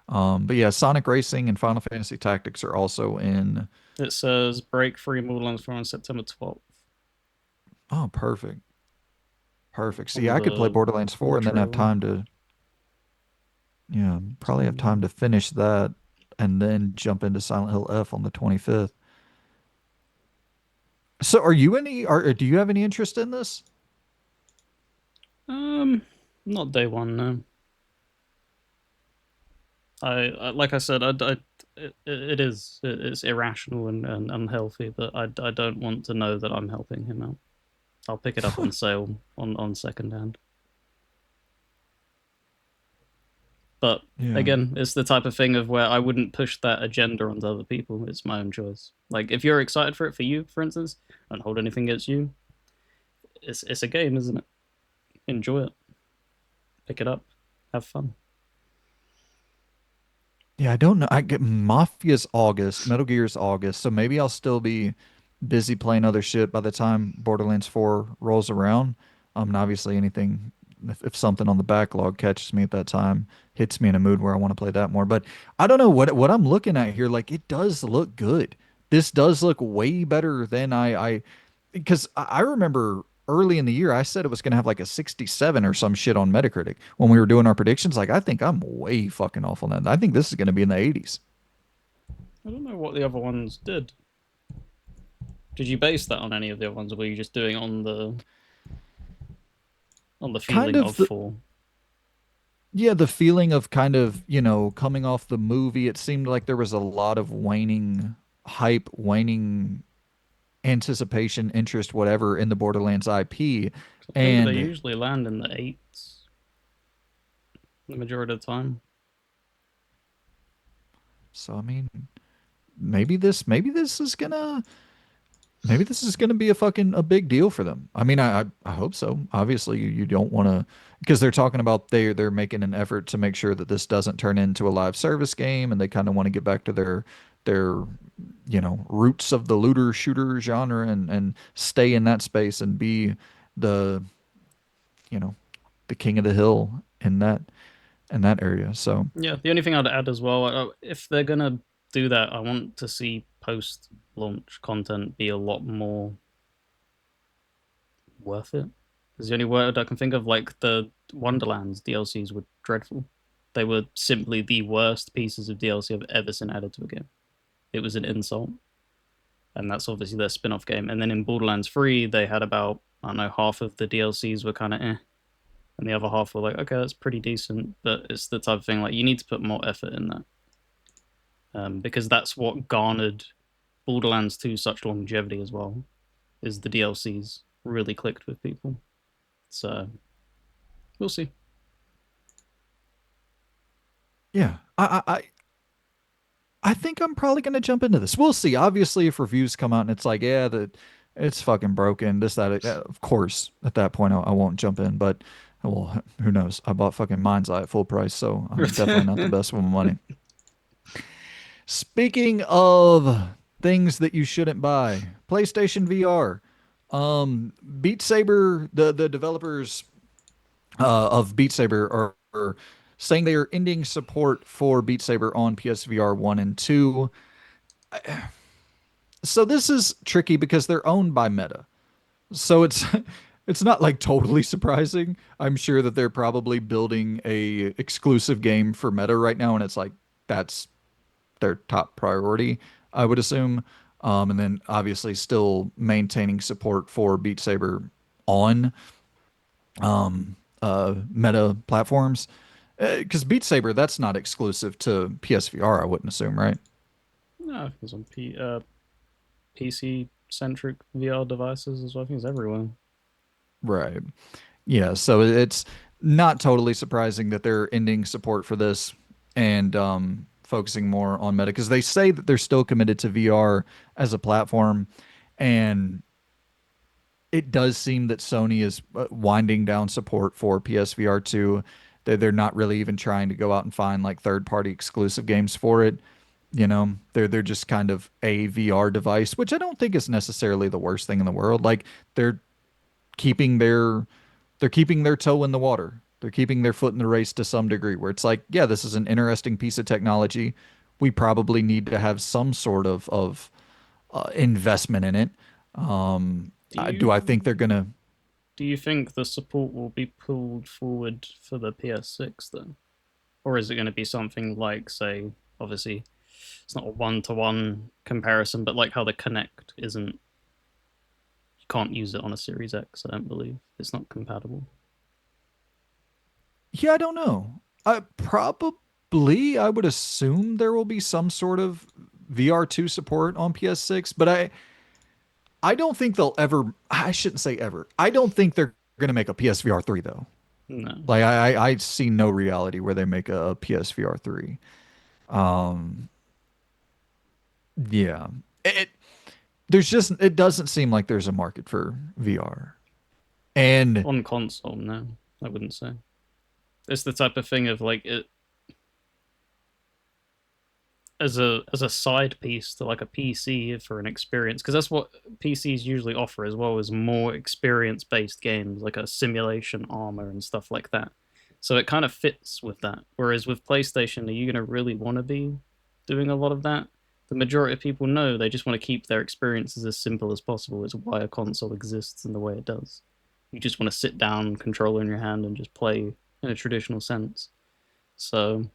But yeah, Sonic Racing and Final Fantasy Tactics are also in. It says break free Borderlands 4 on September 12th Oh, perfect. Perfect. See, on I could play the Borderlands on the 4 and then have trailer. time to, yeah, So probably have time to finish that and then jump into Silent Hill F on the 25th. So do you have any interest in this? um, not day one. No, I like I said, it is it's irrational and unhealthy, but I don't want to know that I'm helping him out. I'll pick it up on sale on second hand. But Yeah. again, it's the type of thing of where I wouldn't push that agenda onto other people. It's my own choice. Like if you're excited for it, for you, for instance, don't hold anything against you. It's a game, isn't it? Enjoy it. Pick it up. Have fun. Yeah, I don't know. I get Mafia's August, Metal Gear's August, so maybe I'll still be busy playing other shit by the time Borderlands 4 rolls around. And obviously anything, if something on the backlog catches me at that time, hits me in a mood where I want to play that more. But I don't know what I'm looking at here. Like it does look good. This does look way better than I because I remember early in the year I said it was going to have like a 67 or some shit on Metacritic when we were doing our predictions. Like I think I'm way fucking off on that. I think this is going to be in the 80s. I don't know what the other ones did. Did you base that on any of the other ones, or were you just doing it on the? on the kind feeling of of the four. yeah, the feeling of kind of, coming off the movie, it seemed like there was a lot of waning hype, waning anticipation, interest, whatever in the Borderlands IP. I think they And usually land in the eights the majority of the time. so I mean, maybe this is gonna be a fucking a big deal for them. I mean, I hope so. Obviously, you don't want to, because they're talking about they're making an effort to make sure that this doesn't turn into a live service game, and they kind of want to get back to their roots of the looter shooter genre and stay in that space and be the you know the king of the hill in that area. So Yeah, the only thing I'd add as well, if they're gonna do that, I want to see post-launch content be a lot more worth it. Is the only word I can think of. Like the Wonderlands DLCs were dreadful. They were simply the worst pieces of DLC I've ever seen added to a game. It was an insult, and that's obviously their spin-off game. And then in Borderlands 3, they had about, I don't know, half of the DLCs were kind of eh, and the other half were like, okay, that's pretty decent. But it's the type of thing like you need to put more effort in that, because that's what garnered Borderlands 2 such longevity as well. Is the DLCs really clicked with people? So we'll see. yeah, I think I'm probably going to jump into this. We'll see. Obviously, if reviews come out and it's like, yeah, that it's fucking broken, this, that, of course, at that point, I won't jump in. But, well, who knows? I bought fucking Mind's Eye at full price, so I'm definitely not the best with my money. Speaking of things that you shouldn't buy, PlayStation VR. Beat Saber, the developers of Beat Saber are saying they are ending support for Beat Saber on PSVR 1 and 2. So this is tricky because they're owned by Meta. So it's not like totally surprising. I'm sure that they're probably building a exclusive game for Meta right now, and it's like that's their top priority, I would assume. And then obviously still maintaining support for Beat Saber on Meta platforms. Because Beat Saber, that's not exclusive to PSVR, I wouldn't assume, right? No, I think it's on PC centric VR devices as well. I think it's everywhere. Right. Yeah, so it's not totally surprising that they're ending support for this and focusing more on Meta because they say that they're still committed to VR as a platform, and it does seem that Sony is winding down support for PSVR 2. They're not really even trying to go out and find like third-party exclusive games for it. They're just kind of a VR device, which I don't think is necessarily the worst thing in the world. Like they're keeping their they're keeping their toe in the water. They're keeping their foot in the race to some degree, where it's like, yeah, this is an interesting piece of technology. We probably need to have some sort of investment in it. Do Do I think they're you gonna? do you think the support will be pulled forward for the PS6 then, or is it going to be something like, say, obviously it's not a one-to-one comparison, but like how the Connect isn't, you can't use it on a Series X. I don't believe it's not compatible. Yeah, I don't know. I would assume there will be some sort of VR2 support on PS6, but I don't think they'll ever. I shouldn't say ever. I don't think they're gonna make a PSVR 3 though. No. Like I see no reality where they make a PSVR 3. Um, yeah. It doesn't seem like there's a market for VR. And On console, no, I wouldn't say. It's the type of thing of like it as a side piece to like a PC for an experience, because that's what PCs usually offer as well, as more experience based games like a simulation armor and stuff like that. So it kind of fits with that. Whereas with PlayStation, are you going to really want to be doing a lot of that? The majority of people know they just want to keep their experiences as simple as possible. It's why a console exists in the way it does. You just want to sit down, controller in your hand, and just play in a traditional sense. So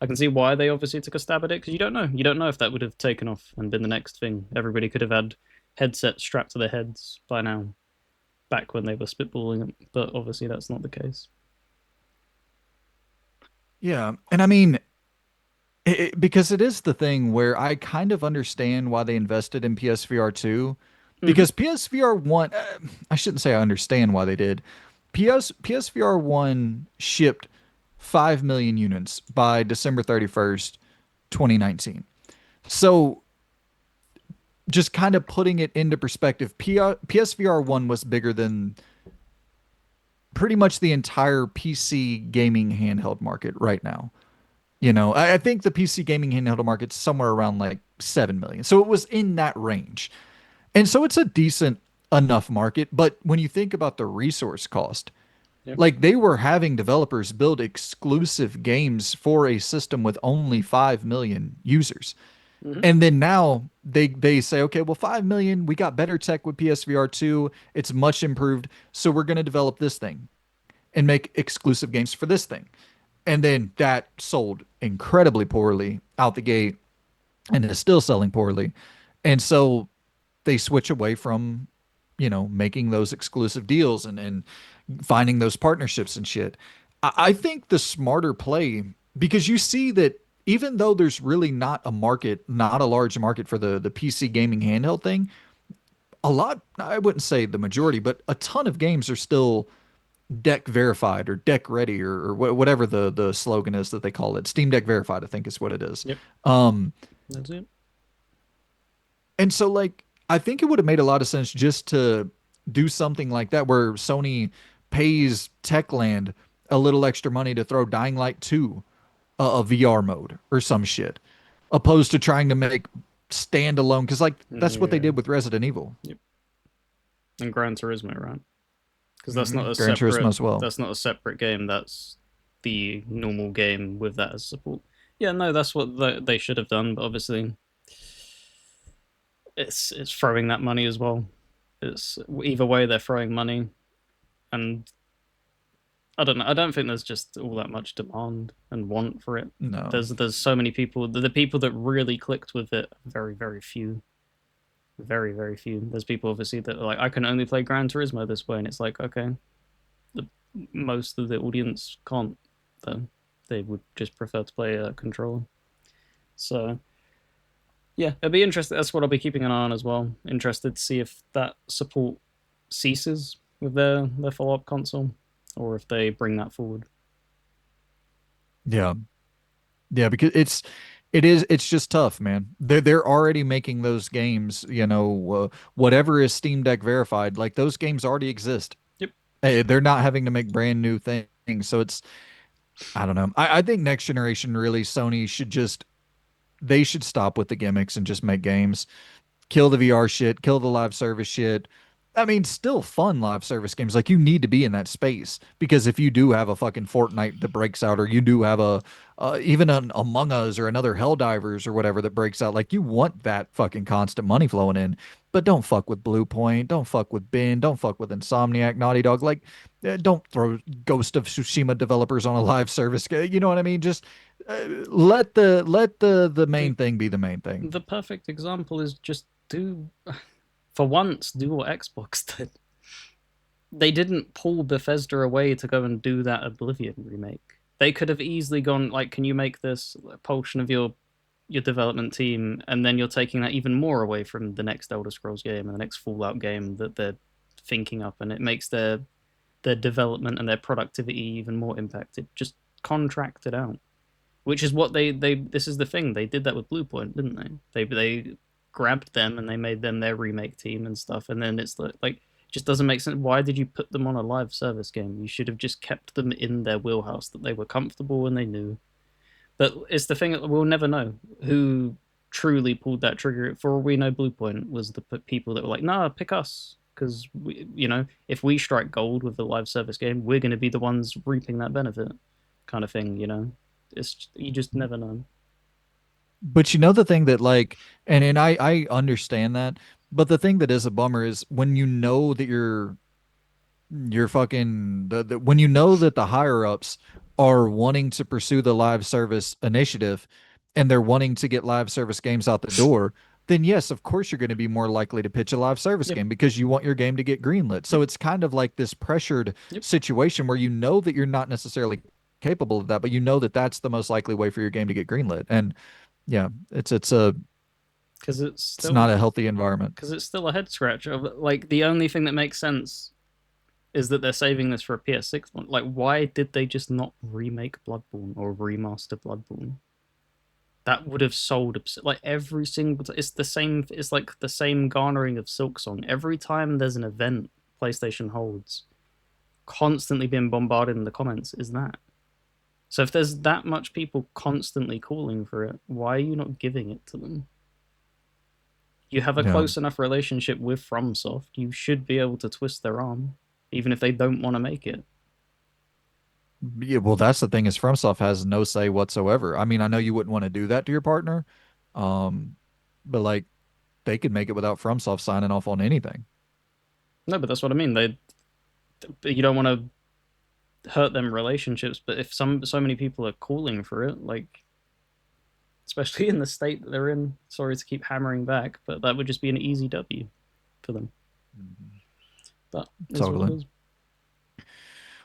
I can see why they obviously took a stab at it, because you don't know. You don't know if that would have taken off and been the next thing. Everybody could have had headsets strapped to their heads by now. back when they were spitballing it, but obviously that's not the case. Yeah. And I mean, because it is the thing where I kind of understand why they invested in PSVR 2 Mm-hmm. because PSVR 1 I shouldn't say I understand why they did. PSVR 1 shipped 5 million units by December 31st, 2019. So just kind of putting it into perspective, PSVR 1 was bigger than pretty much the entire PC gaming handheld market right now. I think the PC gaming handheld market's somewhere around like 7 million. So it was in that range. And so it's a decent enough market. But when you think about the resource cost, Yep. like they were having developers build exclusive games for a system with only 5 million users. Mm-hmm. And then now they say, okay, well, 5 million, we got better tech with PSVR 2. It's much improved. So we're going to develop this thing and make exclusive games for this thing. And then that sold incredibly poorly out the gate and is still selling poorly. And so they switch away from, making those exclusive deals and finding those partnerships and shit. I think the smarter play, because you see that even though there's really not a market, not a large market for the PC gaming handheld thing, a lot, I wouldn't say the majority, but a ton of games are still deck verified or deck ready or whatever the slogan is that they call it. Steam Deck verified, I think is what it is. Yep. Um, That's it. and so like I think it would have made a lot of sense just to do something like that where Sony pays Techland a little extra money to throw Dying Light 2 a VR mode or some shit, opposed to trying to make standalone because like that's what they Yeah. did with Resident Evil. Yep. And Gran Turismo, right? Because that's not a Gran Turismo separate. as well. That's not a separate game. That's the normal game with that as support. Yeah, no, that's what they should have done. But obviously, it's throwing that money as well. It's either way they're throwing money, and I don't know. I don't think there's just all that much demand and want for it. No. There's so many people. The people that really clicked with it, very few, very few. There's people obviously that are like, I can only play Gran Turismo this way, and it's like, okay, the most of the audience can't. Though they would just prefer to play a controller. So yeah, it'll be interesting. That's what I'll be keeping an eye on as well. Interested to see if that support ceases with their follow up console, or if they bring that forward. Yeah. Yeah, because it's just tough, man. They're already making those games, whatever is Steam Deck verified, like those games already exist. Yep. They're not having to make brand new things. So it's I don't know. I think next generation really Sony should just they should stop with the gimmicks and just make games. Kill the VR shit, kill the live service shit. I mean, still fun live service games. Like you need to be in that space because if you do have a fucking Fortnite that breaks out, or you do have a even an Among Us or another Helldivers or whatever that breaks out, like you want that fucking constant money flowing in. But don't fuck with Blue Point, don't fuck with Ben, don't fuck with Insomniac, Naughty Dog. Like, don't throw Ghost of Tsushima developers on a live service. You know what I mean? Just let the The main thing be the main thing. the perfect example is just do for once do what Xbox did. They didn't pull Bethesda away to go and do that Oblivion remake. They could have easily gone like, can you make this a portion of your development team, and then you're taking that even more away from the next Elder Scrolls game and the next Fallout game that they're thinking up, and it makes their development and their productivity even more impacted. Just contract it out, which is what they this is the thing, they did that with Bluepoint, didn't they grabbed them and they made them their remake team and stuff, and then it's like it just doesn't make sense. Why did you put them on a live service game? You should have just kept them in their wheelhouse that they were comfortable and they knew. But it's the thing that we'll never know who truly pulled that trigger. For all we know, Bluepoint was the people that were like, nah, pick us, because if we strike gold with the live service game, we're going to be the ones reaping that benefit, kind of thing. It's you just never know. But you know the thing that like and I understand that, but the thing that is a bummer is when you know that you're fucking when you know that the higher ups are wanting to pursue the live service initiative and they're wanting to get live service games out the door, then yes, of course you're going to be more likely to pitch a live service Yep. game because you want your game to get greenlit. So Yep. it's kind of like this pressured Yep. situation where you know that you're not necessarily capable of that, but you know that that's the most likely way for your game to get greenlit. And yeah, Because it's not a healthy environment. it's still a head scratcher. Like the only thing that makes sense is that they're saving this for a PS6 one. Like, why did they just not remake Bloodborne or remaster Bloodborne? That would have sold like every single. It's the same. It's like the same garnering of Silksong. Every time there's an event PlayStation holds, constantly being bombarded in the comments is that. So if there's that much people constantly calling for it, why are you not giving it to them? You have a Yeah. close enough relationship with FromSoft, you should be able to twist their arm, even if they don't want to make it. Yeah, well, that's the thing is FromSoft has no say whatsoever. I mean, I know you wouldn't want to do that to your partner, um, but like they could make it without FromSoft signing off on anything. No, but that's what I mean. You don't want to hurt them relationships, but if so many people are calling for it, like especially in the state that they're in, sorry to keep hammering back, but that would just be an easy W for them. Mhm. That is what it Totally. is.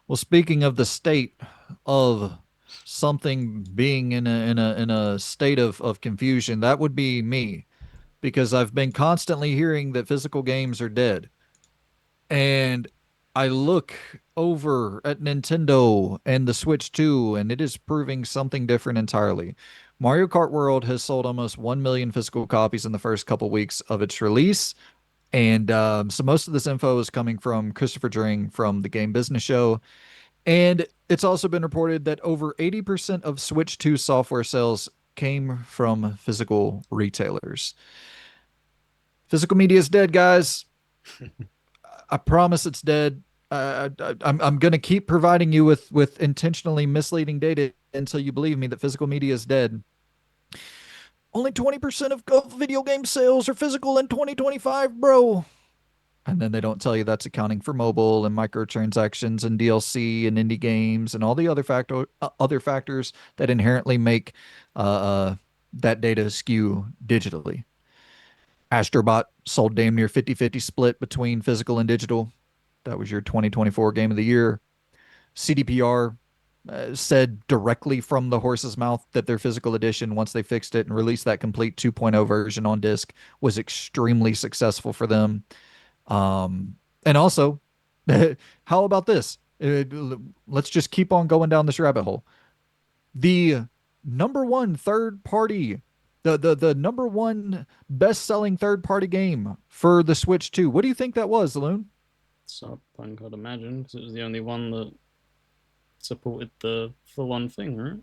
Well, speaking of the state of something being in a state of confusion, that would be me because I've been constantly hearing that physical games are dead. And I look over at Nintendo and the Switch 2, and it is proving something different entirely. Mario Kart World has sold almost 1 million physical copies in the first couple weeks of its release. And so most of this info is coming from Christopher Dring from the Game Business Show. And it's also been reported that over 80% of Switch 2 software sales came from physical retailers. Physical media is dead, guys. I promise it's dead. I'm going to keep providing you with intentionally misleading data until you believe me that physical media is dead. Only 20% of video game sales are physical in 2025, bro. And then they don't tell you that's accounting for mobile and microtransactions and DLC and indie games and all the other factors that inherently make uh, uh, that data skew digitally. Astrobot sold damn near 50-50 split between physical and digital. That was your 2024 game of the year. CDPR said directly from the horse's mouth that their physical edition, once they fixed it and released that complete 2.0 version on disc, was extremely successful for them. And also, how about this? Let's just keep on going down this rabbit hole. The number one third party, the number one best selling third party game for the Switch 2. What do you think that was, Loon? Cyberpunk, I'd imagine, because it was the only one that supported the full-on thing, right?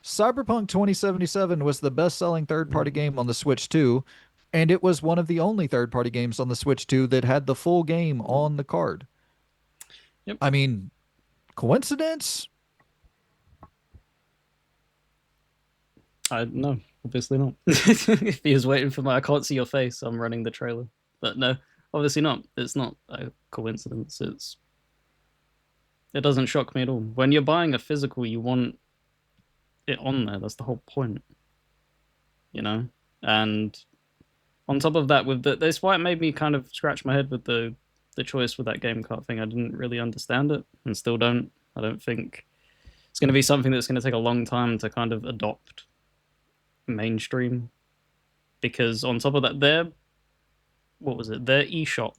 Cyberpunk 2077 was the best selling third party Mm. game on the Switch 2, and it was one of the only third party games on the Switch 2 that had the full game Mm. on the card. Yep. I mean, coincidence? I no, obviously not. If he was waiting for my, I can't see your face. I'm running the trailer, but no, obviously not. It's not a coincidence. It doesn't shock me at all. When you're buying a physical, you want it on there. That's the whole point, you know. And on top of that, with that's why it made me kind of scratch my head with the choice with that game cart thing. I didn't really understand it, and still don't. I don't think it's going to be something that's going to take a long time to kind of adopt mainstream. Because on top of that, their what was it? Their eShop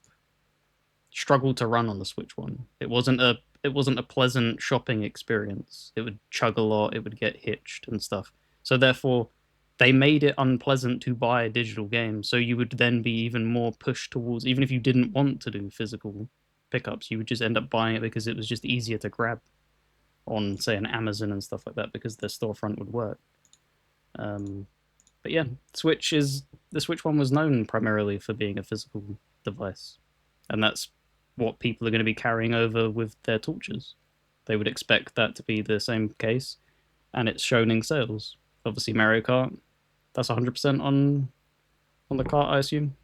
struggled to run on the Switch One. It wasn't a pleasant shopping experience. It would chug a lot. It would get hitched and stuff. So therefore, they made it unpleasant to buy a digital game. So you would then be even more pushed towards, even if you didn't want to do physical pickups, you would just end up buying it because it was just easier to grab on, say, an Amazon and stuff like that because their storefront would work. Um, but yeah, the Switch One was known primarily for being a physical device, and that's what people are going to be carrying over with their torches. They would expect that to be the same case, and it's shown in sales. Obviously, Mario Kart, that's 100% on the cart, I assume.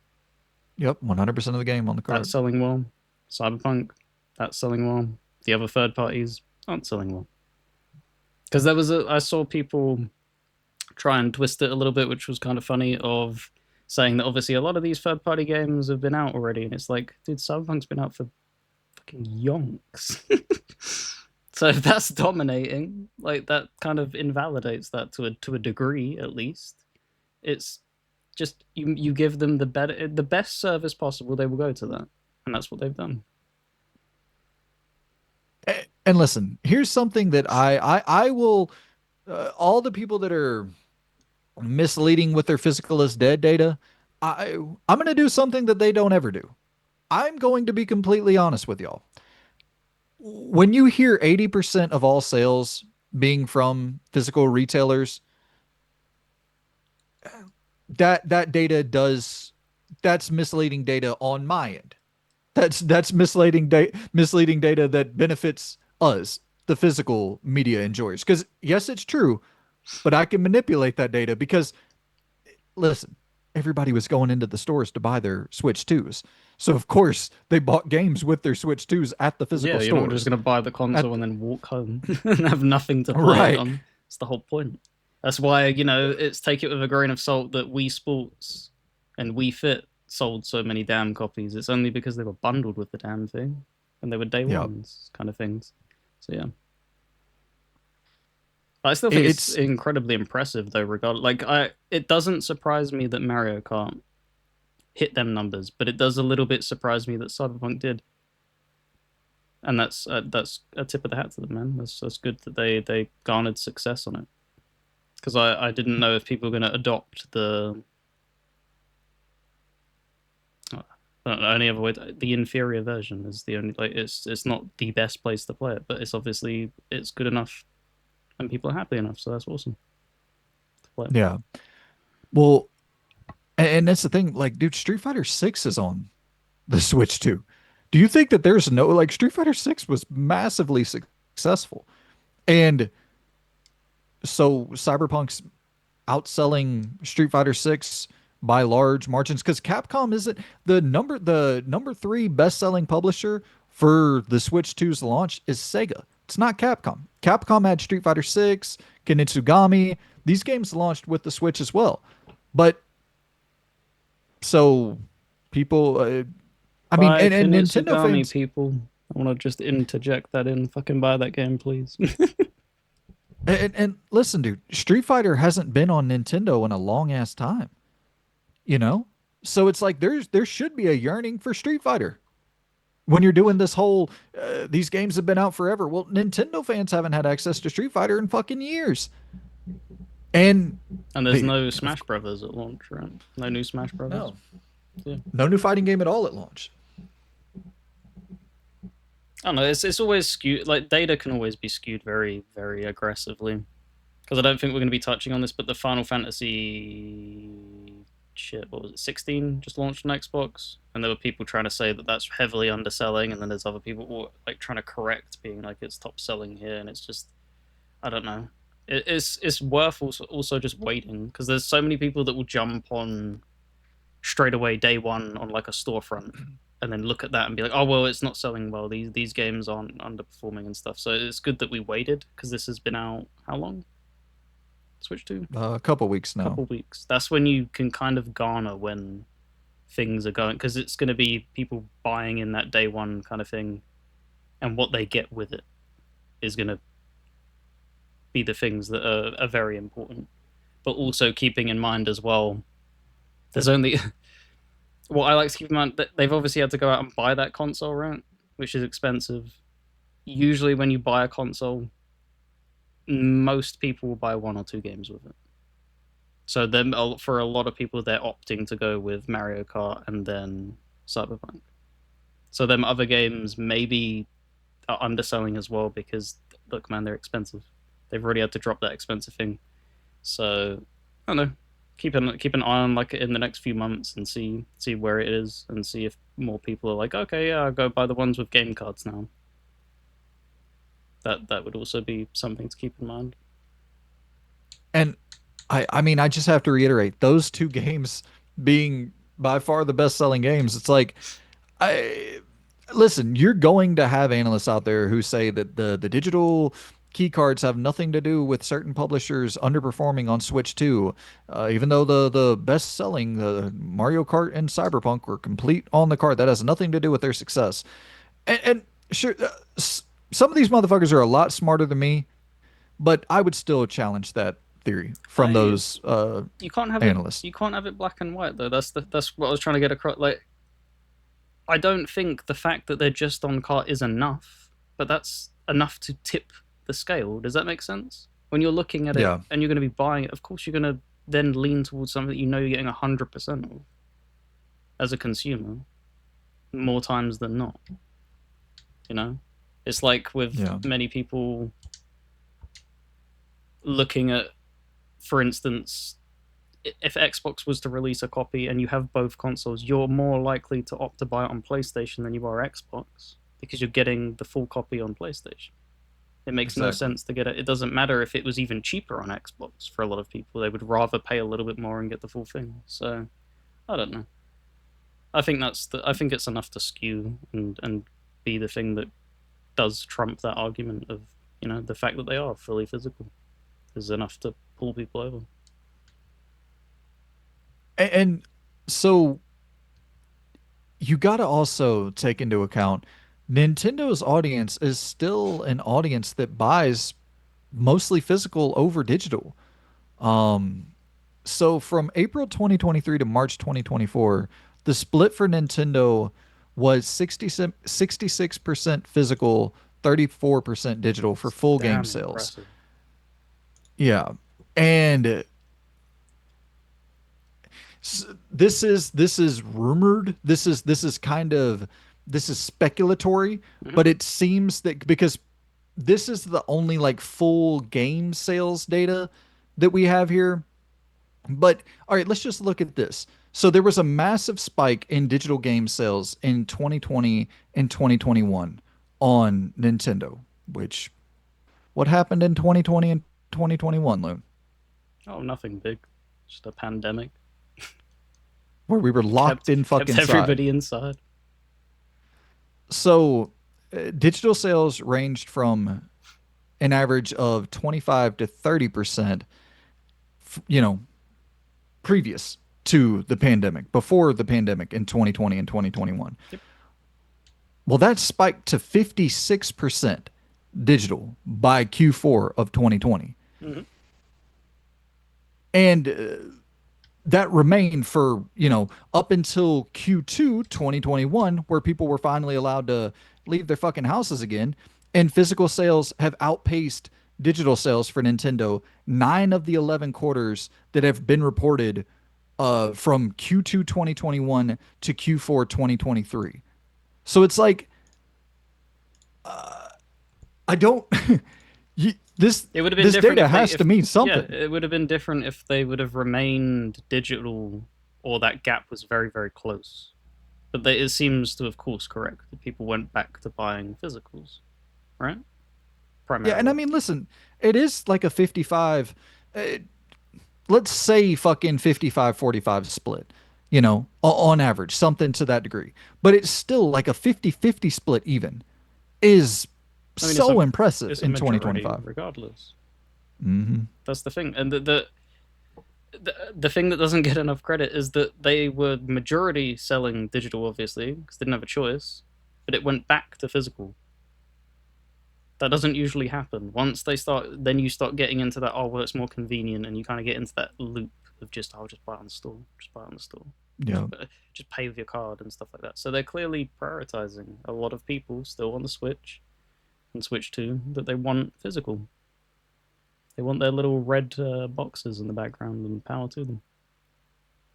Yep, 100% of the game on the That's card. selling well. Cyberpunk, that's selling well. The other third parties aren't selling well because I saw people try and twist it a little bit, which was kind of funny, of saying that obviously a lot of these third party games have been out already, and it's like, dude, Cyberpunk's been out for fucking yonks. So if that's dominating, like that kind of invalidates that to a degree at least. It's just you give them the best service possible, they will go to that, and that's what they've done. And listen, here's something that I will all the people that are misleading with their physical is dead data. I'm going to do something that they don't ever do. I'm going to be completely honest with y'all. When you hear 80% of all sales being from physical retailers, that data does that's misleading data on my end. That's misleading data that benefits us, the physical media enjoyers. Because yes, it's true, but I can manipulate that data because listen, everybody was going into the stores to buy their Switch 2s. So of course they bought games with their Switch 2s at the Yeah, physical you're not just stores. gonna buy the At console and then walk home and have nothing to play it right. on. That's the whole point. That's why, it's take it with a grain of salt that Wii Sports and Wii Fit sold so many damn copies. It's only because they were bundled with the damn thing and they were day Yeah. ones kind of things. So yeah. But I still think it's It's incredibly impressive though, regardless. Like it doesn't surprise me that Mario Kart hit them numbers, but it does a little bit surprise me that Cyberpunk did. And that's a tip of the hat to them, man. That's good that they garnered success on it. Because I didn't know if people were going to adopt I don't know, any other way. The inferior version is the only, like, it's not the best place to play it, but it's good enough and people are happy enough, so that's awesome to play. yeah. Well, and that's the thing. Like, dude, Street Fighter 6 is on the Switch too. Do you think that there's no like Street Fighter 6 was massively successful? And so Cyberpunk's outselling Street Fighter 6 by large margins because Capcom isn't the number 3 best-selling publisher for the Switch 2's launch is Sega. It's not Capcom. Capcom had Street Fighter 6, Kenitsugami. These games launched with the Switch as well. But so people I mean Buy and Nintendo Kinitsugami, fans people. I want to just interject that in. Fucking buy that game, please. and listen dude, Street Fighter hasn't been on Nintendo in a long ass time, you know? So it's like there should be a yearning for Street Fighter when you're doing this whole these games have been out forever. Well, Nintendo fans haven't had access to Street Fighter in fucking years. And And there's they no of Smash Brothers at launch, right? No new Smash Brothers. no. Yeah. No new fighting game at all at launch. I don't know. It's always skewed. Like data can always be skewed very very aggressively. Because I don't think we're going to be touching on this, but the Final Fantasy shit, what was it, 16 just launched on Xbox, and there were people trying to say that that's heavily underselling, and then there's other people like trying to correct, being like it's top selling here, and it's just I don't know. It's worth also just waiting because there's so many people that will jump on straight away day one on like a storefront and then look at that and be like, oh well, it's not selling well. These games aren't underperforming and stuff. So it's good that we waited because this has been out how long? Switch 2? A couple weeks now. Couple weeks. That's when you can kind of garner when things are going because it's going to be people buying in that day one kind of thing, and what they get with it is going to be the things that are very important. But also keeping in mind as well, there's only what I like to keep in mind that they've obviously had to go out and buy that console, right? Which is expensive. Usually, when you buy a console, most people will buy one or two games with it. So then, for a lot of people, they're opting to go with Mario Kart and then Cyberpunk. So them other games maybe are underselling as well because look, man, they're expensive. They've already had to drop that expensive thing. So I don't know. Keep an eye on like in the next few months and see where it is and see if more people are like, okay, yeah, I'll go buy the ones with game cards now. That would also be something to keep in mind. And I mean, I just have to reiterate those two games being by far the best selling games. It's like, I listen, you're going to have analysts out there who say that the digital key cards have nothing to do with certain publishers underperforming on Switch 2. Even though the best selling Mario Kart and Cyberpunk were complete on the card, that has nothing to do with their success. And sure, some of these motherfuckers are a lot smarter than me, but I would still challenge that theory from I those you can't have it. analysts. You can't have it black and white though. That's what I was trying to get across. Like, I don't think the fact that they're just on cart is enough, but that's enough to tip the scale. Does that make sense? When you're looking at it Yeah, and you're going to be buying it, of course you're going to then lean towards something that you know you're getting 100% of as a consumer more times than not. You know, it's like with yeah, many people looking at, for instance, if Xbox was to release a copy and you have both consoles, you're more likely to opt to buy it on PlayStation than you are Xbox because you're getting the full copy on PlayStation. It makes no exactly. sense to get it. It doesn't matter if it was even cheaper on Xbox for a lot of people. They would rather pay a little bit more and get the full thing. So I don't know. I think it's enough to skew and be the thing that does trump that argument of, the fact that they are fully physical is enough to pull people over. And so you got to also take into account Nintendo's audience is still an audience that buys mostly physical over digital. Um, so from April 2023 to March 2024, the split for Nintendo was 66% physical, 34% digital for It's full game damn sales. impressive. Yeah. And this is rumored. This is kind of this is speculatory, Mm-hmm. but it seems that because this is the only like full game sales data that we have here. But all right, let's just look at this. So there was a massive spike in digital game sales in 2020 and 2021 on Nintendo, which what happened in 2020 and 2021, Loon? Oh, nothing big. Just a pandemic. Where we were locked in Kept fucking side. everybody inside. So digital sales ranged from an average of 25 to 30%, you know, previous to the pandemic, before the pandemic in 2020 and 2021. Yep. Well, that spiked to 56% digital by Q4 of 2020. Mm-hmm. And that remained for, up until Q2 2021, where people were finally allowed to leave their fucking houses again. And physical sales have outpaced digital sales for Nintendo 9 of the 11 quarters that have been reported from Q2 2021 to Q4 2023. So it's like, I don't. this It would have been this different data if they, has to if mean yeah, something. it would have been different if they would have remained digital, or that gap was very, very close. But it seems to have course corrected. People went back to buying physicals, right? Yeah, and I Primarily. mean, listen, it is like a 55, uh, let's say fucking 55-45 split, on average, something to that degree. But it's still like a 50-50 split even is I mean, it's a so impressive it's a in majority 2025. regardless. Hmm. That's the thing, and the thing that doesn't get enough credit is that they were majority selling digital, obviously, because they didn't have a choice, but it went back to physical. That doesn't usually happen. Once they start, then you start getting into that. Oh, well, it's more convenient, and you kind of get into that loop of just, I'll just buy it on the store, just buy it on the store, just Yeah, just pay with your card and stuff like that. So they're clearly prioritizing a lot of people still on the Switch and Switch 2 that they want physical. They want their little red boxes in the background and power to them.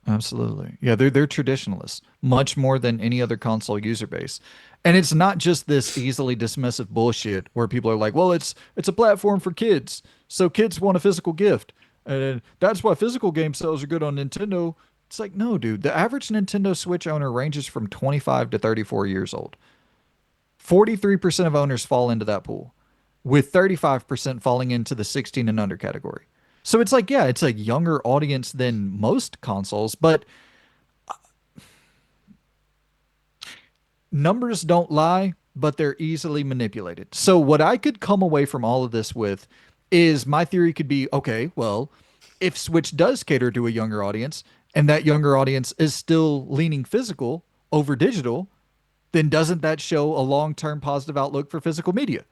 absolutely. Yeah, they're traditionalists, much more than any other console user base. And it's not just this easily dismissive bullshit where people are like, "Well, it's a platform for kids, so kids want a physical gift, and that's why physical game sales are good on Nintendo." It's like, no, dude. The average Nintendo Switch owner ranges from 25 to 34 years old. 43% of owners fall into that pool, with 35% falling into the 16 and under category. So it's like, yeah, it's a younger audience than most consoles, but numbers don't lie. but they're easily manipulated. So what I could come away from all of this with is my theory could be, okay, well, if Switch does cater to a younger audience and that younger audience is still leaning physical over digital, then doesn't that show a long-term positive outlook for physical media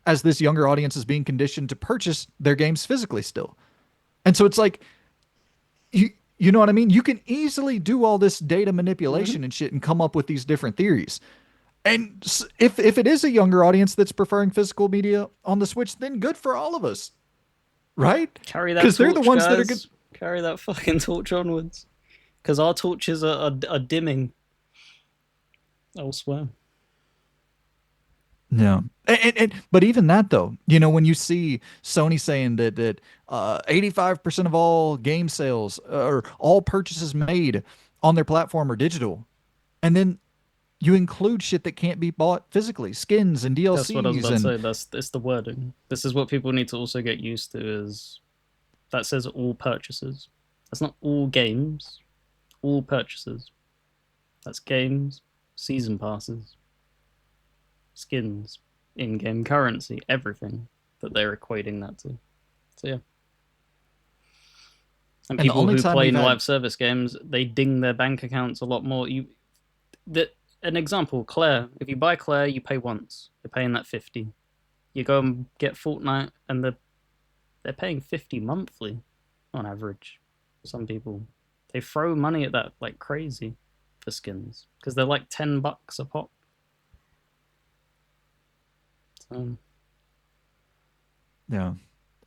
as this younger audience is being conditioned to purchase their games physically still? And so it's like you you know what I mean? You can easily do all this data Mm-hmm. manipulation and shit and come up with these different theories. And if it is a younger audience that's preferring physical media on the Switch, then good for all of us, right? Carry that Because they're the torch, ones that are good. guys. Carry that fucking torch onwards. Because our torches are dimming elsewhere. Yeah. But even that though, when you see Sony saying that 85% of all game sales or all purchases made on their platform are digital, and then you include shit that can't be bought physically, skins and That's what I was DLCs about to and say. That's it's the wording. This is what people need to also get used to. Is that says all purchases? That's not all games. All purchases. That's games, season passes, skins, in-game currency, everything that they're equating that to. So yeah, and and the people only who time play we've had live service games, they ding their bank accounts a lot more. That an example, Claire. If you buy Claire, you pay once. You're paying that 50. You go and get Fortnite, and they're paying 50 monthly on average. Some people they throw money at that like crazy for skins because they're like $10 a pop. So, yeah.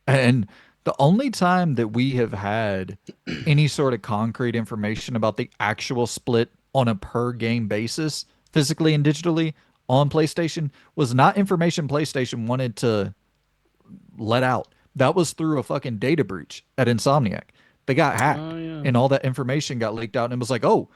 And the only time that we have had any sort of concrete information about the actual split on a per game basis, physically and digitally, on PlayStation was not information PlayStation wanted to let out. That was through a fucking data breach at Insomniac. They got hacked oh yeah. and all that information got leaked out and it was like, oh,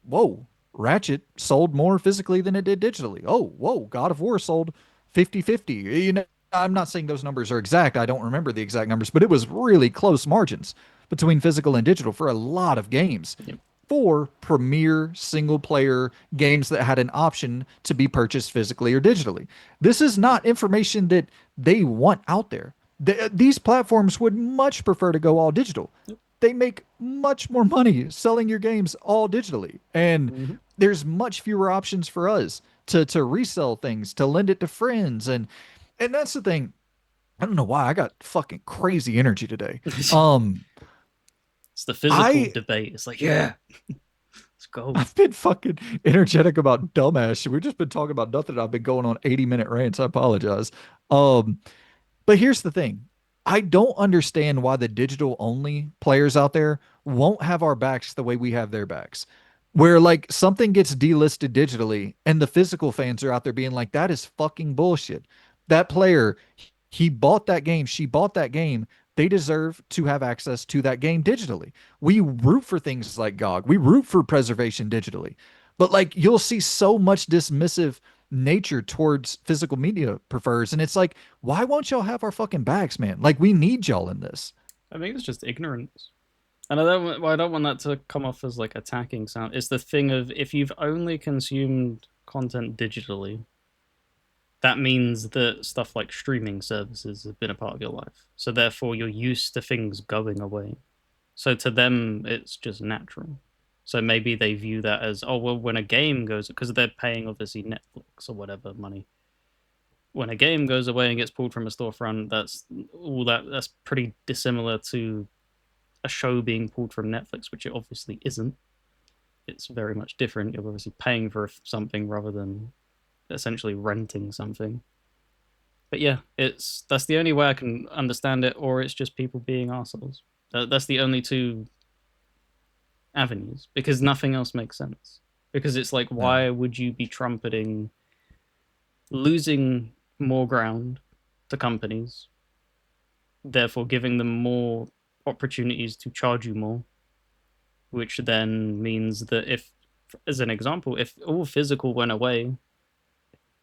whoa, Ratchet sold more physically than it did digitally. Oh, whoa, God of War sold 50-50. I'm not saying those numbers are exact. I don't remember the exact numbers, but it was really close margins between physical and digital for a lot of games. Yep. For premier single player games that had an option to be purchased physically or digitally. This is not information that they want out there. These platforms would much prefer to go all digital. They make much more money selling your games all digitally. And Mm-hmm. there's much fewer options for us to resell things, to lend it to friends. And that's the thing. I don't know why I got fucking crazy energy today. It's Um the physical I debate. It's like, yeah, let's go. I've been fucking energetic about dumbass shit. We've just been talking about nothing. I've been going on 80-minute rants. I apologize. Um But here's the thing. I don't understand why the digital only players out there won't have our backs the way we have their backs. Where like something gets delisted digitally and the physical fans are out there being like, that is fucking bullshit. That player, he bought that game, she bought that game. They deserve to have access to that game digitally. We root for things like GOG. We root for preservation digitally. But like you'll see so much dismissive nature towards physical media prefers. And it's like, why won't y'all have our fucking backs, man? Like we need y'all in this. I think it's just ignorance. And I don't want that to come off as like attacking sound. It's the thing of if you've only consumed content digitally, that means that stuff like streaming services have been a part of your life. So therefore you're used to things going away. So to them it's just natural. So maybe they view that as, oh well, when a game goes, because they're paying obviously Netflix or whatever money. When a game goes away and gets pulled from a storefront, that's pretty dissimilar to a show being pulled from Netflix, which it obviously isn't. It's very much different. You're obviously paying for something rather than essentially renting something. But yeah, that's the only way I can understand it, or it's just people being assholes. That's the only two avenues because nothing else makes sense. Because it's like, Yeah. why would you be trumpeting losing more ground to companies, therefore giving them more opportunities to charge you more, which then means that if, as an example, if all physical went away,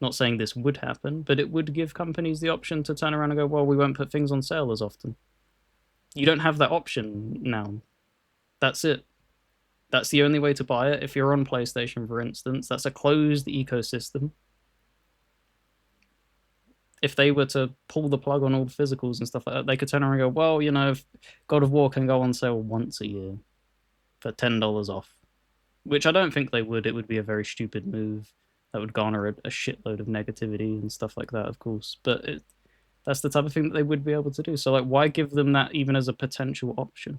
not saying this would happen, but it would give companies the option to turn around and go, well, we won't put things on sale as often. You don't have that option now. That's it. That's the only way to buy it. If you're on PlayStation, for instance, that's a closed ecosystem. if they were to pull the plug on all the physicals and stuff like that, they could turn around and go, well, if God of War can go on sale once a year for $10 off, which I don't think they would. It would be a very stupid move that would garner a shitload of negativity and stuff like that, of course. But that's the type of thing that they would be able to do. So like, why give them that even as a potential option?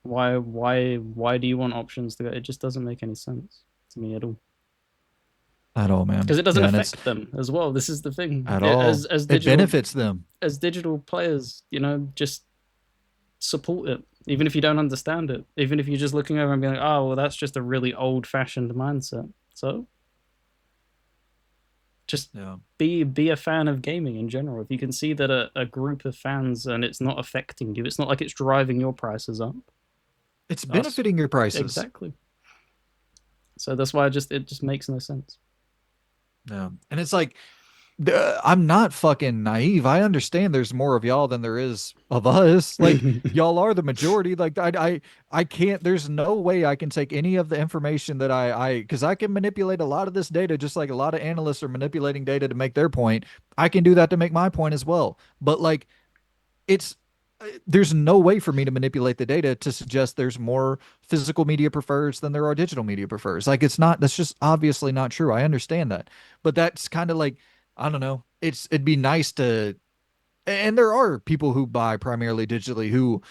Why do you want options to go? It just doesn't make any sense to me at all. At all, man. Because it doesn't Yeah, and it's affect them as well. This is the thing. at As all. It benefits them. digital players, just support it, even if you don't understand it, even if you're just looking over and being like, oh, well, that's just a really old-fashioned mindset. So just Yeah. be a fan of gaming in general. If you can see that a group of fans and it's not affecting you, it's not like it's driving your prices up. It's Us benefiting your prices. exactly. So that's why it just makes no sense. Yeah. And it's like I'm not fucking naive. I understand there's more of y'all than there is of us. Like y'all are the majority. Like I can't. There's no way I can take any of the information that because I can manipulate a lot of this data, just like a lot of analysts are manipulating data to make their point. I can do that to make my point as well. But like it's there's no way for me to manipulate the data to suggest there's more physical media prefers than there are digital media prefers. Like it's not, that's just obviously not true. I understand that. But that's kind of like, I don't know. It'd be nice to, and there are people who buy primarily digitally who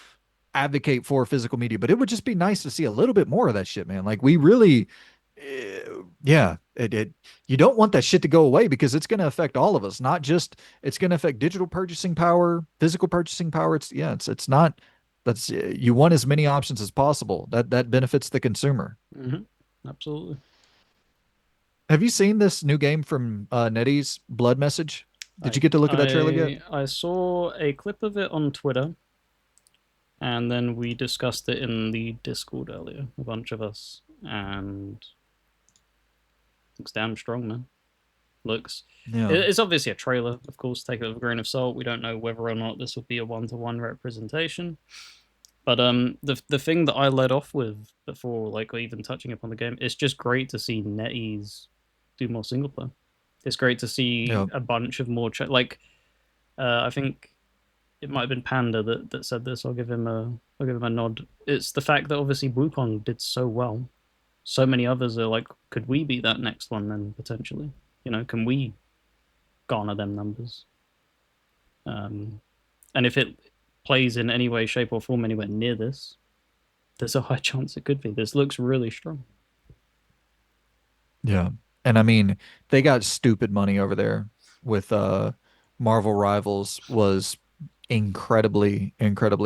advocate for physical media, but it would just be nice to see a little bit more of that shit, man. Like we really, yeah, you don't want that shit to go away because it's going to affect all of us, not just, it's going to affect digital purchasing power, physical purchasing power. It's not, that's, you want as many options as possible. That benefits the consumer. Hmm. Absolutely. Have you seen this new game from NetEase, Blood Message? Did you I get to look at that trailer yet? I saw a clip of it on Twitter, and then we discussed it in the Discord earlier, a bunch of us, and looks damn strong, man. Looks. Yeah. It's obviously a trailer, of course. Take it with a grain of salt. We don't know whether or not this will be a one-to-one representation. But the thing that I led off with before, like even touching upon the game, it's just great to see NetEase do more single player. It's great to see Yeah. a bunch of more I think it might have been Panda that said this. I'll give him a nod. It's the fact that obviously Wukong did so well. So many others are like, could we be that next one then potentially? Can we garner them numbers? Um, and if it plays in any way, shape, or form anywhere near this, there's a high chance it could be. This looks really strong. Yeah. And I mean, they got stupid money over there with Marvel Rivals was incredibly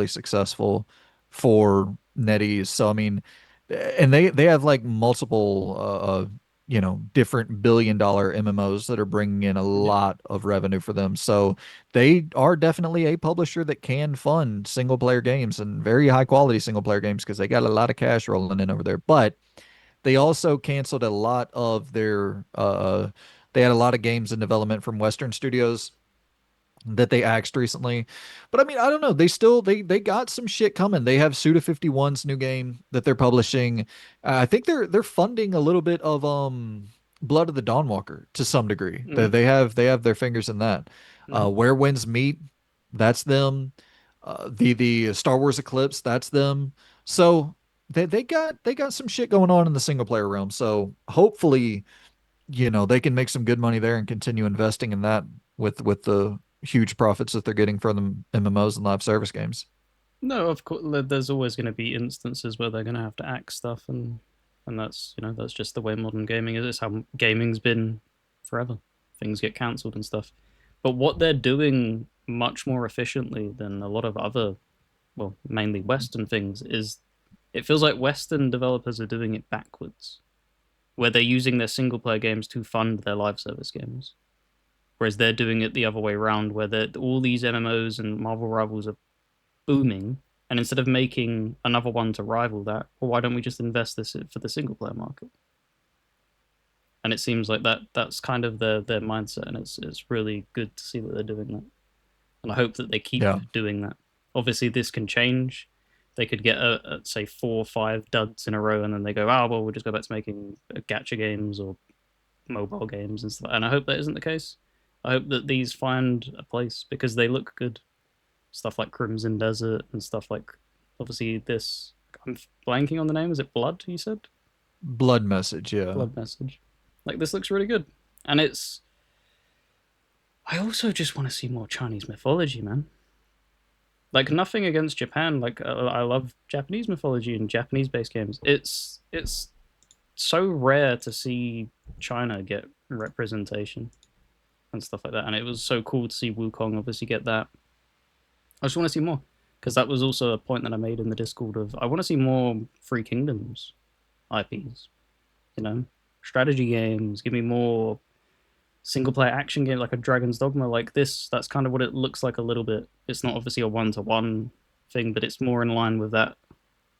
successful for NetEase. So I mean, and they have like multiple different billion-dollar MMOs that are bringing in a Yeah. lot of revenue for them. So they are definitely a publisher that can fund single player games and very high quality single player games because they got a lot of cash rolling in over there. But they also canceled a lot of their they had a lot of games in development from Western studios that they axed recently. But I mean, I don't know. They got some shit coming. They have Suda 51's new game that they're publishing. I think they're funding a little bit of Blood of the Dawnwalker to some degree. They, Mm-hmm. they have they have their fingers in that. Mm-hmm. Where Winds Meet, that's them. The Star Wars Eclipse, that's them. So they got some shit going on in the single player realm. So hopefully, they can make some good money there and continue investing in that with the huge profits that they're getting from the MMOs and live service games. No, of course, there's always going to be instances where they're going to have to act stuff, and that's just the way modern gaming is. It's how gaming's been forever. Things get cancelled and stuff. But what they're doing much more efficiently than a lot of other, well, mainly Western things is it feels like Western developers are doing it backwards, where they're using their single player games to fund their live service games. Whereas they're doing it the other way around, where all these MMOs and Marvel Rivals are booming, and instead of making another one to rival that, well, why don't we just invest this for the single player market? And it seems like that's kind of their mindset, and it's really good to see that they're doing that. And I hope that they keep Yeah. doing that. Obviously, this can change. They could get say 4 or 5 duds in a row, and then they go, oh well, we'll just go back to making gacha games or mobile games and stuff. And I hope that isn't the case. I hope that these find a place because they look good. Stuff like Crimson Desert and stuff like obviously this. I'm blanking on the name. Is it Blood? You said Blood Message, yeah. Blood Message. Like this looks really good, and it's. I also just want to see more Chinese mythology, man. Like nothing against Japan. Like I love Japanese mythology and Japanese based games. It's so rare to see China get representation and stuff like that, and it was so cool to see Wukong obviously get that. I just want to see more because that was also a point that I made in the Discord of I want to see more Free Kingdoms IPs. You know, strategy games. Give me more single player action game like a Dragon's Dogma like this. That's kind of what it looks like a little bit. It's not obviously a one-to-one thing, but it's more in line with that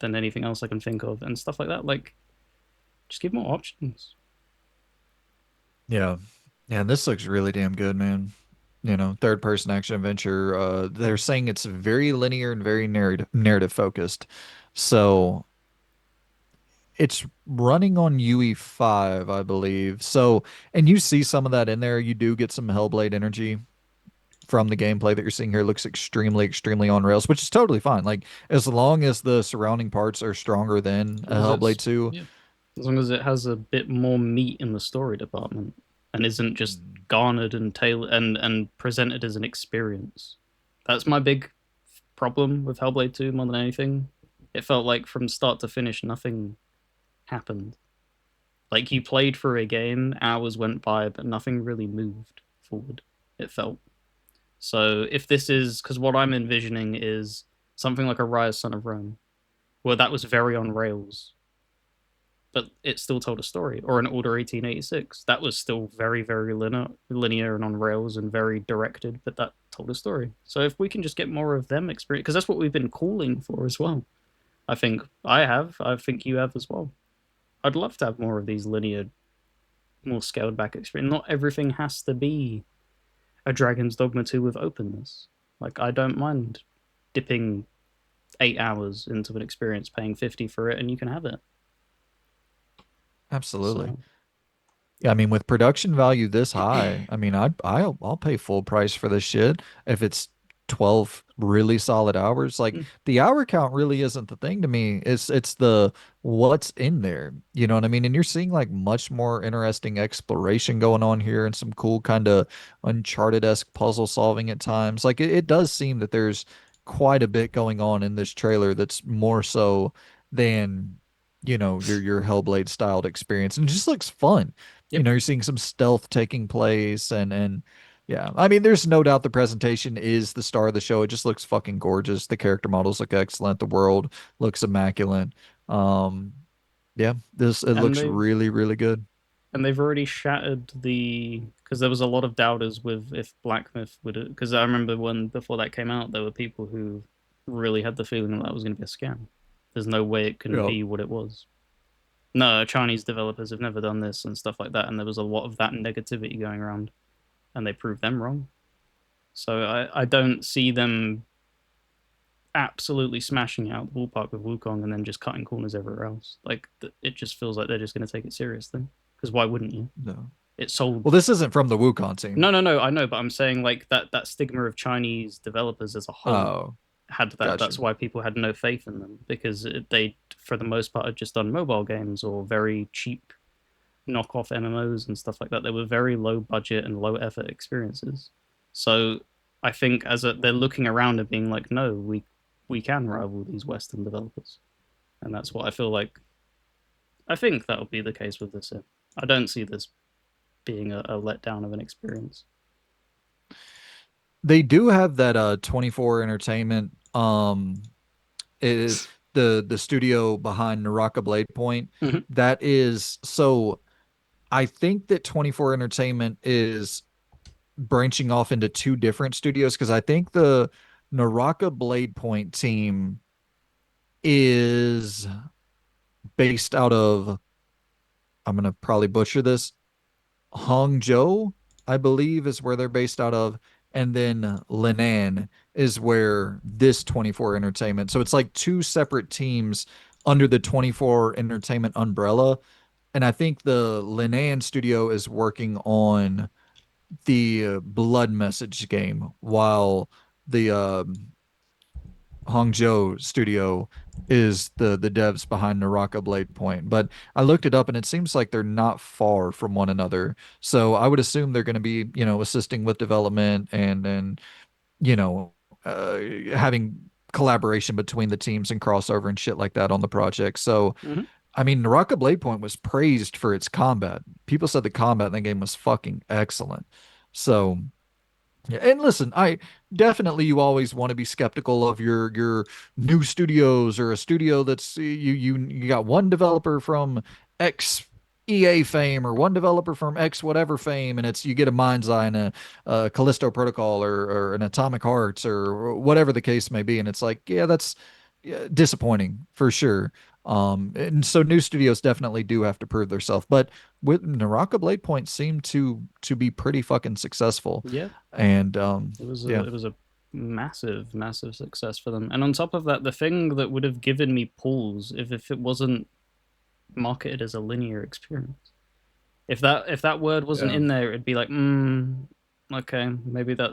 than anything else I can think of and stuff like that. Like, just give more options. Yeah. Yeah, this looks really damn good, man. Third person action adventure. They're saying it's very linear and very narrative focused. So it's running on UE5, I believe. So, and you see some of that in there. You do get some Hellblade energy from the gameplay that you're seeing here. It looks extremely, extremely on rails, which is totally fine. Like as long as the surrounding parts are stronger than As a long as Hellblade it's 2. yeah, as long as it has a bit more meat in the story department and isn't just Mm. garnered and tailored and presented as an experience. That's my big problem with Hellblade 2 more than anything. It felt like from start to finish nothing happened. Like you played through a game, hours went by, but nothing really moved forward. It felt. So if this is because what I'm envisioning is something like a Rise Son of Rome, where that was very on rails, but it still told a story, or an Order 1886 that was still very very linear and on rails and very directed, but that told a story. So if we can just get more of them experience, because that's what we've been calling for as well. I think you have as well. I'd love to have more of these linear, more scaled back experience. Not everything has to be a Dragon's Dogma 2 with openness. Like I don't mind dipping 8 hours into an experience, paying 50 for it, and you can have it. Absolutely. So Yeah, I mean, with production value this high, I mean, I'll pay full price for this shit if it's 12 really solid hours. Like mm, the hour count really isn't the thing to me. It's the what's in there. You know what I mean? And you're seeing like much more interesting exploration going on here and some cool kind of Uncharted-esque puzzle solving at times. Like it does seem that there's quite a bit going on in this trailer that's more so than your Hellblade styled experience, and it just looks fun. yep. You're seeing some stealth taking place, and yeah, I mean, there's no doubt the presentation is the star of the show. It just looks fucking gorgeous. The character models look excellent. The world looks immaculate. Um, yeah, this it And looks really, really good. they've already shattered the because there was a lot of doubters with if Black Myth would, because I remember when before that came out there were people who really had the feeling that was going to be a scam. There's no way it can Yeah, be what it was. No, Chinese developers have never done this and stuff like that, and there was a lot of that negativity going around, and they proved them wrong. So I don't see them absolutely smashing out the ballpark with Wukong and then just cutting corners everywhere else. Like it just feels like they're just going to take it seriously. Because why wouldn't you? no. It sold. Well, this isn't from the Wukong team. No, no, no. I know, but I'm saying like that stigma of Chinese developers as a whole Oh, had that. gotcha. That's why people had no faith in them because they, for the most part, had just done mobile games or very cheap knockoff MMOs and stuff like that. They were very low budget and low effort experiences. So I think they're looking around and being like, no, we can rival these Western developers, and that's what I feel like. I think that'll be the case with this. I don't see this being a letdown of an experience. They do have that 24 Entertainment it, the studio behind Naraka Blade Point. Mm-hmm. That is so I think that 24 Entertainment is branching off into two different studios because I think the Naraka Blade Point team is based out of, I'm gonna probably butcher this, Hangzhou, I believe, is where they're based out of. And then Linan is where this 24 Entertainment. So it's like two separate teams under the 24 Entertainment umbrella. And I think the Linan studio is working on the Blood Message game, while the Hangzhou studio is the devs behind Naraka Blade Point. But I looked it up and it seems like they're not far from one another. So I would assume they're going to be, assisting with development and you know, having collaboration between the teams and crossover and shit like that on the project. So, Hmm. I mean, Naraka Blade Point was praised for its combat. People said the combat in the game was fucking excellent. So, yeah, and listen, I definitely you always want to be skeptical of your new studios or a studio that's you got one developer from X EA fame or one developer from X whatever fame, and it's you get a Mind's Eye and a Callisto Protocol or an Atomic Hearts or whatever the case may be, and it's like, yeah, that's yeah, disappointing for sure. And so new studios definitely do have to prove themselves, but with Naraka Blade Point seemed to be pretty fucking successful. Yeah, And yeah, it was a massive, massive success for them. And on top of that, the thing that would have given me pause if it wasn't marketed as a linear experience. If that word wasn't yeah, in there, it'd be like, okay, maybe that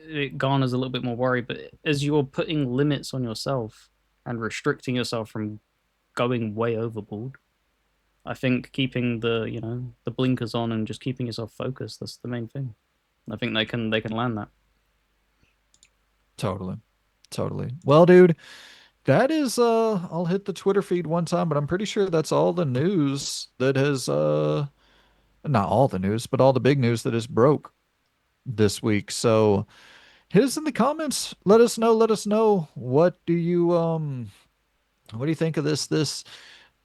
it garners a little bit more worry. But as you're putting limits on yourself and restricting yourself from going way overboard, I think keeping the blinkers on and just keeping yourself focused, that's the main thing. I think they can land that. totally. Totally. Well, dude, that is I'll hit the Twitter feed one time, but I'm pretty sure that's all the news that has not all the news, but all the big news that is broke this week. So hit us in the comments. Let us know what do you think of this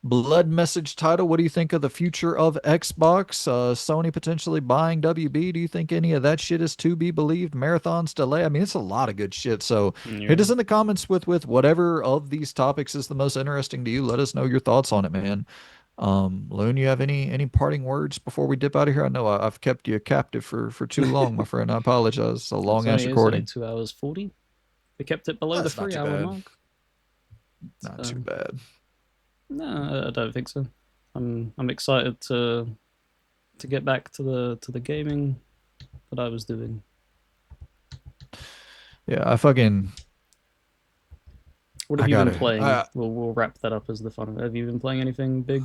Blood Message title? What do you think of the future of Xbox? Sony potentially buying WB? Do you think any of that shit is to be believed? Marathons delay? I mean, it's a lot of good shit. So hit Yeah. us in the comments with whatever of these topics is the most interesting to you. Let us know your thoughts on it, man. Loon, you have any parting words before we dip out of here? I know I've kept you captive for too long, my friend. I apologize. It's a long ass It's only recording. 2 hours 40. We kept it below the That's not too 3 hour bad. mark. Not too So bad. no, I don't think so. I'm excited to get back to the gaming that I was doing. Yeah, What have I you been gotta playing? We'll wrap that up as the fun of it. Have you been playing anything big?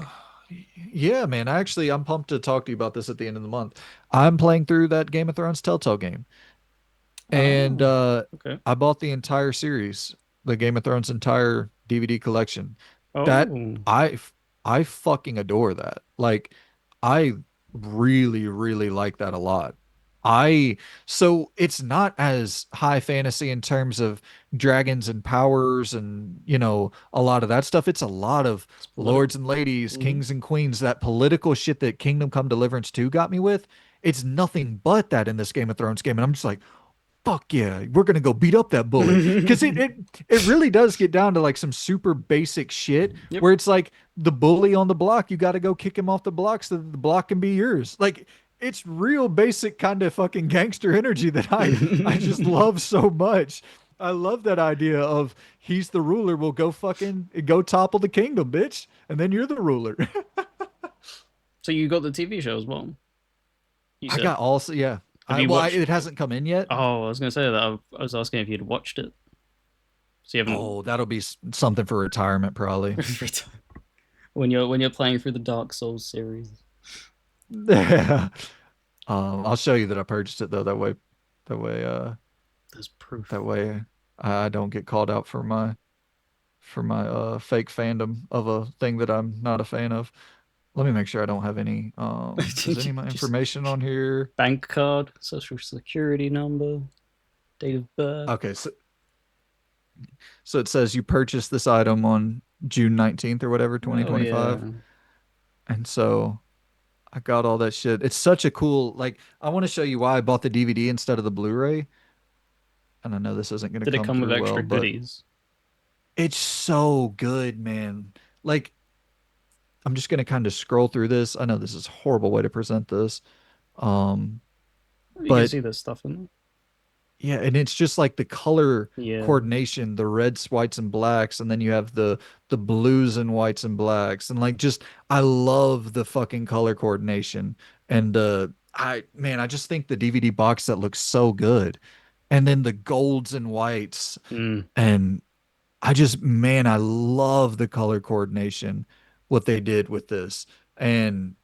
Yeah, man. I'm pumped to talk to you about this at the end of the month. I'm playing through that Game of Thrones Telltale game, and Oh, okay. I bought the entire series, the Game of Thrones entire DVD collection. That Oh, I I fucking adore that. Like, I really, really like that a lot. I so it's not as high fantasy in terms of dragons and powers and a lot of that stuff. It's a lot of it's lords political. and ladies, Hmm. kings and queens. That political shit that Kingdom Come Deliverance 2 got me with. It's nothing but that in this Game of Thrones game, and I'm just like, fuck yeah, we're gonna go beat up that bully. Because it really does get down to like some super basic shit Yep. where it's like the bully on the block, you got to go kick him off the block so that the block can be yours. Like it's real basic kind of fucking gangster energy that I just love so much. I love that idea of he's the ruler, we'll go fucking go topple the kingdom, bitch, and then you're the ruler. So you got the TV show as well. You I said. got also yeah. Have I you well, watched? it hasn't come in yet. Oh, I was gonna say that. I was asking if you'd watched it. So you haven't. Oh, that'll be something for retirement probably. When you're playing through the Dark Souls series. Yeah. I'll show you that I purchased it though. That way, There's proof. that way I don't get called out for my fake fandom of a thing that I'm not a fan of. Let me make sure I don't have any. Is any of my Just information on here? bank card, social security number, date of birth. Okay, so it says you purchased this item on June 19th or whatever, Oh yeah. 2025, and so I got all that shit. It's such a cool like. I want to show you why I bought the DVD instead of the Blu-ray. And I know this isn't going to Did it come come with through well, extra but goodies? it's so good, man. Like, I'm just going to kind of scroll through this. I know this is a horrible way to present this. Um, You can but see this stuff in yeah, and it's just like the color there. Yeah. coordination, the reds, whites, and blacks, and then you have the blues and whites and blacks. And like just I love the fucking color coordination. And I just think the DVD box set looks so good. And then the golds and whites. Mm, And man, I love the color coordination, what they did with this. And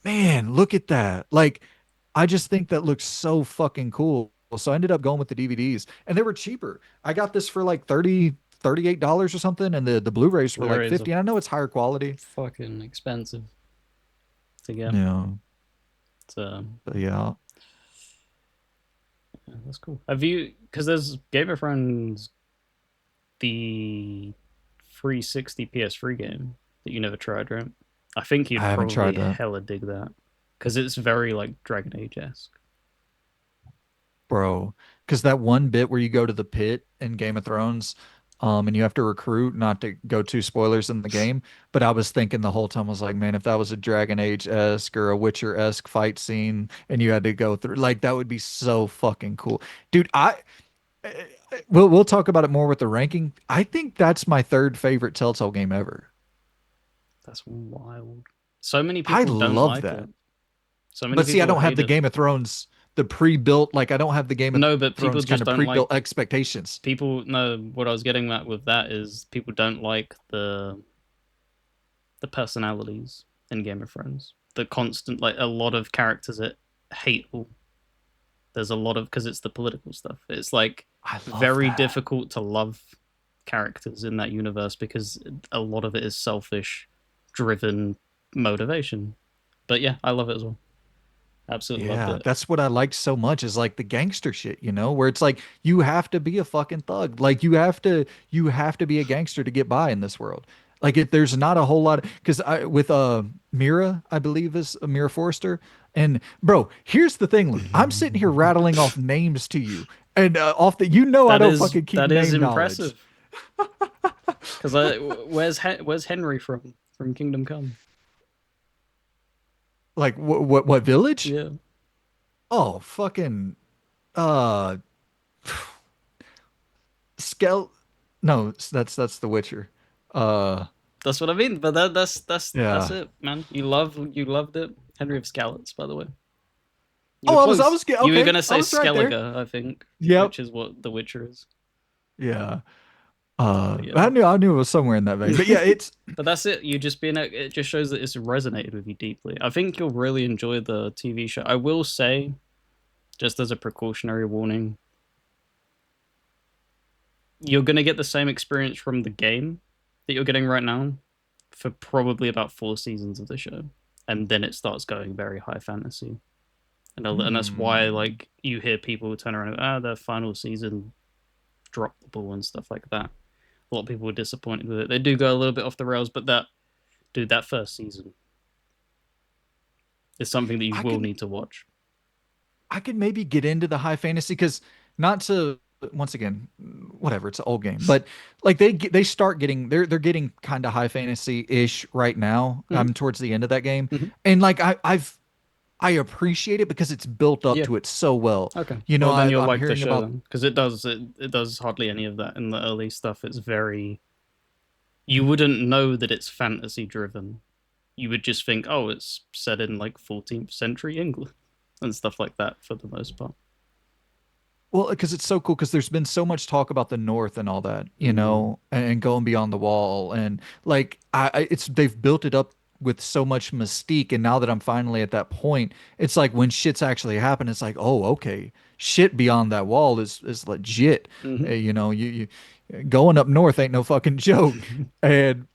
man, look at that. Like, I just think that looks so fucking cool. So I ended up going with the DVDs and they were cheaper. I got this for like 30, $38 or something. And the Blu-rays were like Blu-rays are 50. And I know it's higher quality. fucking expensive to get. Yeah. So But yeah, yeah, that's cool. Have you? Because there's Game of Thrones, the 360 PS3 game that you never tried, right? I think I you'd haven't tried probably that. hella dig that because it's very like Dragon Age esque. Bro, because that one bit where you go to the pit in Game of Thrones, and you have to recruit, not to go too spoilers in the game, but I was thinking the whole time, I was like, man, if that was a Dragon Age-esque or a Witcher-esque fight scene and you had to go through, like, that would be so fucking cool. Dude, we'll talk about it more with the ranking. I think that's my third favorite Telltale game ever. That's wild. So many I people don't love like it. that. So many But see, I people don't have hate the it. Game of Thrones, the pre-built, like I don't have the Game of No, but people Thrones kind just of don't pre-built like expectations. people. No, what I was getting at with that is people don't like the personalities in Game of Thrones. The constant, like a lot of characters are hateful. There's a lot of because it's the political stuff. It's like I love very that. difficult to love characters in that universe because a lot of it is selfish, driven motivation. But yeah, I love it as well. Absolutely loved Yeah, it. that's what I liked so much is like the gangster shit, where it's like you have to be a fucking thug. Like you have to be a gangster to get by in this world. Like there's not a whole lot because I with Mira, I believe is Mira Forrester. And bro, here's the thing, Luke. I'm sitting here rattling off names to you. And off the I don't fucking keep That is name knowledge. impressive. Because where's Henry from Kingdom Come? Like what village? Yeah, Oh, fucking uh Skell no, that's The Witcher. Uh that's what I mean. But that's yeah. it, man. You loved it. Henry of Skalitz, by the way. You Oh, were I close. was You were okay. gonna I say was right there. Skellige, I think, Yep. which is what The Witcher is. Yeah. But yeah. I knew it was somewhere in that vein. But yeah, it's But that's it. You just being it just shows that it's resonated with you deeply. I think you'll really enjoy the TV show. I will say, just as a precautionary warning, you're gonna get the same experience from the game that you're getting right now for probably about 4 seasons of the show, and then it starts going very high fantasy, and that's why hmm. like you hear people turn around, and, the final season dropped the ball and stuff like that. A lot of people were disappointed with it. They do go a little bit off the rails, but that first season is something that you I will can need to watch. I could maybe get into the high fantasy because not to once again, whatever, it's an old game, but like they start getting they're getting kind of high fantasy ish right now. Mm-hmm. I'm towards the end of that game, Mm-hmm. and like I appreciate it because it's built up Yeah. to it so well. Okay. Well, then you'll I'm like the hearing show about. then, because it does hardly any of that in the early stuff. It's very you wouldn't know that it's fantasy driven. You would just think, oh, it's set in like 14th century England and stuff like that for the most part. Well, because it's so cool because there's been so much talk about the North and all that, Mm. and going beyond the wall, and like it's they've built it up with so much mystique, and now that I'm finally at that point, it's like when shit's actually happened, it's like, oh, okay, shit beyond that wall is legit. Mm-hmm. You going up north ain't no fucking joke, and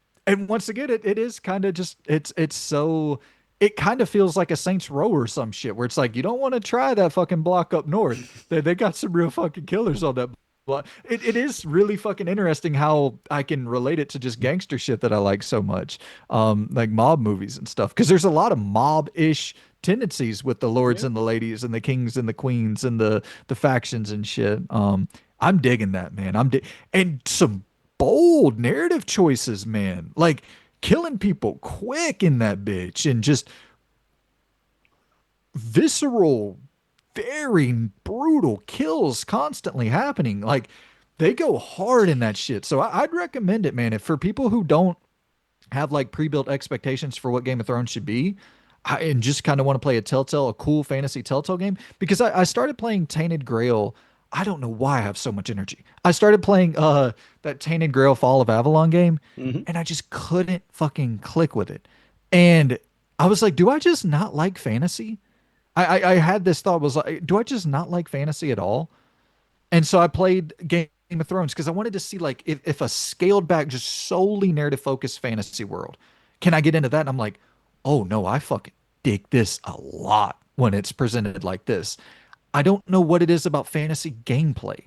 once again, it is kind of just it's so. It kind of feels like a Saints Row or some shit where it's like you don't want to try that fucking block up north. They got some real fucking killers on that block. It is really fucking interesting how I can relate it to just gangster shit that I like so much, like mob movies and stuff. Because there's a lot of mob-ish tendencies with the lords Yeah. and the ladies and the kings and the queens and the factions and shit. I'm digging that, man. And some bold narrative choices, man. Like killing people quick in that bitch and just visceral, very brutal kills constantly happening. Like they go hard in that shit. So I'd recommend it, man. If for people who don't have like pre-built expectations for what Game of Thrones should be, and just kind of want to play a cool fantasy Telltale game because I started playing Tainted Grail. I don't know why I have so much energy. I started playing that Tainted Grail Fall of Avalon game, Hmm. and I just couldn't fucking click with it. And I was like, do I just not like fantasy? I had this thought was like, do I just not like fantasy at all? And so I played Game of Thrones because I wanted to see like if a scaled back, just solely narrative focused fantasy world, can I get into that? And I'm like, oh no, I fucking dig this a lot when it's presented like this. I don't know what it is about fantasy gameplay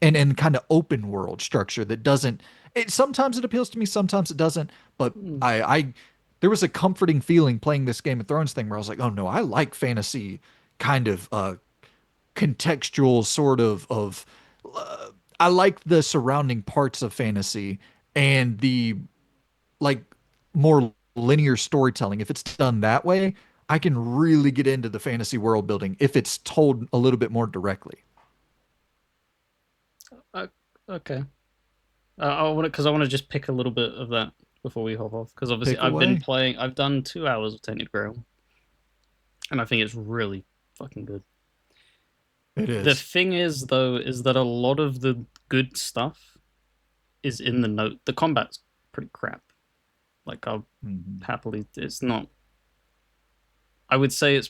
and kind of open world structure that doesn't it sometimes it appeals to me, sometimes it doesn't, but Mm. I there was a comforting feeling playing this Game of Thrones thing where I was like, oh no, I like fantasy kind of contextual sort of I like the surrounding parts of fantasy and the like more linear storytelling. If it's done that way, I can really get into the fantasy world building if it's told a little bit more directly. Uh, okay. I want to because I want to just pick a little bit of that before we hop off because obviously Pick I've been away. playing. I've done 2 hours of Tainted Grail, and I think it's really fucking good. It The is. thing is, though, is that a lot of the good stuff is in the note. The combat's pretty crap. Like I'll Mhm. happily, it's not. I would say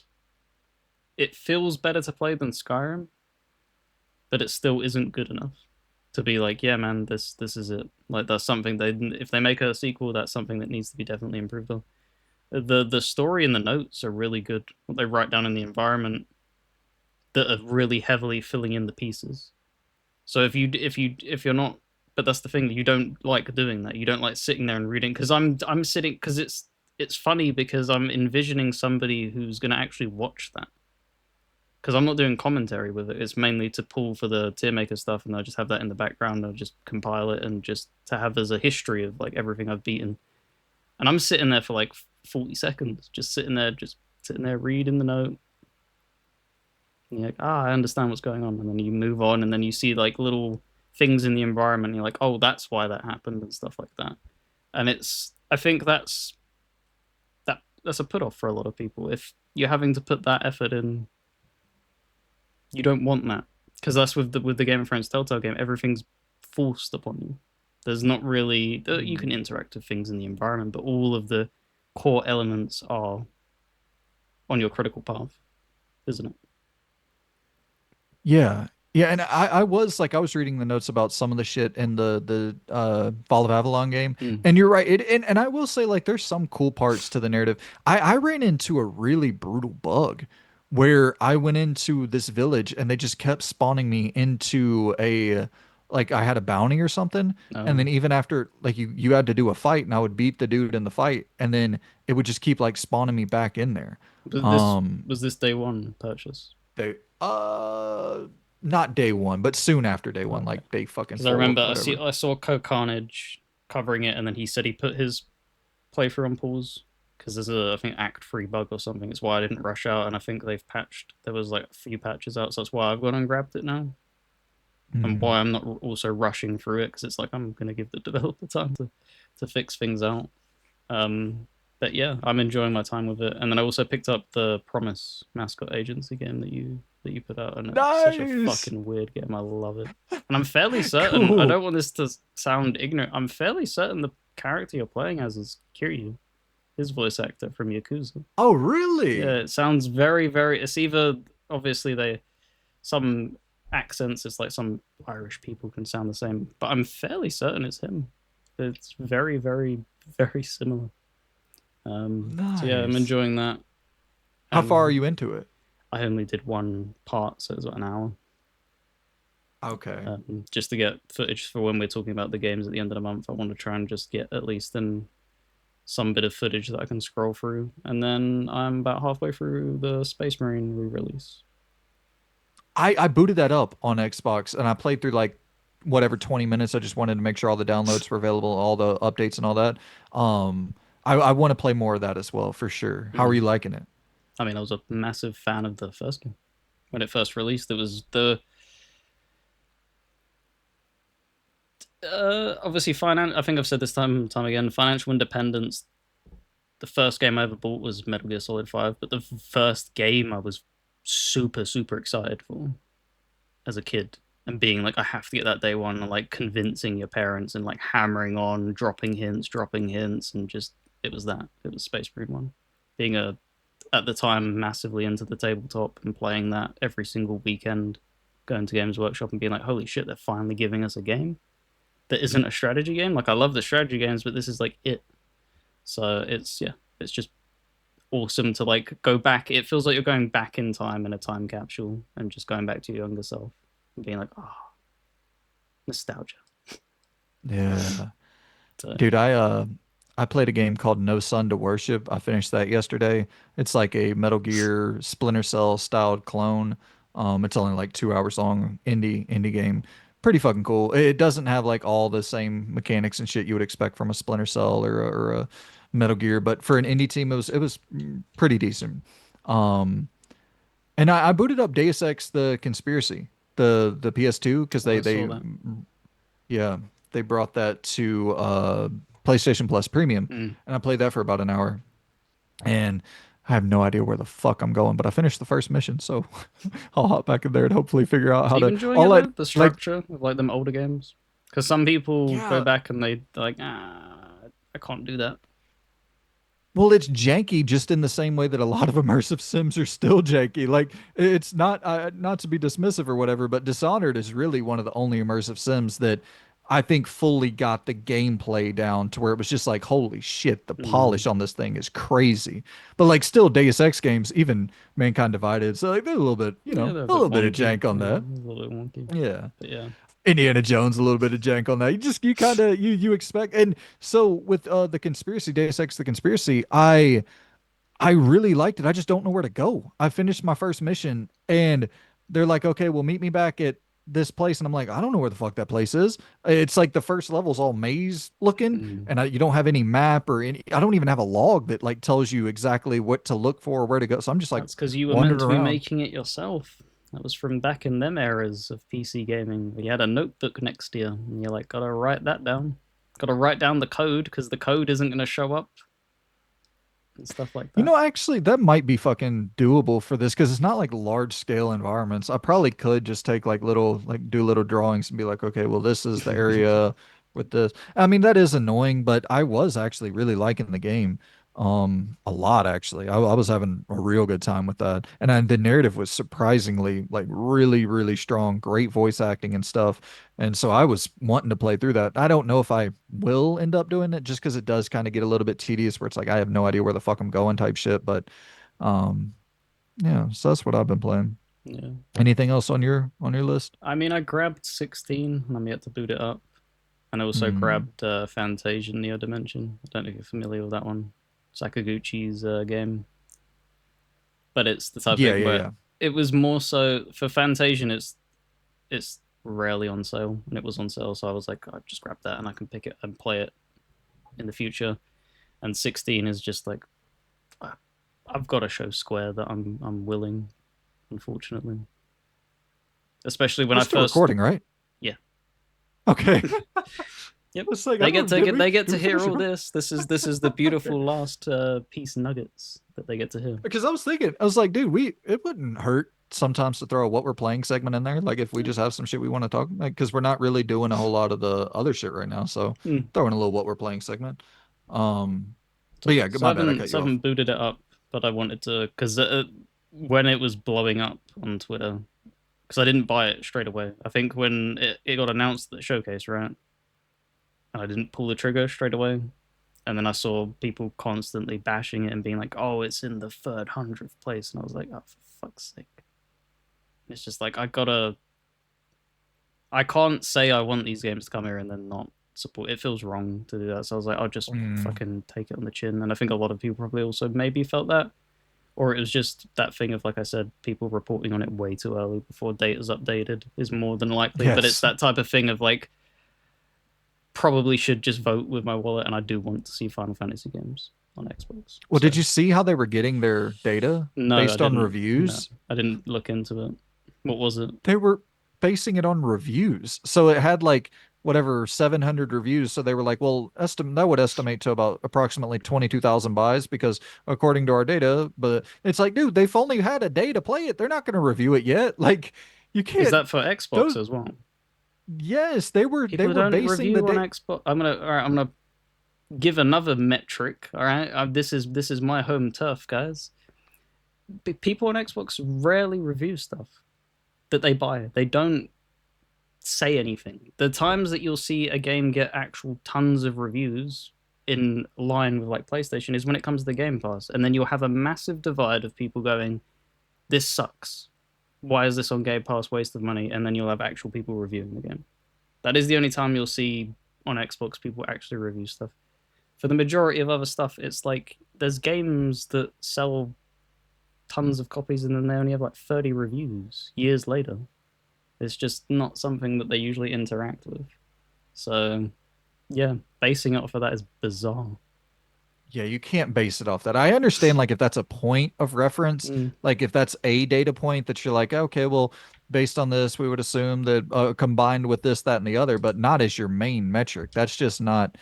it feels better to play than Skyrim, but it still isn't good enough to be like, yeah, man, this is it. Like that's something they if they make a sequel, that's something that needs to be definitely improved on. The story and the notes are really good. What they write down in the environment that are really heavily filling in the pieces. So if you're not, but that's the thing that you don't like doing that. You don't like sitting there and reading because I'm sitting because it's funny because I'm envisioning somebody who's going to actually watch that because I'm not doing commentary with it. It's mainly to pull for the tier maker stuff, and I just have that in the background. I'll just compile it and just to have as a history of like everything I've beaten. And I'm sitting there for like 40 seconds, just sitting there reading the note. And you're like, I understand what's going on, and then you move on, and then you see like little things in the environment. And you're like, oh, that's why that happened, and stuff like that. And I think that's a put off for a lot of people. If you're having to put that effort in, you don't want that because that's with the Game of Thrones Telltale game. Everything's forced upon you. There's not really you can interact with things in the environment, but all of the core elements are on your critical path, isn't it? Yeah. Yeah, and I was like I was reading the notes about some of the shit in the Fall of Avalon game. Mm. And you're right. And I will say like there's some cool parts to the narrative. I ran into a really brutal bug where I went into this village and they just kept spawning me into a like I had a bounty or something. And No, then even after like you had to do a fight and I would beat the dude in the fight and then it would just keep like spawning me back in there. but this Um was this day one purchase. they not day one, but soon after day one, Okay, like day fucking because I four, remember whatever. I saw Co Carnage covering it, and then he said he put his playthrough on pause because there's a I think Act 3 bug or something. It's why I didn't rush out, and I think they've patched. There was like a few patches out, so that's why I've gone and grabbed it now, and Hmm. why I'm not also rushing through it because it's like I'm gonna give the developer time to fix things out. Um, but yeah, I'm enjoying my time with it, and then I also picked up the Promise mascot agency game that you put out, and it's such a Nice. fucking weird game. I love it, and I'm fairly certain. I Cool. don't want this to sound ignorant. I'm fairly certain the character you're playing as is Kiryu, his voice actor from Yakuza. Oh, Yeah, really? it sounds very, very. It's either obviously they some accents. It's like some Irish people can sound the same, but I'm fairly certain it's him. It's very, very, very similar. So yeah, I'm Nice. enjoying that, How far are and you into it? I only did one part, so it was about an hour, Okay. just to get footage for when we're talking about the games at the end of the month. I want to try and just get at least some bit of footage that I can scroll through, and then I'm about halfway through the Space Marine re-release. I booted that up on Xbox and I played through like whatever 20 minutes. I just wanted to make sure all the downloads were available, all the updates and all that. I want to play more of that as well for sure. How are Mm. you liking it? I mean, I was a massive fan of the first game when it first released. It was the obviously finance. I think I've said this time again. Financial independence the first game I ever bought was Metal Gear Solid 5, but the first game I was super super excited for as a kid, and being like, I have to get that day one, and like convincing your parents and like hammering on, dropping hints, and just it was that. It was Space Marine 1. Being a at the time massively into the tabletop and playing that every single weekend, going to Games Workshop and being like, holy shit, they're finally giving us a game that isn't a strategy game. Like I love the strategy games, but this is like it. So it's yeah, it's just awesome to like go back. It feels like you're going back in time in a time capsule and just going back to your younger self and being like, oh, nostalgia. Yeah. So Dude, I played a game called No Sun to Worship. I finished that yesterday. It's like a Metal Gear Splinter Cell styled clone. It's only like 2 hours long, indie game. Pretty fucking cool. It doesn't have like all the same mechanics and shit you would expect from a Splinter Cell or a Metal Gear, but for an indie team, it was pretty decent. Um, and I booted up Deus Ex: The Conspiracy, the PS2, because oh, they I saw they that. yeah, they brought that to PlayStation Plus Premium, Mm. and I played that for about an hour. And I have no idea where the fuck I'm going, but I finished the first mission, so I'll hop back in there and hopefully figure out Are how you to. enjoying All it that though? The like, structure of like them older games? Because some people go yeah, back and they're like, ah, I can't do that. well, it's janky just in the same way that a lot of immersive sims are still janky. Like, it's not to be dismissive or whatever, but Dishonored is really one of the only immersive sims that I think fully got the gameplay down to where it was just like, holy shit, the Mm. polish on this thing is crazy. But like, still Deus Ex games, even Mankind Divided, so like, there's a little bit, Yeah, they're a a bit little bit of wonky. jank on Yeah, that. a little bit wonky. Yeah. But yeah. Indiana Jones, a little bit of jank on that. You kind of you expect. And so with the conspiracy, Deus Ex: The Conspiracy, I really liked it. I just don't know where to go. I finished my first mission and they're like, okay, well, meet me back at this place. And I'm like, I don't know where the fuck that place is. It's like the first level's all maze looking, Mm. and you don't have any map or any, I don't even have a log that like tells you exactly what to look for or where to go. So I'm just like That's because you were meant wandering to be around. making it yourself. That was from back in them eras of PC gaming. You had a notebook next to you, and you're like, gotta write that down. Gotta write down the code because the code isn't gonna show up and stuff like You that. know, actually, that might be fucking doable for this because it's not like large scale environments. I probably could just take like little, like do little drawings and be like, okay, well, this is the area with this. I mean, that is annoying, but I was actually really liking the game, a lot actually. I was having a real good time with that, and the narrative was surprisingly like really, really strong. Great voice acting and stuff. And so I was wanting to play through that. I don't know if I will end up doing it just because it does kind of get a little bit tedious where it's like I have no idea where the fuck I'm going type shit. But um yeah, so that's what I've been playing. Yeah. Anything else on your list? I mean, I grabbed 16 and I'm yet to boot it up. And I also Hmm. grabbed Fantasia Neo Dimension. I don't know if you're familiar with that one. Sakaguchi's game. But it's the type of Yeah, thing yeah, where yeah. it was more so for Fantasian, it's rarely on sale, and it was on sale, so I was like, I just grab that and I can pick it and play it in the future. And 16 is just like I've got to show Square that I'm willing, unfortunately. Especially when We're I still first recording, right? yeah. Okay. Yep. It's like I They get don't to did get we they get did to we hear finish all it? this. This is the Okay. beautiful last piece nuggets that they get to hear. Because I was thinking, I was like, dude, it wouldn't hurt sometimes to throw a what we're playing segment in there. Like if we Yeah. just have some shit we want to talk, like, because we're not really doing a whole lot of the other shit right now. So Hmm. throwing a little what we're playing segment. Um, but So yeah, so I my bad, I haven't cut so I you off. haven't booted it up, but I wanted to because when it was blowing up on Twitter, because I didn't buy it straight away. I think when it got announced at the showcase, right? And I didn't pull the trigger straight away. And then I saw people constantly bashing it and being like, "Oh, it's in the third hundredth place," and I was like, "Oh, for fuck's sake!" It's just like I can't say I want these games to come here and then not support. It feels wrong to do that. So I was like, I'll just Mm, fucking take it on the chin. And I think a lot of people probably also maybe felt that, or it was just that thing of like I said, people reporting on it way too early before data's updated is more than likely. But it's yes. that type of thing of like probably should just vote with my wallet, and I do want to see Final Fantasy games on Xbox. Well, So did you see how they were getting their data no, I based on didn't. No, reviews? I didn't look into it. What was it? They were basing it on reviews. So it had like whatever 700 reviews. So they were like, well, that would estimate to about approximately 22,000 buys because according to our data, but it's like, dude, they've only had a day to play it. They're not going to review it yet. Like you Is can't that for Xbox those as well? yes, they People were don't basing the review on day. Xbox. All right. I'm gonna give another metric. All right. This is my home turf, guys. People on Xbox rarely review stuff that they buy. They don't say anything. The times that you'll see a game get actual tons of reviews in line with like PlayStation is when it comes to the Game Pass, and then you'll have a massive divide of people going, "This sucks. Why is this on Game Pass? Waste of money." And then you'll have actual people reviewing the game. That is the only time you'll see on Xbox people actually review stuff. For the majority of other stuff, it's like there's games that sell tons of copies and then they only have like 30 reviews years later. It's just not something that they usually interact with. So, yeah, basing it off of that is bizarre. Yeah, you can't base it off that. I understand like if that's a point of reference, Mm, like if that's a data point that you're like, okay, well, based on this, we would assume that combined with this, that, and the other, but not as your main metric. That's just not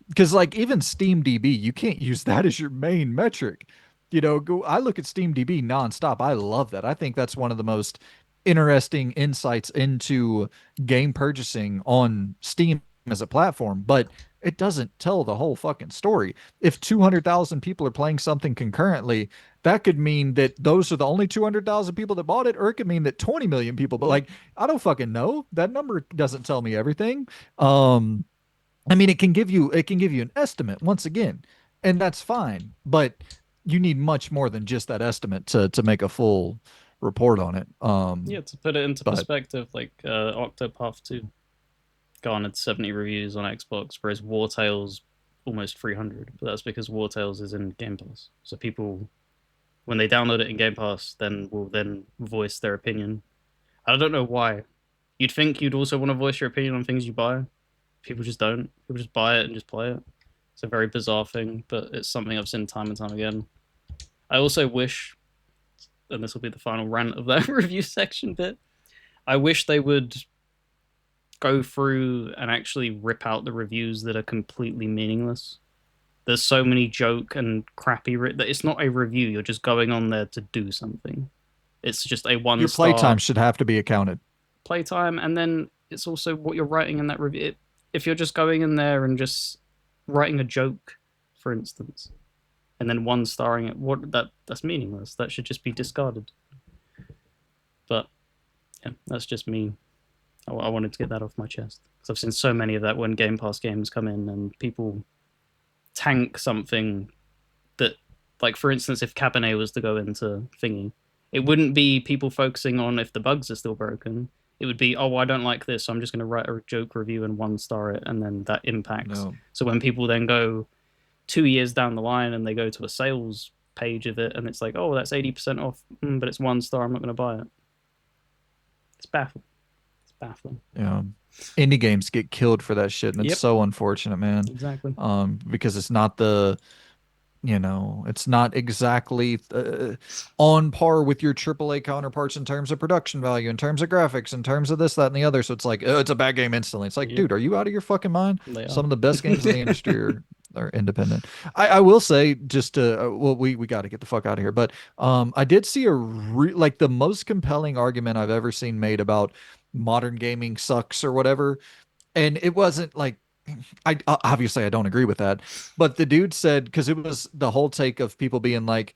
because like even SteamDB, you can't use that as your main metric. I look at SteamDB nonstop. I love that. I think that's one of the most interesting insights into game purchasing on Steam as a platform, but it doesn't tell the whole fucking story. If 200,000 people are playing something concurrently, that could mean that those are the only 200,000 people that bought it, or it could mean that 20 million people, but yeah, like, I don't fucking know. That number doesn't tell me everything. Um, I mean, it can give you an estimate once again, and that's fine. But you need much more than just that estimate to make a full report on it. yeah. To put it into But perspective, like Octopath 2 garnered 70 reviews on Xbox, whereas War Tales almost 300. But that's because War Tales is in Game Pass, so people when they download it in Game Pass, then will then voice their opinion. I don't know why. You'd think you'd also want to voice your opinion on things you buy. People just don't. People just buy it and just play it. It's a very bizarre thing, but it's something I've seen time and time again. I also wish, and this will be the final rant of that review section bit, I wish they would go through and actually rip out the reviews that are completely meaningless. There's so many joke and crappy that it's not a review. You're just going on there to do something. It's just a one your star playtime should have to be accounted. playtime, and then it's also what you're writing in that review. If you're just going in there and just writing a joke, for instance, and then one starring it, that's meaningless. That should just be discarded. But yeah, that's just me. I wanted to get that off my chest because I've seen so many of that when Game Pass games come in and people tank something that, like for instance, if Cabernet was to go into thingy, it wouldn't be people focusing on if the bugs are still broken. It would be, oh, I don't like this, so I'm just going to write a joke review and one star it, and then that impacts. No. So when people then go 2 years down the line and they go to a sales page of it, and it's like, oh, that's 80% off, but it's one star, I'm not going to buy it. It's baffling. It's baffling. Yeah. Indie games get killed for that shit, and it's Yep, so unfortunate, man. exactly. Because it's not exactly on par with your AAA counterparts in terms of production value, in terms of graphics, in terms of this, that, and the other. So it's like, oh, it's a bad game instantly. It's like, Yep, dude, are you out of your fucking mind? they are. Some of the best games in the industry are independent. I will say, just to, well, we got to get the fuck out of here. But I did see like the most compelling argument I've ever seen made about modern gaming sucks or whatever. And it wasn't like I obviously I don't agree with that, but the dude said because it was the whole take of people being like,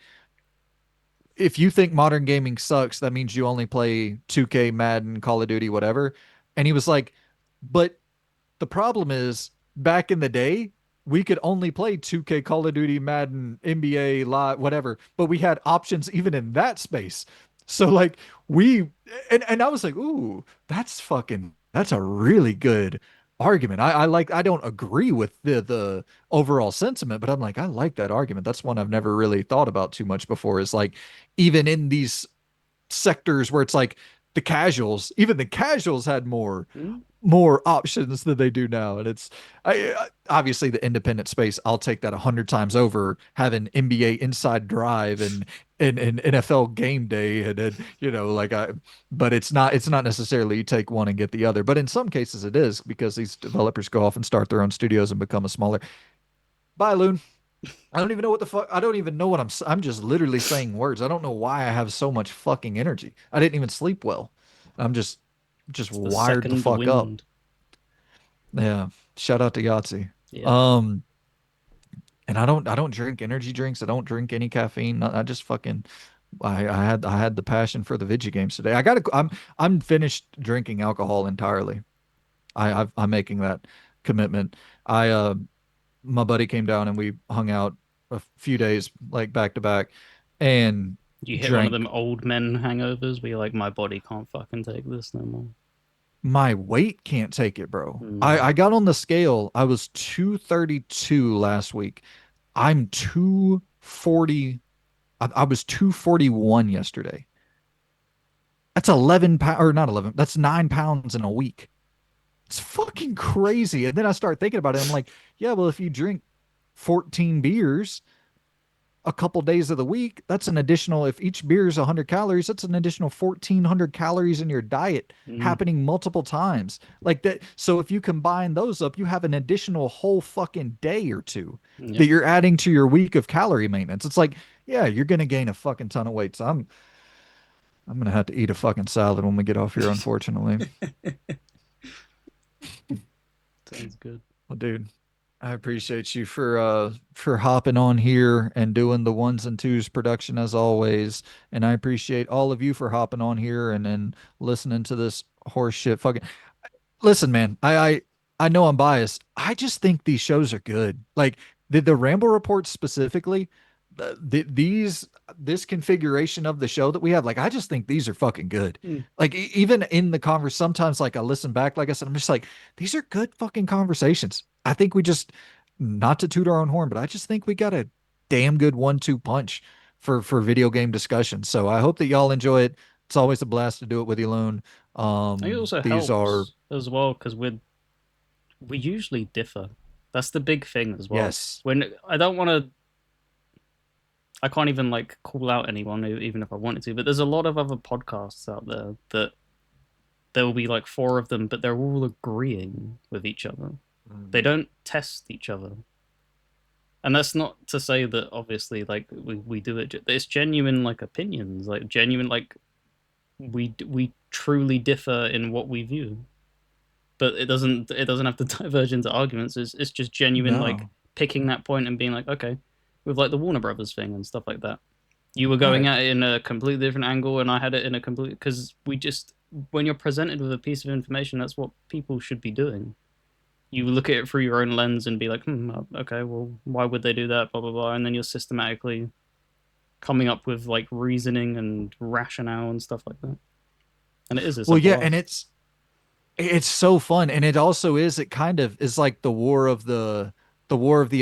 if you think modern gaming sucks, that means you only play 2K, Madden, Call of Duty, whatever. And he was like, but the problem is back in the day, we could only play 2K, Call of Duty, Madden, NBA, Live, whatever, but we had options even in that space. So like we and I was like, ooh, that's a really good argument. I don't agree with the overall sentiment, but I'm like, I like that argument. That's one I've never really thought about too much before. Is like even in these sectors where it's like even the casuals had Mm, more options than they do now. And it's obviously the independent space. I'll take that 100 times over having NBA Inside Drive and in NFL game day and like but it's not necessarily you take one and get the other. But in some cases it is because these developers go off and start their own studios and become a smaller. Bye, Loon. I don't even know what the fuck. I don't even know what I'm just literally saying words. I don't know why I have so much fucking energy. I didn't even sleep well. I'm just It's the wired the second fuck up. wind. Yeah. Shout out to Yahtzee. Yeah. Um, and I don't drink energy drinks. I don't drink any caffeine. I just fucking I had the passion for the video games today. I'm finished drinking alcohol entirely. I'm making that commitment. I My buddy came down and we hung out a few days like back to back and You hit one of them drank. old men hangovers where you're like, my body can't fucking take this no more. My weight can't take it, bro. I Mm. I got on the scale. I was 232 last week. I'm 240. I was 241 yesterday. That's 11 pounds, or not 11. That's 9 pounds in a week. It's fucking crazy. And then I start thinking about it. I'm like, yeah, well, if you drink 14 beers a couple days of the week, that's an additional, if each beer is 100 calories, that's an additional 1,400 calories in your diet Mm. happening multiple times. Like that. So if you combine those up, you have an additional whole fucking day or two that Yep. you're adding to your week of calorie maintenance. It's like, yeah, you're going to gain a fucking ton of weight. So I'm going to have to eat a fucking salad when we get off here, unfortunately. Sounds good. Well, dude, I appreciate you for hopping on here and doing the ones and twos production as always. And I appreciate all of you for hopping on here and listening to this horse shit fucking. Listen, man, I know I'm biased. I just think these shows are good. Like the Ramble Report specifically, these this configuration of the show that we have, like I just think these are fucking good. Mm. Like even in the converse, sometimes like I listen back, like I said, I'm just like, these are good fucking conversations. I think we just not to toot our own horn, but I just think we got a damn good 1-2 punch for video game discussion. So I hope that y'all enjoy it. It's always a blast to do it with you, Lone. I think it also These are helps as well because we usually differ. That's the big thing as well. yes. When I don't want to, I can't even like call out anyone even if I wanted to. But there's a lot of other podcasts out there that there will be like four of them, but they're all agreeing with each other. They Mm. don't test each other, and that's not to say that obviously like we do it. It's genuine like opinions, like genuine like we truly differ in what we view, but it doesn't have to diverge into arguments. It's just genuine like No. picking that point and being like, okay, with like the Warner Brothers thing and stuff like that. You were going Right. at it in a completely different angle, and I had it in a complete because we just when you're presented with a piece of information, that's what people should be doing. You look at it through your own lens and be like, okay, well, why would they do that? Blah blah blah, and then you're systematically coming up with like reasoning and rationale and stuff like that. And it's a Well, yeah, and blast. it's so fun, and it also is. It kind of is like the war of the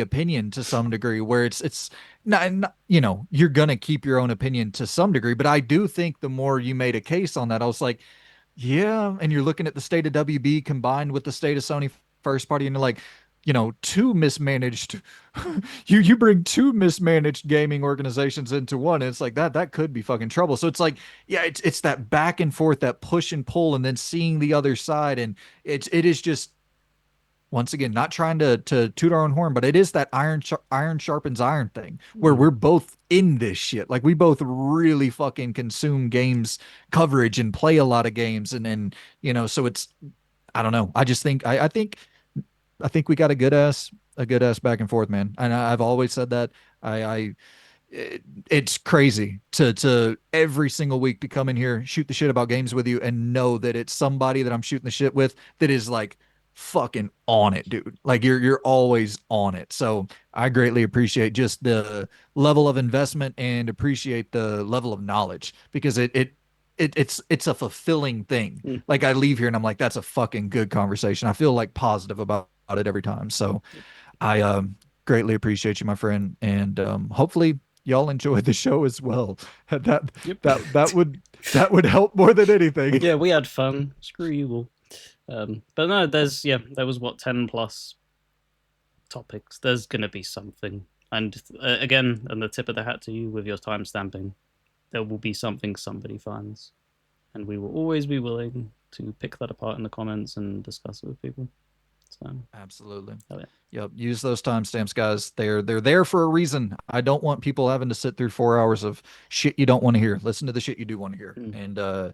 opinion to some degree, where it's not you're gonna keep your own opinion to some degree, but I do think the more you made a case on that, I was like, yeah, and you're looking at the state of WB combined with the state of Sony first party, and you're like, two mismanaged. You bring two mismanaged gaming organizations into one, and it's like that could be fucking trouble. So it's like, yeah, it's that back and forth, that push and pull, and then seeing the other side, and it is just once again not trying to toot our own horn, but it is that iron sharpens iron thing where Mm. we're both in this shit. Like we both really fucking consume games coverage and play a lot of games, and so it's I don't know. I just think I think we got a good ass back and forth, man. And I've always said that. I it's crazy to every single week to come in here, shoot the shit about games with you, and know that it's somebody that I'm shooting the shit with that is like fucking on it, dude. Like you're always on it. So I greatly appreciate just the level of investment and appreciate the level of knowledge because it's a fulfilling thing. Mm. Like I leave here and I'm like, that's a fucking good conversation. I feel like positive about it every time. So Yep. I greatly appreciate you, my friend, and hopefully y'all enjoy the show as well. That Yep. that would help more than anything. Yeah, we had fun. Screw you all. But no, there was what 10 plus topics. There's gonna be something. And again, and the tip of the hat to you with your time stamping. there will be something somebody finds, and we will always be willing to pick that apart in the comments and discuss it with people. So, Absolutely. hell yeah. Yep. Use those timestamps, guys. They're there for a reason. I don't want people having to sit through 4 hours of shit you don't want to hear. Listen to the shit you do want to hear. Mm. And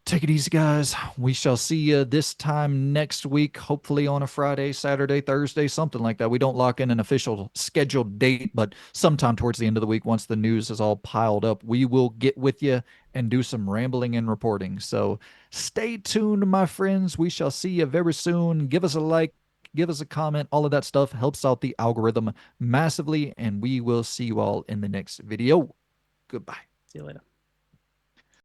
take it easy, guys. We shall see you this time next week, hopefully on a Friday, Saturday, Thursday, something like that. We don't lock in an official scheduled date, but sometime towards the end of the week, once the news is all piled up, we will get with you and do some rambling and reporting. So stay tuned, my friends. We shall see you very soon. Give us a like, give us a comment. All of that stuff helps out the algorithm massively, and we will see you all in the next video. Goodbye. See you later.